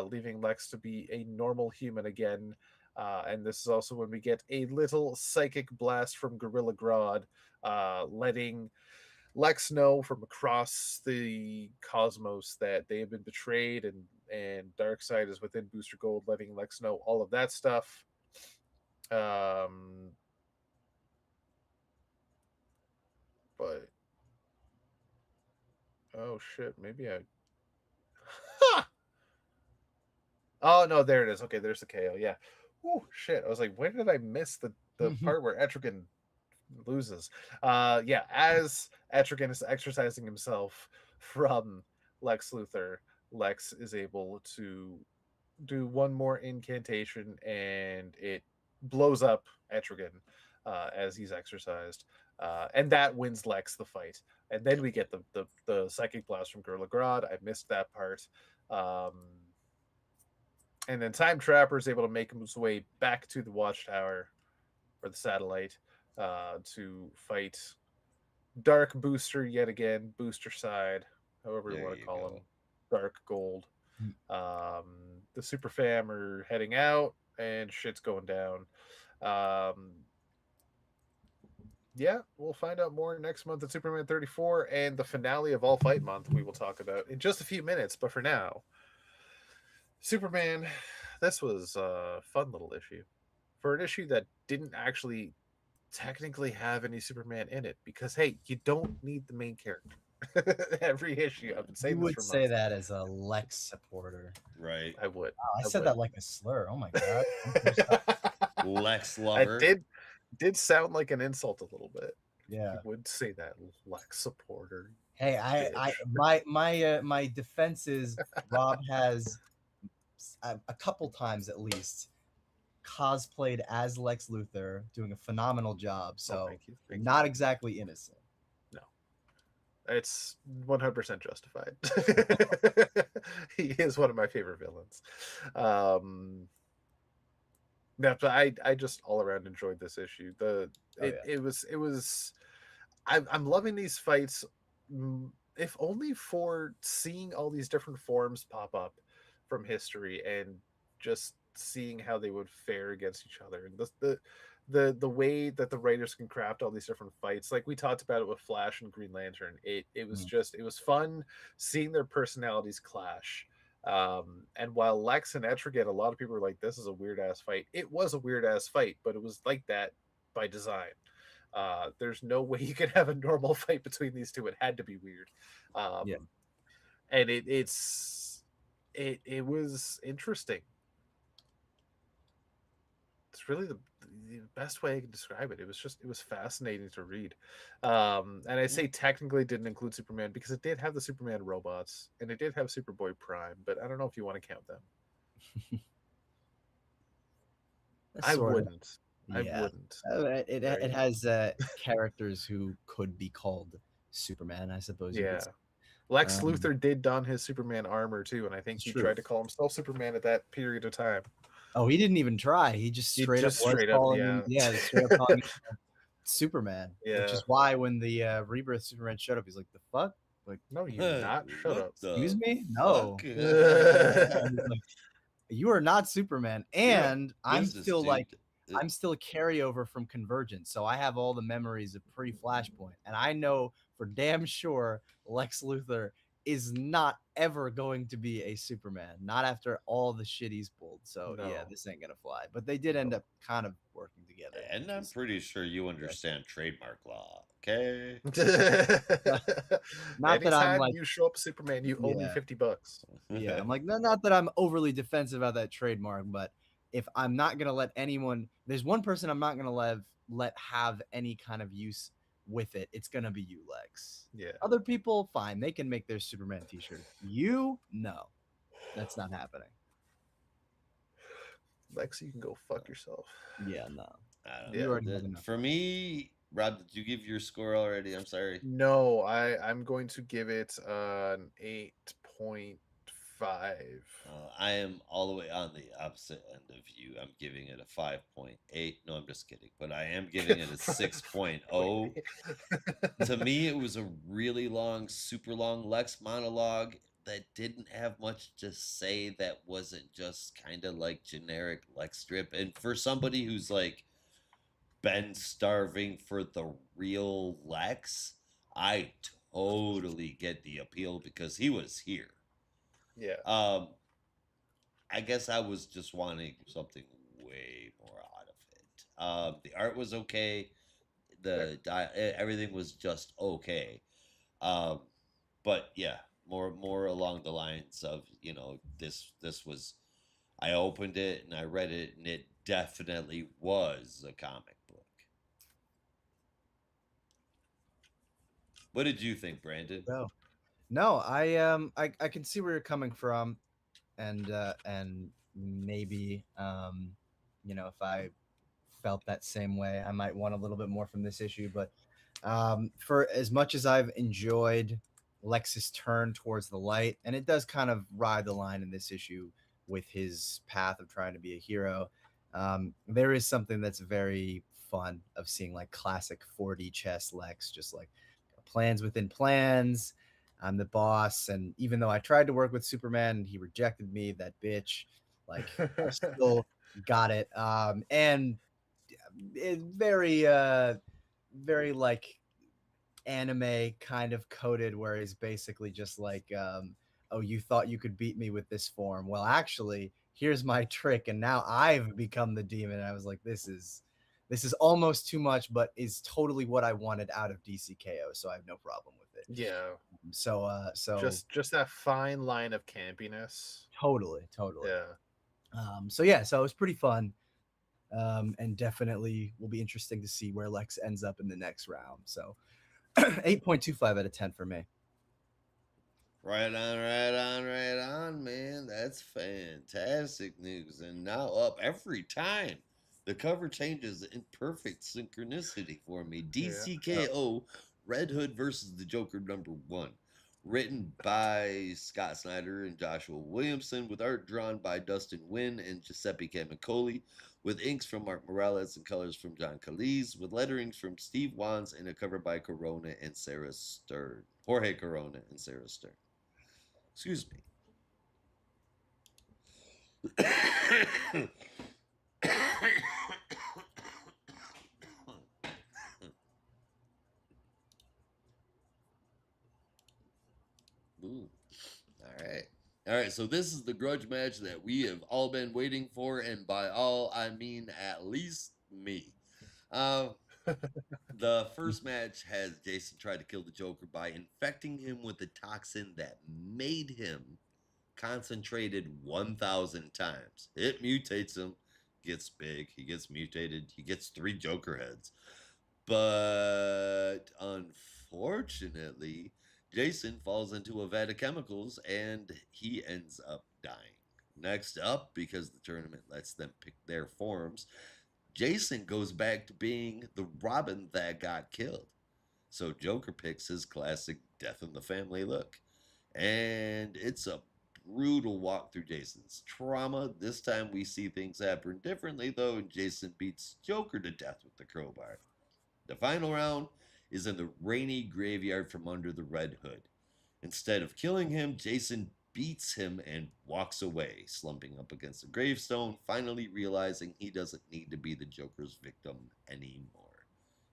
leaving Lex to be a normal human again. And this is also when we get a little psychic blast from Gorilla Grodd, letting Lex know from across the cosmos that they have been betrayed, and Darkseid is within Booster Gold, letting Lex know all of that stuff. Um, but oh shit, maybe I. Oh no, there it is. Okay, there's the KO. Yeah. Oh shit. I was like, where did I miss the part where Etrigan loses? Yeah, as Etrigan is exercising himself from Lex Luthor, Lex is able to do one more incantation and it blows up Etrigan as he's exercised. And that wins Lex the fight. And then we get the psychic blast from Gorilla Grodd. I missed that part. And then Time Trapper is able to make his way back to the Watchtower or the satellite to fight Dark Booster yet again, Booster Side, however you There want to you call go. him, Dark Gold. The Super Fam are heading out and shit's going down. Yeah, we'll find out more next month at Superman 34 and the finale of All Fight Month we will talk about in just a few minutes. But for now, Superman, this was a fun little issue. For an issue that didn't actually technically have any Superman in it, because hey, you don't need the main character. Every issue, I've been saying You this would for say months. that as a Lex supporter. Right. I would. Wow, I I said would. that like a slur. Oh my god. Lex I lover. did sound like an insult a little bit. Yeah. You would say that, Lex supporter. Hey, my defense is Rob has a couple times at least cosplayed as Lex Luthor, doing a phenomenal job. So thank you. not exactly innocent. No, it's 100% justified. He is one of my favorite villains. No, but I just all around enjoyed this issue. It was I'm loving these fights, if only for seeing all these different forms pop up from history and just seeing how they would fare against each other, and the way that the writers can craft all these different fights. Like we talked about it with Flash and Green Lantern. It was just, it was fun seeing their personalities clash. And while Lex and Etrigan, a lot of people were like, this is a weird ass fight. It was a weird ass fight, but it was like that by design. There's no way you could have a normal fight between these two. It had to be weird. Yeah. And it was interesting. It's really the best way I can describe it. It was fascinating to read. And I say technically didn't include Superman because it did have the Superman robots and it did have Superboy Prime, but I don't know if you want to count them. I wouldn't. Yeah. I wouldn't. It has characters who could be called Superman, I suppose. Yeah. Lex Luthor did don his Superman armor too, and I think he tried to call himself Superman at that period of time. Oh, he didn't even try. He just straight up calling him Superman. Yeah. Which is why when the Rebirth Superman showed up, he's like, the fuck? Like, no, you're not. Shut up. Excuse me? No. You are not Superman. And I'm still I'm still a carryover from Convergence. So I have all the memories of pre-Flashpoint. And I know for damn sure Lex Luthor is not ever going to be a Superman. Not after all the shit he's pulled. So yeah, this ain't gonna fly. But they did end up kind of working together. And I'm pretty sure you understand trademark law. Okay. Not that I'm like, you show up Superman, you owe me $50. Yeah, I'm like, not that I'm overly defensive about that trademark, but if I'm not gonna let anyone, there's one person I'm not gonna let have any kind of use with it, it's gonna be you, Lex. Yeah. Other people, fine, they can make their Superman t-shirt. You, no, that's not happening. Lex, you can go fuck yourself. Yeah, no. I don't You Yeah. know. already have enough. For me, Rob, did you give your score already? I'm sorry. No, I'm going to give it an 8.5. I am all the way on the opposite end of you. I'm giving it a 5.8. No, I'm just kidding. But I am giving it a 6.0. To me, it was a really long, super long Lex monologue that didn't have much to say, that wasn't just kind of like generic Lex strip. And for somebody who's like been starving for the real Lex, I totally get the appeal because he was here. Yeah. I guess I was just wanting something way more out of it. The art was okay. Everything was just okay. Um, but yeah, more along the lines of, this was, I opened it and I read it and it definitely was a comic book. What did you think, Brandon? No, I can see where you're coming from, and maybe if I felt that same way, I might want a little bit more from this issue. But for as much as I've enjoyed Lex's turn towards the light, and it does kind of ride the line in this issue with his path of trying to be a hero, there is something that's very fun of seeing like classic 4D chess Lex, just like plans within plans. I'm the boss, and even though I tried to work with Superman and he rejected me, that bitch, like I still got it. And it very like anime kind of coded, where he's basically just like, oh, you thought you could beat me with this form, well actually here's my trick, and now I've become the demon. And I was like, this is almost too much, but is totally what I wanted out of DCKO, so I have no problem with it. Yeah. So Just that fine line of campiness. totally Yeah. so it was pretty fun. And definitely will be interesting to see where Lex ends up in the next round. So 8.25 out of 10 for me. Right on, right on, right on, man. That's fantastic news. And now up every time. The cover changes in perfect synchronicity for me. Yeah. DCKO Red Hood versus the Joker #1. Written by Scott Snyder and Joshua Williamson, with art drawn by Dustin Wynn and Giuseppe Camicoli, with inks from Mark Morales and colors from John Calise, with letterings from Steve Wands, and a cover by Corona and Sarah Stern. Jorge Corona and Sarah Stern. Excuse me. Ooh. All right. All right. So this is the grudge match that we have all been waiting for, and by all I mean at least me. Uh, the first match has Jason tried to kill the Joker by infecting him with the toxin that made him concentrated 1,000 times. It mutates him, gets big, he gets mutated, he gets 3 Joker heads. But unfortunately, Jason falls into a vat of chemicals and he ends up dying. Next up, because the tournament lets them pick their forms, Jason goes back to being the Robin that got killed. So Joker picks his classic death in the family look. And it's a brutal walk through Jason's trauma. This time we see things happen differently, though, and Jason beats Joker to death with the crowbar. The final round is in the rainy graveyard from under the Red Hood. Instead of killing him, Jason beats him and walks away, slumping up against a gravestone, finally realizing he doesn't need to be the Joker's victim anymore.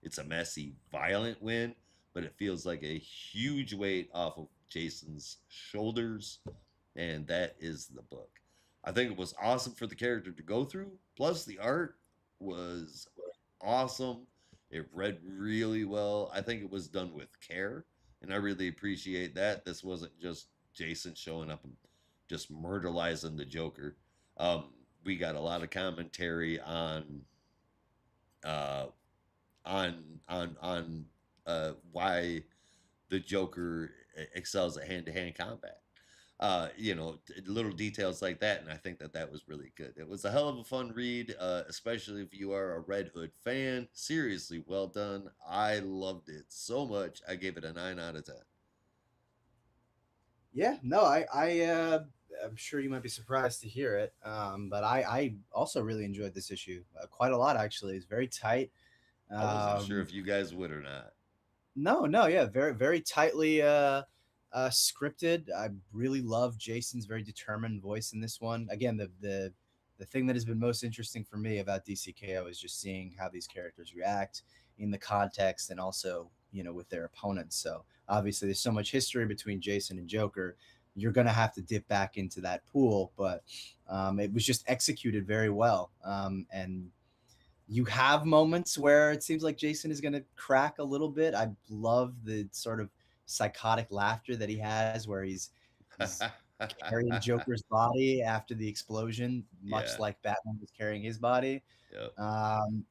It's a messy, violent win, but it feels like a huge weight off of Jason's shoulders, and that is the book. I think it was awesome for the character to go through, plus the art was awesome. It read really well. I think it was done with care, and I really appreciate that. This wasn't just Jason showing up and just murderizing the Joker. Um, we got a lot of commentary uh, on why the Joker excels at hand-to-hand combat. Little details like that, and I think that that was really good. It was a hell of a fun read, especially if you are a Red Hood fan. Seriously, well done. I loved it so much. I gave it a 9 out of 10. Yeah, no, I'm sure you might be surprised to hear it, but I also really enjoyed this issue quite a lot. Actually, it's very tight. I wasn't sure Um, if you guys would or not. no, yeah, very tightly scripted. I really love Jason's very determined voice in this one. Again, the thing that has been most interesting for me about DCKO is just seeing how these characters react in the context and also with their opponents. So obviously, there's so much history between Jason and Joker. You're gonna have to dip back into that pool, but it was just executed very well. And you have moments where it seems like Jason is going to crack a little bit. I love the sort of psychotic laughter that he has, where he's carrying Joker's body after the explosion, much Yeah. like Batman was carrying his body. Yep. Um,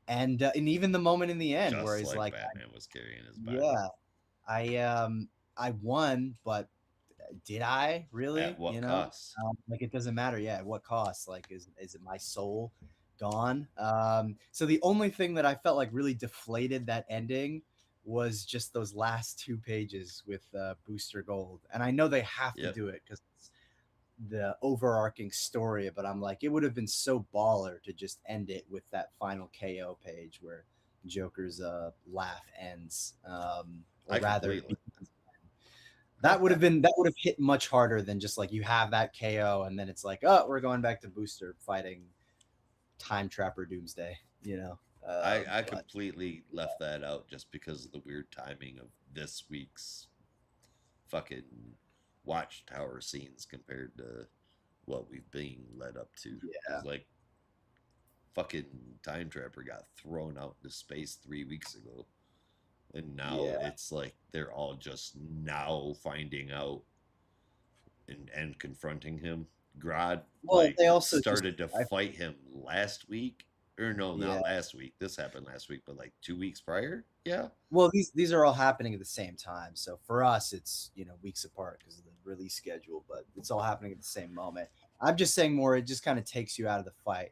and even the moment in the end where Just he's like like, Batman was carrying his body. "Yeah, I won, but did I really? At what cost? Like it doesn't matter. Yeah, at what cost? Like is it my soul gone? So the only thing that I felt like really deflated that ending was just those last 2 pages with Booster Gold, and I know they have to Yep. do it because it's the overarching story. But I'm like, it would have been so baller to just end it with that final KO page where Joker's laugh ends, or I rather completely. that would have hit much harder than just like you have that KO and then it's like, oh, we're going back to Booster fighting Time Trapper Doomsday, I but completely left that out just because of the weird timing of this week's fucking Watchtower scenes compared to what we've been led up to. yeah, It's like fucking Time Trapper got thrown out into space 3 weeks ago. And now yeah. it's like they're all just now finding out and confronting him. Grodd Well, like they also just, started to fight him last week. Or no, yeah. not last week. This happened last week, but like 2 weeks prior. Yeah. Well, these are all happening at the same time. So for us, it's weeks apart because of the release schedule, but it's all happening at the same moment. I'm just saying more. It just kind of takes you out of the fight,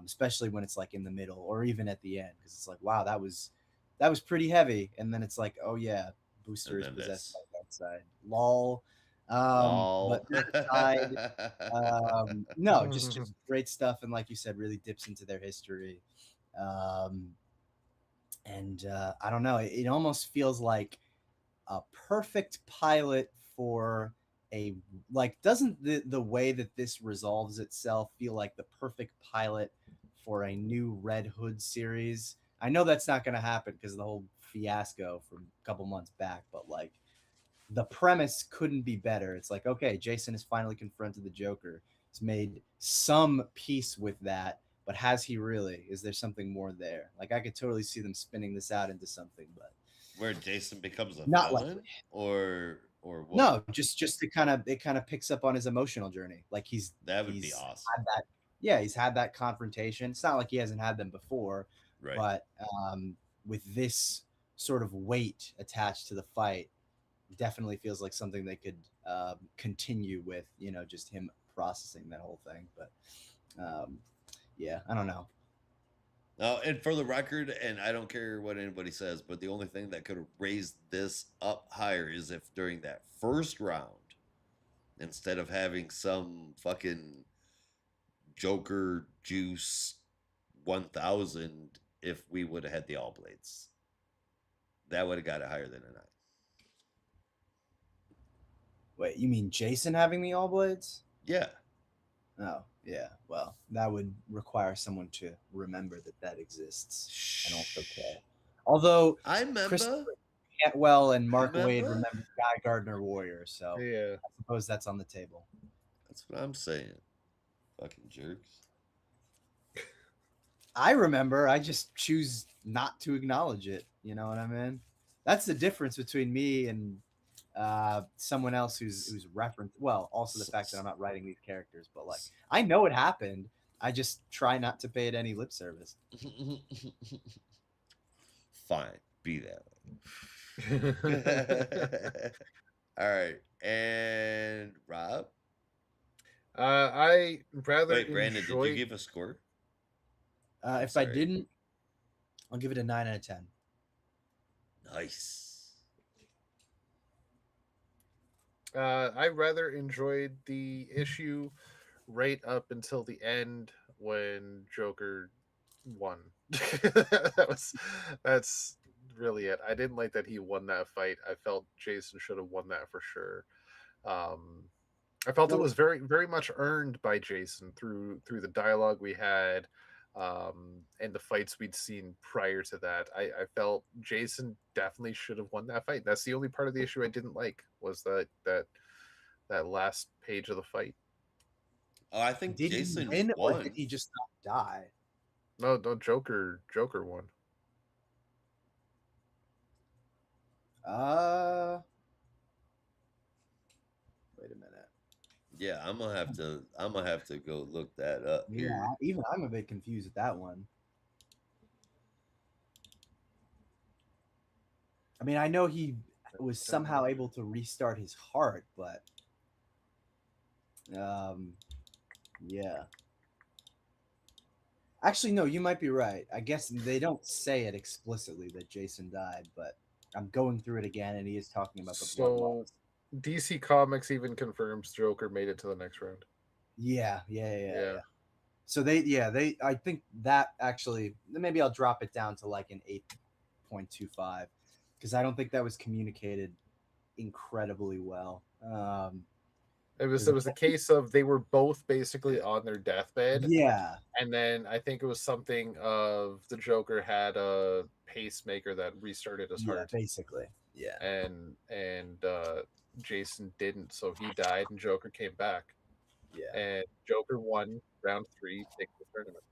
especially when it's like in the middle or even at the end, because it's like, wow, that was pretty heavy, and then it's like, oh yeah, Booster And is then possessed this by that side. Lol. But lol. that aside, no, just great stuff, and like you said, really dips into their history. Um, and I don't know, it almost feels like a perfect pilot for a like doesn't the way that this resolves itself feel like the perfect pilot for a new Red Hood series? I know that's not going to happen because of the whole fiasco from a couple months back, but like the premise couldn't be better. It's like, okay, Jason has finally confronted the Joker. He's made some peace with that, but has he really? Is there something more there? Like I could totally see them spinning this out into something, but Where Jason becomes a not villain likely. or what? No, just it kind of picks up on his emotional journey. Like he's That would be he's awesome. had that, yeah, he's had that confrontation. It's not like he hasn't had them before, Right. but with this sort of weight attached to the fight, definitely feels like something they could continue with. Just him processing that whole thing. But yeah, I don't know. And for the record, and I don't care what anybody says, but the only thing that could have raised this up higher is if during that first round, instead of having some fucking Joker Juice 1000, if we would have had the All Blades, that would have got it higher than a 9. Wait, you mean Jason having the All Blades? Yeah. Oh, yeah. Well, that would require someone to remember that exists and also care. Although I Chris remember. Cantwell and Mark Waid Remember? remember Guy Gardner Warrior, so Yeah. I suppose that's on the table. That's what I'm saying. Fucking jerks. I remember. I just choose not to acknowledge it. You know what I mean? That's the difference between me and someone else who's referenced. Well, also the fact that I'm not writing these characters, but like I know it happened. I just try not to pay it any lip service. Fine. Be that way. All right, and Rob. I rather Wait, Brandon, did you enjoy. give a score? I'm If I sorry. didn't, I'll give it a 9 out of 10. Nice. I rather enjoyed the issue right up until the end when Joker won. That's really it. I didn't like that he won that fight. I felt Jason should have won that for sure. Um, I felt it Well, was very much earned by Jason through the dialogue we had, and the fights we'd seen prior to that. I felt Jason definitely should have won that fight. That's the only part of the issue I didn't like was that last page of the fight. Oh, I think did he Jason win or did won. he just not die? No, Joker won. Uh, Wait a minute. Yeah, I'm gonna have to go look that up Yeah, here. even I'm a bit confused with that one. I mean, I know he was somehow able to restart his heart, but yeah. Actually, no, you might be right. I guess they don't say it explicitly that Jason died, but I'm going through it again, and he is talking about the blood So loss. DC Comics even confirms Joker made it to the next round. Yeah. So I think that actually, maybe I'll drop it down to like an 8.25 because I don't think that was communicated incredibly well. It was 'Cause a case of they were both basically on their deathbed, yeah, and then I think it was something of the Joker had a pacemaker that restarted his heart, basically, yeah, and Jason didn't, so he died, and Joker came back, yeah. and Joker won round 3, taking the tournament.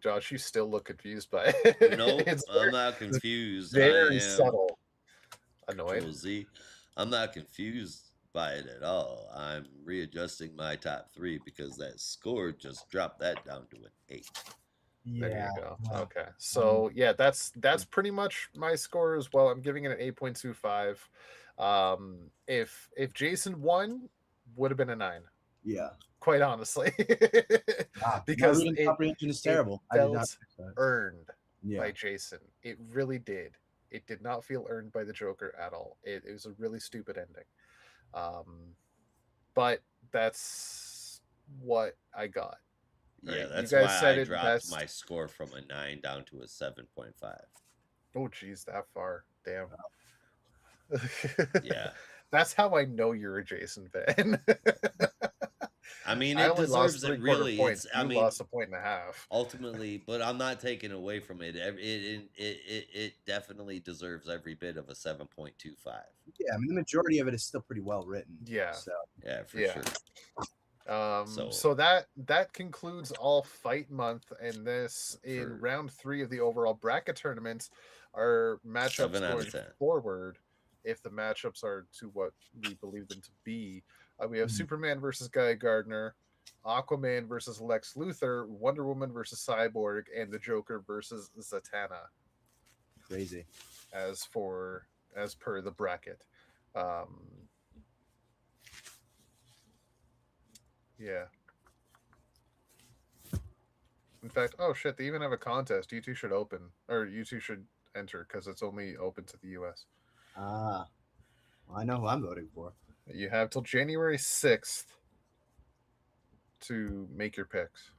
Josh, you still look confused by it. Nope, It's I'm not confused. I very am subtle. Annoyed. Control Z. I'm not confused by it at all. I'm readjusting my top three because that score just dropped that down to an 8. There Yeah. you go. Okay. So yeah, that's pretty much my score as well. I'm giving it an 8.25. If Jason won, would have been a 9, Yeah. quite honestly. Wow. My Because reading comprehension is it terrible. I did not felt fix that. earned Yeah. by Jason. It really did. It did not feel earned by the Joker at all. It was a really stupid ending. But that's what I got. Yeah, Right? You that's guys why said I it dropped best. my score from a 9 down to a 7.5. Oh, geez, that far. Damn. Yeah. That's how I know you're a Jason fan. I mean, I it only lost deserves it 3/4 really. points. I You mean, lost a point and a half. ultimately, but I'm not taking away from it. It definitely deserves every bit of a 7.25. Yeah, I mean the majority of it is still pretty well written. Yeah. So Yeah, for Yeah. sure. So that concludes all fight month, and this in For round 3 of the overall bracket tournament. Our matchups 7 out going of 10. forward, if the matchups are to what we believe them to be, we have Superman versus Guy Gardner, Aquaman versus Lex Luthor, Wonder Woman versus Cyborg, and the Joker versus Zatanna. crazy. As per the bracket. Yeah. In fact, oh shit, they even have a contest. You two should enter because it's only open to the US. Well, I know who I'm voting for. You have till January 6th to make your picks.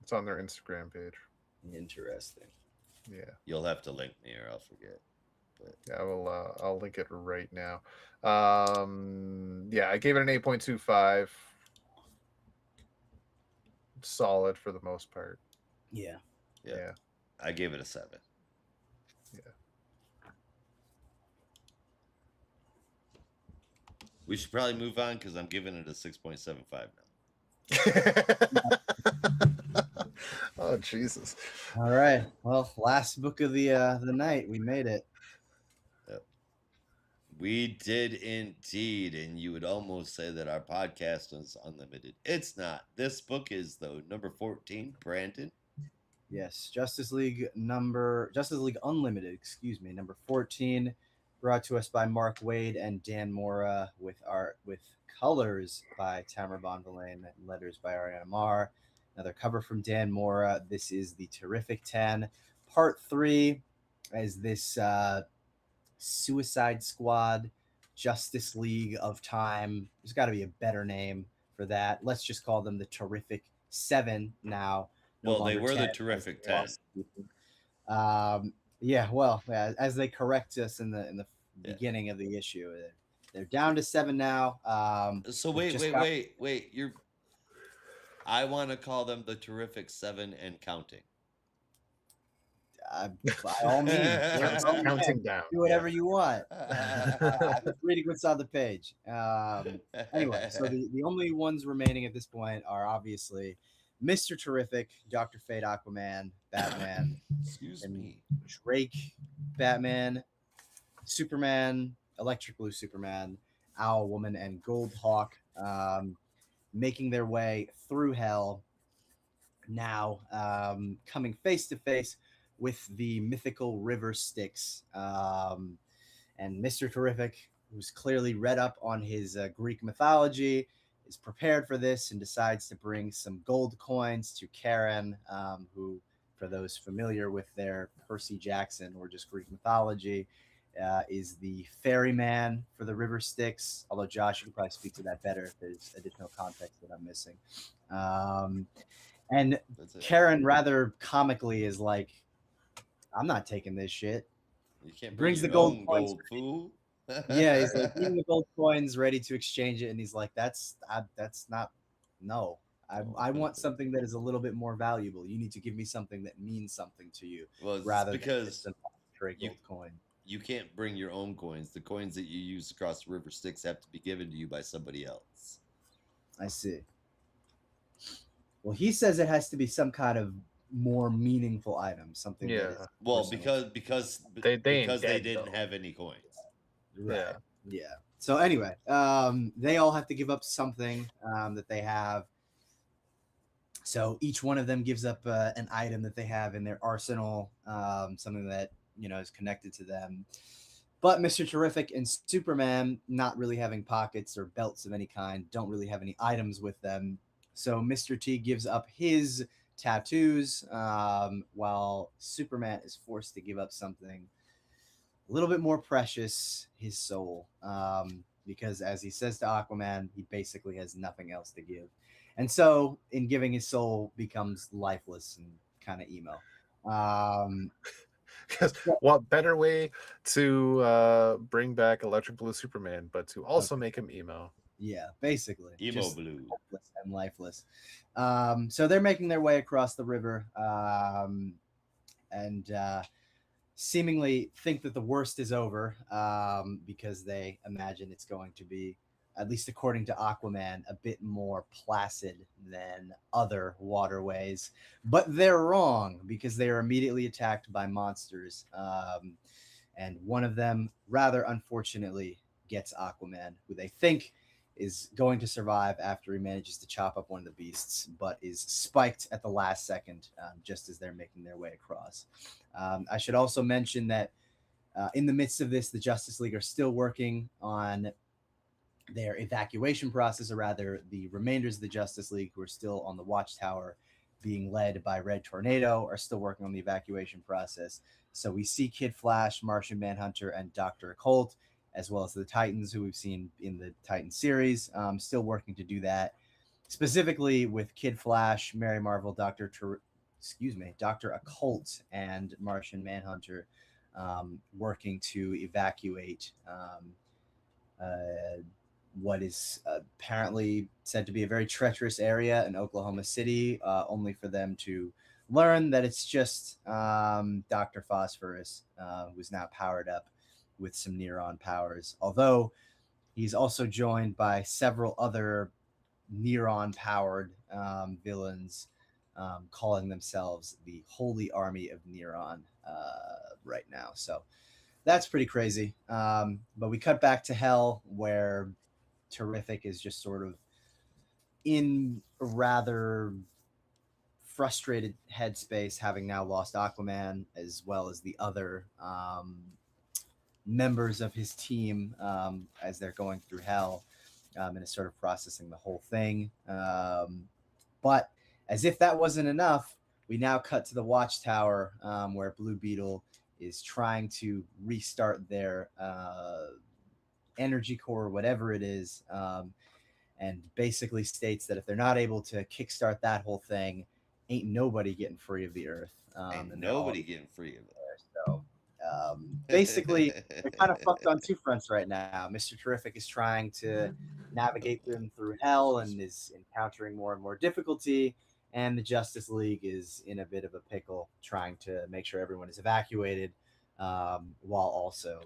It's on their Instagram page. Interesting. Yeah. You'll have to link me or I'll forget. But Yeah, I'll link it right now. Yeah, I gave it an 8.25. Solid for the most part. Yeah. Yeah. I gave it a 7. Yeah. We should probably move on because I'm giving it a 6.75 now. Oh Jesus! All right. Well, last book of the night. We made it. Yep. We did indeed, and you would almost say that our podcast is unlimited. It's not. This book is though number 14, Brandon. Yes, Justice League Unlimited, excuse me, number 14, brought to us by Mark Wade and Dan Mora, with art with colors by Tamara Bonvillain, letters by Ariana Mar. Another cover from Dan Mora. This is the Terrific 10, part 3, as this Suicide Squad, Justice League of Time. There's got to be a better name for that. Let's just call them the Terrific 7 now. No Well, they longer were 10. the terrific 10. Yeah, well, as they correct us in the Yeah. beginning of the issue, they're down to 7 now. So wait. I want to call them the terrific 7 and counting. By all means, Counting down. do whatever Yeah. you want. I'm just reading what's on the page. Anyway, so the only ones remaining at this point are obviously Mr. Terrific, Dr. Fate, Aquaman, Batman, Excuse and me. Drake, Batman, Superman, Electric Blue Superman, Owl Woman, and Gold Hawk, making their way through hell now, coming face to face with the mythical River Styx. And Mr. Terrific, who's clearly read up on his Greek mythology, is prepared for this and decides to bring some gold coins to Karen, who, for those familiar with their Percy Jackson or just Greek mythology, is the ferryman for the River Styx. Although, Josh, you can probably speak to that better if there's additional context that I'm missing. And Karen, rather comically, is like, I'm not taking this shit. You can't Brings bring the your gold own coins. gold, fool. Yeah, he's like, bring the gold coins, ready to exchange it, and he's like, that's not, no. I want something that is a little bit more valuable. You need to give me something that means something to you, Well, rather because than just an arbitrary gold coin. You can't bring your own coins. The coins that you use across the River Styx have to be given to you by somebody else. I see. Well, he says it has to be some kind of more meaningful item, something that is well personal. because They didn't though. have any coins. Right. Yeah. So anyway, they all have to give up something that they have. So each one of them gives up an item that they have in their arsenal, something that is connected to them. But Mr. Terrific and Superman, not really having pockets or belts of any kind, don't really have any items with them. So Mr. T gives up his tattoos, while Superman is forced to give up something a little bit more precious, his soul, because as he says to Aquaman, he basically has nothing else to give. And so in giving his soul, becomes lifeless and kind of emo. Because what better way to bring back Electric Blue Superman, but to also make him emo? Yeah, basically. Emo just blue. hopeless and lifeless. So they're making their way across the river, and seemingly think that the worst is over, because they imagine it's going to be, at least according to Aquaman, a bit more placid than other waterways. But they're wrong, because they are immediately attacked by monsters. And one of them, rather unfortunately, gets Aquaman, who they think is going to survive after he manages to chop up one of the beasts, but is spiked at the last second, just as they're making their way across. I should also mention that in the midst of this, the Justice League are still working on their evacuation process, or rather the remainders of the Justice League who are still on the Watchtower, being led by Red Tornado, are still working on the evacuation process. So we see Kid Flash, Martian Manhunter, and Dr. Occult, as well as the Titans, who we've seen in the Titan series, still working to do that. Specifically with Kid Flash, Mary Marvel, Dr. Occult, and Martian Manhunter, working to evacuate what is apparently said to be a very treacherous area in Oklahoma City, only for them to learn that it's just Dr. Phosphorus, who's now powered up with some Neuron powers. Although he's also joined by several other Neuron-powered villains, calling themselves the Holy Army of Neuron right now. So that's pretty crazy. But we cut back to Hell, where Terrific is just sort of in a rather frustrated headspace, having now lost Aquaman as well as the other members of his team as they're going through hell, and is sort of processing the whole thing. But as if that wasn't enough, we now cut to the Watchtower, where Blue Beetle is trying to restart their energy core, whatever it is, and basically states that if they're not able to kickstart that whole thing, ain't nobody getting free of the Earth, Ain't and they're all nobody getting free of there. So basically, they're kind of fucked on it. two fronts right now. Mr. Terrific is trying to navigate them through hell and is encountering more and more difficulty. And the Justice League is in a bit of a pickle, trying to make sure everyone is evacuated, while also,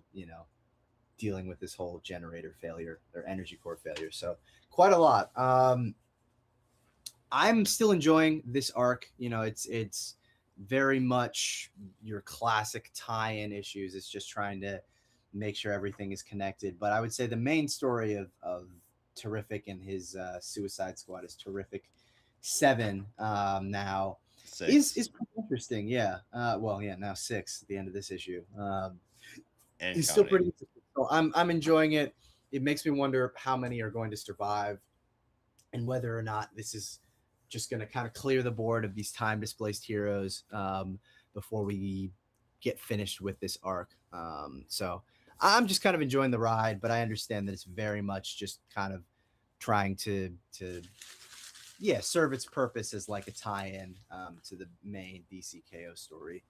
dealing with this whole generator failure or energy core failure. So quite a lot. I'm still enjoying this arc. It's very much your classic tie-in issues. It's just trying to make sure everything is connected. But I would say the main story of Terrific and his Suicide Squad is Terrific 7 now. Six. Is pretty interesting. Yeah. Well, yeah, now 6 at the end of this issue. And It's still counting. pretty interesting. So I'm enjoying it. It makes me wonder how many are going to survive and whether or not this is just going to kind of clear the board of these time displaced heroes before we get finished with this arc. So I'm just kind of enjoying the ride, but I understand that it's very much just kind of trying to serve its purpose as like a tie-in to the main DCKO story.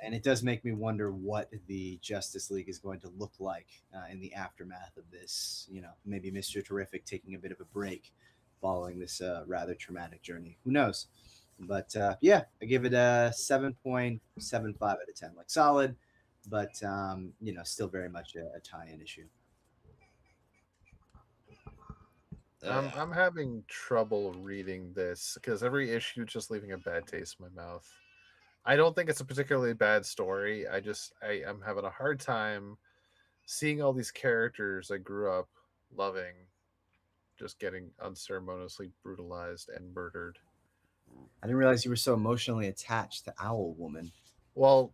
And it does make me wonder what the Justice League is going to look like in the aftermath of this. Maybe Mr. Terrific taking a bit of a break following this rather traumatic journey. Who knows? But yeah, I give it a 7.75 out of 10. Like solid, but still very much a tie-in issue. I'm having trouble reading this because every issue just leaving a bad taste in my mouth. I don't think it's a particularly bad story. I'm having a hard time seeing all these characters I grew up loving just getting unceremoniously brutalized and murdered. I didn't realize you were so emotionally attached to Owl Woman. Well,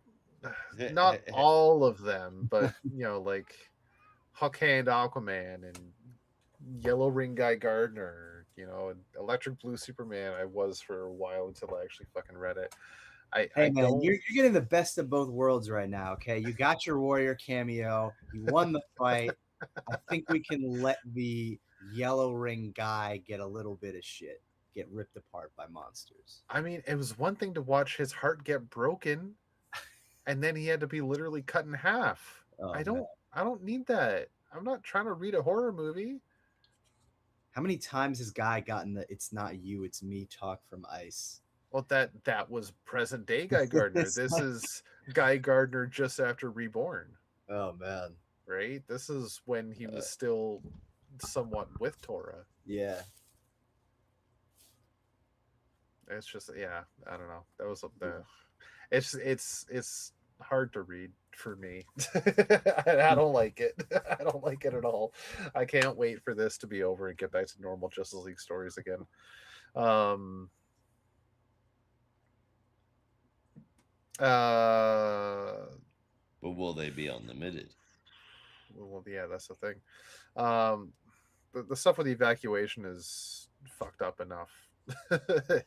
not all of them, but like Hawkhand Aquaman and Yellow Ring Guy Gardner, and Electric Blue Superman. I was for a while until I actually fucking read it. I Hey I man, don't. you're getting the best of both worlds right now. Okay, you got your warrior cameo. You won the fight. I think we can let the yellow ring guy get a little bit of shit, get ripped apart by monsters. I mean, it was one thing to watch his heart get broken, and then he had to be literally cut in half. Oh I man, don't. I don't need that. I'm not trying to read a horror movie. how many times has guy gotten the "It's not you, it's me" talk from Ice? Well, that was present day Guy Gardner. It's This like, is Guy Gardner just after Reborn, oh man, right? This is when he uh, was still somewhat with Torah. yeah. It's just, yeah, I don't know. That was the. It's hard to read for me. I don't like it. I don't like it at all. I can't wait for this to be over and get back to normal Justice League stories again. Um. But will they be unlimited? Well, yeah, that's the thing. Um. The stuff with the evacuation is fucked up enough.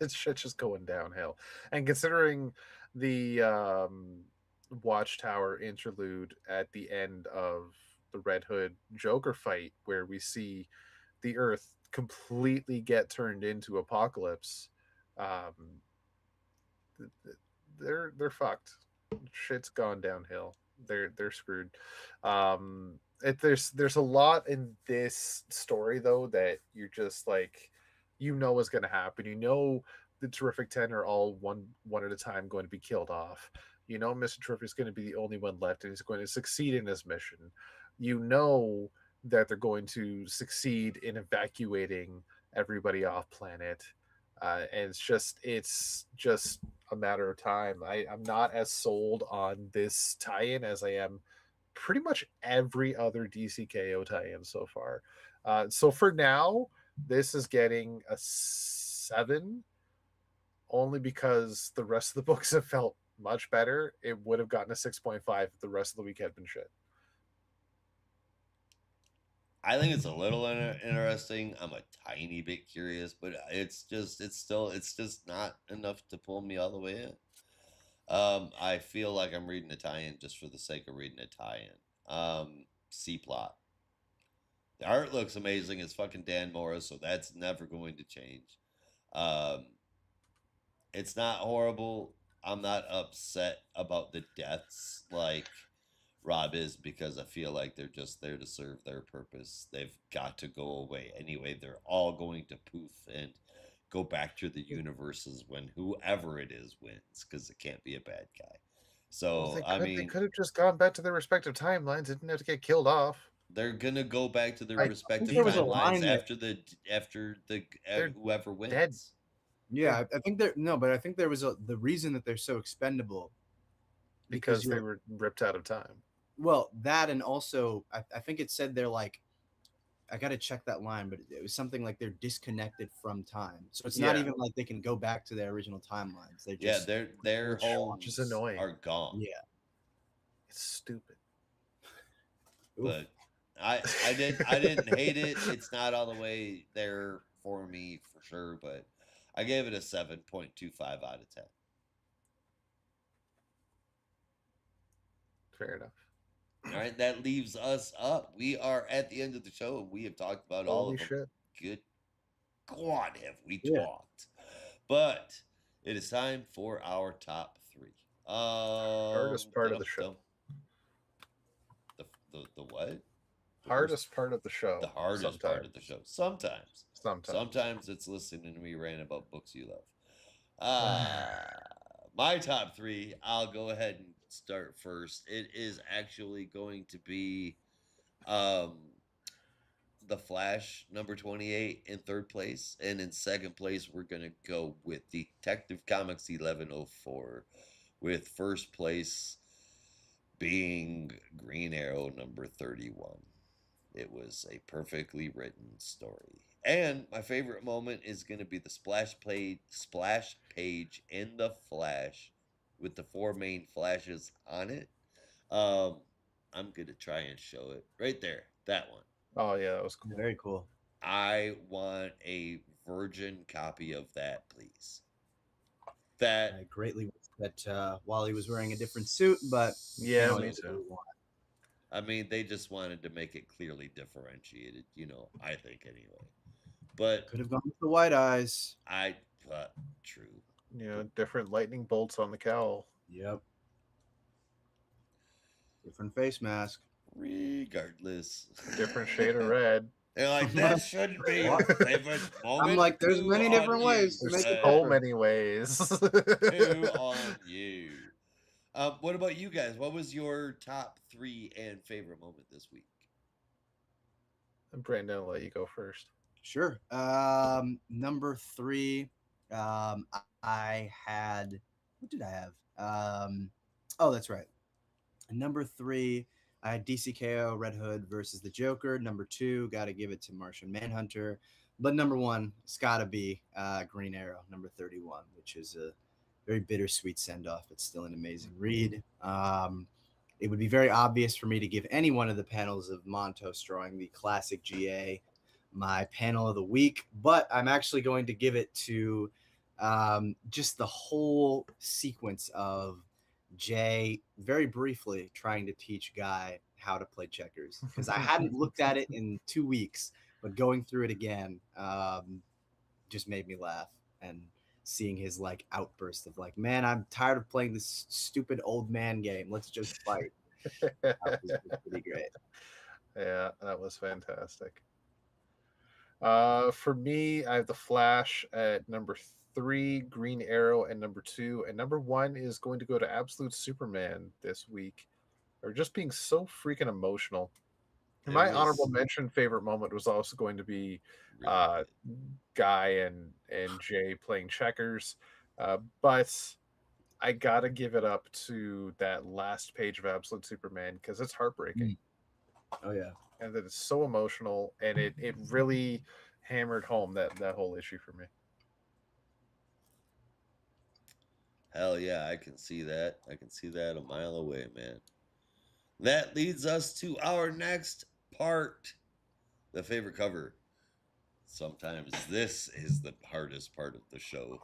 It's shit just going downhill. And considering the Watchtower interlude at the end of the Red Hood Joker fight, where we see the Earth completely get turned into apocalypse, um, they're fucked. Shit's gone downhill. They're screwed. There's a lot in this story though that you're just like, is going to happen. The Terrific 10 are all one at a time going to be killed off. Mr. Terrific is going to be the only one left, and he's going to succeed in his mission. You know that they're going to succeed in evacuating everybody off planet, and it's just a matter of time. I'm not as sold on this tie-in as I am pretty much every other DCKO tie-in so far. So for now, this is getting a 7. only because the rest of the books have felt much better. It would have gotten a 6.5 if the rest of the week had been shit. I think it's a little interesting. I'm a tiny bit curious, but it's just not enough to pull me all the way in. I feel like I'm reading a tie-in just for the sake of reading a tie-in. C plot. The art looks amazing. It's fucking Dan Morris, so that's never going to change. Um, it's not horrible. I'm not upset about the deaths like Rob is because I feel like they're just there to serve their purpose. They've got to go away anyway. They're all going to poof and go back to the universes when whoever it is wins because it can't be a bad guy. Well, So I they mean, could have just gone back to their respective timelines. They didn't have to get killed off. they're gonna go back to their I think respective there was a feel timelines line that, after the they're whoever dead. wins. yeah, I think there, no, but I think there was the reason that they're so expendable because because they were ripped out of time. well, that, and also I think it said they're like, I got to check that line, but it was something like they're disconnected from time. So it's not Yeah. even like they can go back to their original timelines. They're Yeah, just, their Which is homes annoying. are gone. yeah. It's stupid. Oof. But I didn't hate it. It's not all the way there for me for sure, but I gave it a 7.25 out of 10. Fair enough. All right, that leaves us up. We are at the end of the show and we have talked about all Holy of them. shit. Good God, have we Yeah. talked? But it is time for our top three. Hardest part of the show. The what? Hardest part of the show. The hardest part of the show. Sometimes. Sometimes it's listening to me rant about books you love. My top three, I'll go ahead and start first. It is actually going to be The Flash, number 28, in third place. And in second place, we're going to go with Detective Comics 1104, with first place being Green Arrow, number 31. It was a perfectly written story. And my favorite moment is going to be the splash page in the Flash with the four main flashes on it. I'm going to try and show it right there. That one. Oh yeah, that was cool. Very cool. I want a virgin copy of that, please. That I greatly wish that Wally was wearing a different suit, but Yeah, can't me always too. do what we want. I mean, they just wanted to make it clearly differentiated, I think anyway. But Could have gone with the white eyes. true. Different lightning bolts on the cowl. Yep. Different face mask. Regardless. Different shade of red. They're like, that shouldn't be your favorite moment. I'm like, there's Two many on different you, ways to There's make it so different. many ways. Two on you. What about you guys? What was your top three and favorite moment this week? Brandon, I'll let you go first. Sure. Number three, I had, what did I have? Oh, that's right. Number three, I had DCKO Red Hood versus the Joker. Number two, got to give it to Martian Manhunter. But number one, it's got to be Green Arrow, number 31, which is a very bittersweet send-off. It's still an amazing read. It would be very obvious for me to give any one of the panels of Montos drawing the classic GA my panel of the week, but I'm actually going to give it to just the whole sequence of Jay very briefly trying to teach Guy how to play checkers, because I hadn't looked at it in 2 weeks, but going through it again just made me laugh, and seeing his like outburst of like, man, I'm tired of playing this stupid old man game. Let's just fight. That was pretty great. Yeah, that was fantastic. For me, I have the Flash at number 3, Green Arrow at number 2, and number 1 is going to go to Absolute Superman this week. Or just being so freaking emotional. My honorable mention favorite moment was also going to be Really Guy and Jay playing checkers, but I gotta give it up to that last page of Absolute Superman because it's heartbreaking. Oh yeah. And that it's so emotional, and it really hammered home that whole issue for me. Hell yeah, I can see that. I can see that a mile away, man. That leads us to our next part, the favorite cover. Sometimes this is the hardest part of the show.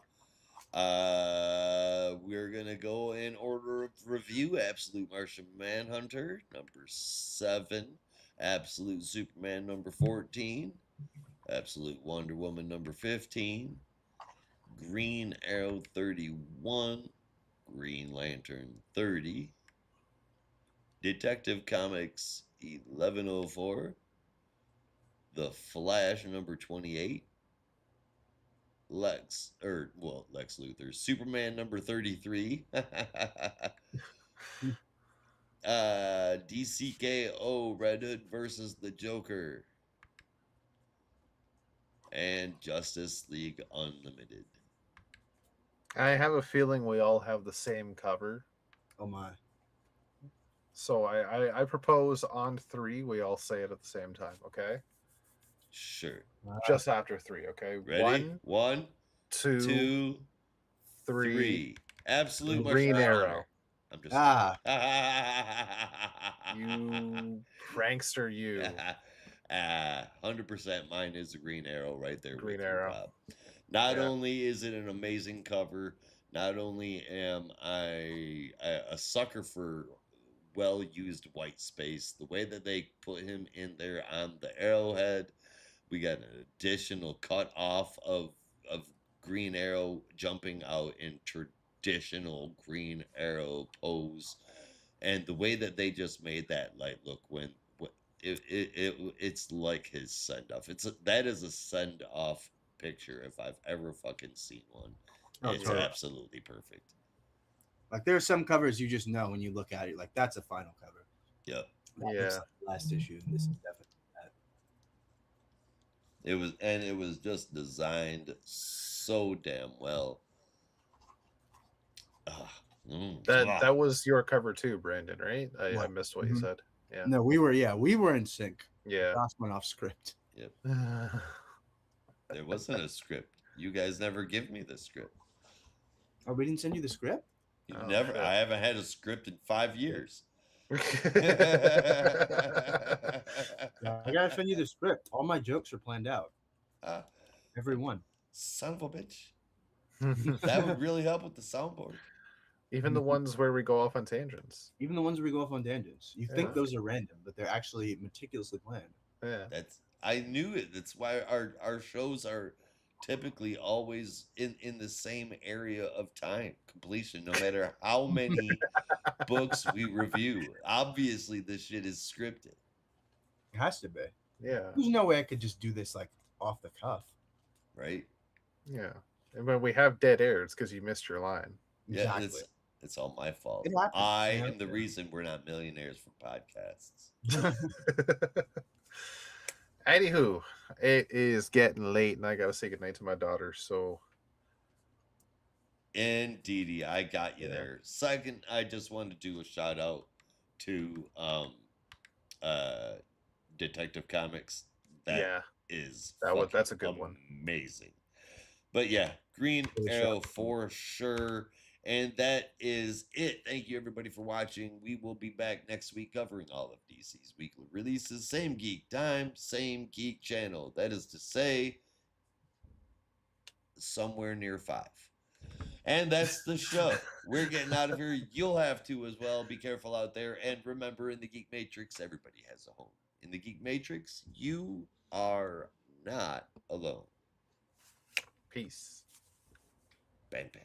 We're gonna go in order of review. Absolute Martian Manhunter number 7, Absolute Superman number 14, Absolute Wonder Woman number 15, Green Arrow 31, Green Lantern 30, Detective Comics 1104, The Flash number 28, Lex Luthor, Superman number 33, DCKO Red Hood versus the Joker, and Justice League Unlimited. I have a feeling we all have the same cover. Oh my. So I propose on 3, we all say it at the same time, okay? Sure. Just after 3, okay? Ready? 1, 2, 2, 3. 3. Absolute Green Martian Arrow. Manhunter. I'm just You prankster, you. 100% mine is a Green Arrow right there Green with Arrow. you, Bob. Not Yeah. only is it an amazing cover, not only am I a sucker for well-used white space, the way that they put him in there on the arrowhead, we got an additional cut off of Green Arrow jumping out in traditional Green Arrow pose, and the way that they just made that light look when it's like his send off. That is a send off picture if I've ever fucking seen one. Oh, It's totally. absolutely perfect. Like there are some covers you just know when you look at it, like that's a final cover. Yep. That looks like the last issue. This is definitely that. It was just designed so damn well. That was your cover too, Brandon, right? I What? missed what you said. Yeah. No, we were in sync. Yeah. Last one off script. Yep. There wasn't a script. You guys never give me the script. Oh, we didn't send you the script? You Oh, never. shit. I haven't had a script in 5 years. I gotta send you the script. All my jokes are planned out. Every one. Son of a bitch. That would really help with the soundboard. Even the ones where we go off on tangents. Even the ones where we go off on tangents. You think Yeah. those are random, but they're actually meticulously planned. Yeah. I knew it. That's why our shows are typically always in the same area of time completion, no matter how many books we review. Obviously, this shit is scripted. It has to be. Yeah. There's no way I could just do this like off the cuff. Right? Yeah. And when we have dead air, it's because you missed your line. Exactly. Yeah, it's all my fault. It happens. I Yeah. am the reason we're not millionaires from podcasts. Anywho, it is getting late and I gotta say goodnight to my daughter. So Indeedy, I got you Yeah. there. Second, I just wanted to do a shout out to Detective Comics. That's a good one. Amazing. But yeah, Green Really Arrow shout out. for sure. And that is it. Thank you everybody for watching. We will be back next week covering all of DC's weekly releases. Same geek time, same geek channel. That is to say, somewhere near 5. And that's the show. We're getting out of here. You'll have to as well. Be careful out there. And remember, in the Geek Matrix, everybody has a home. In the Geek Matrix, you are not alone. Peace. Bang, bang.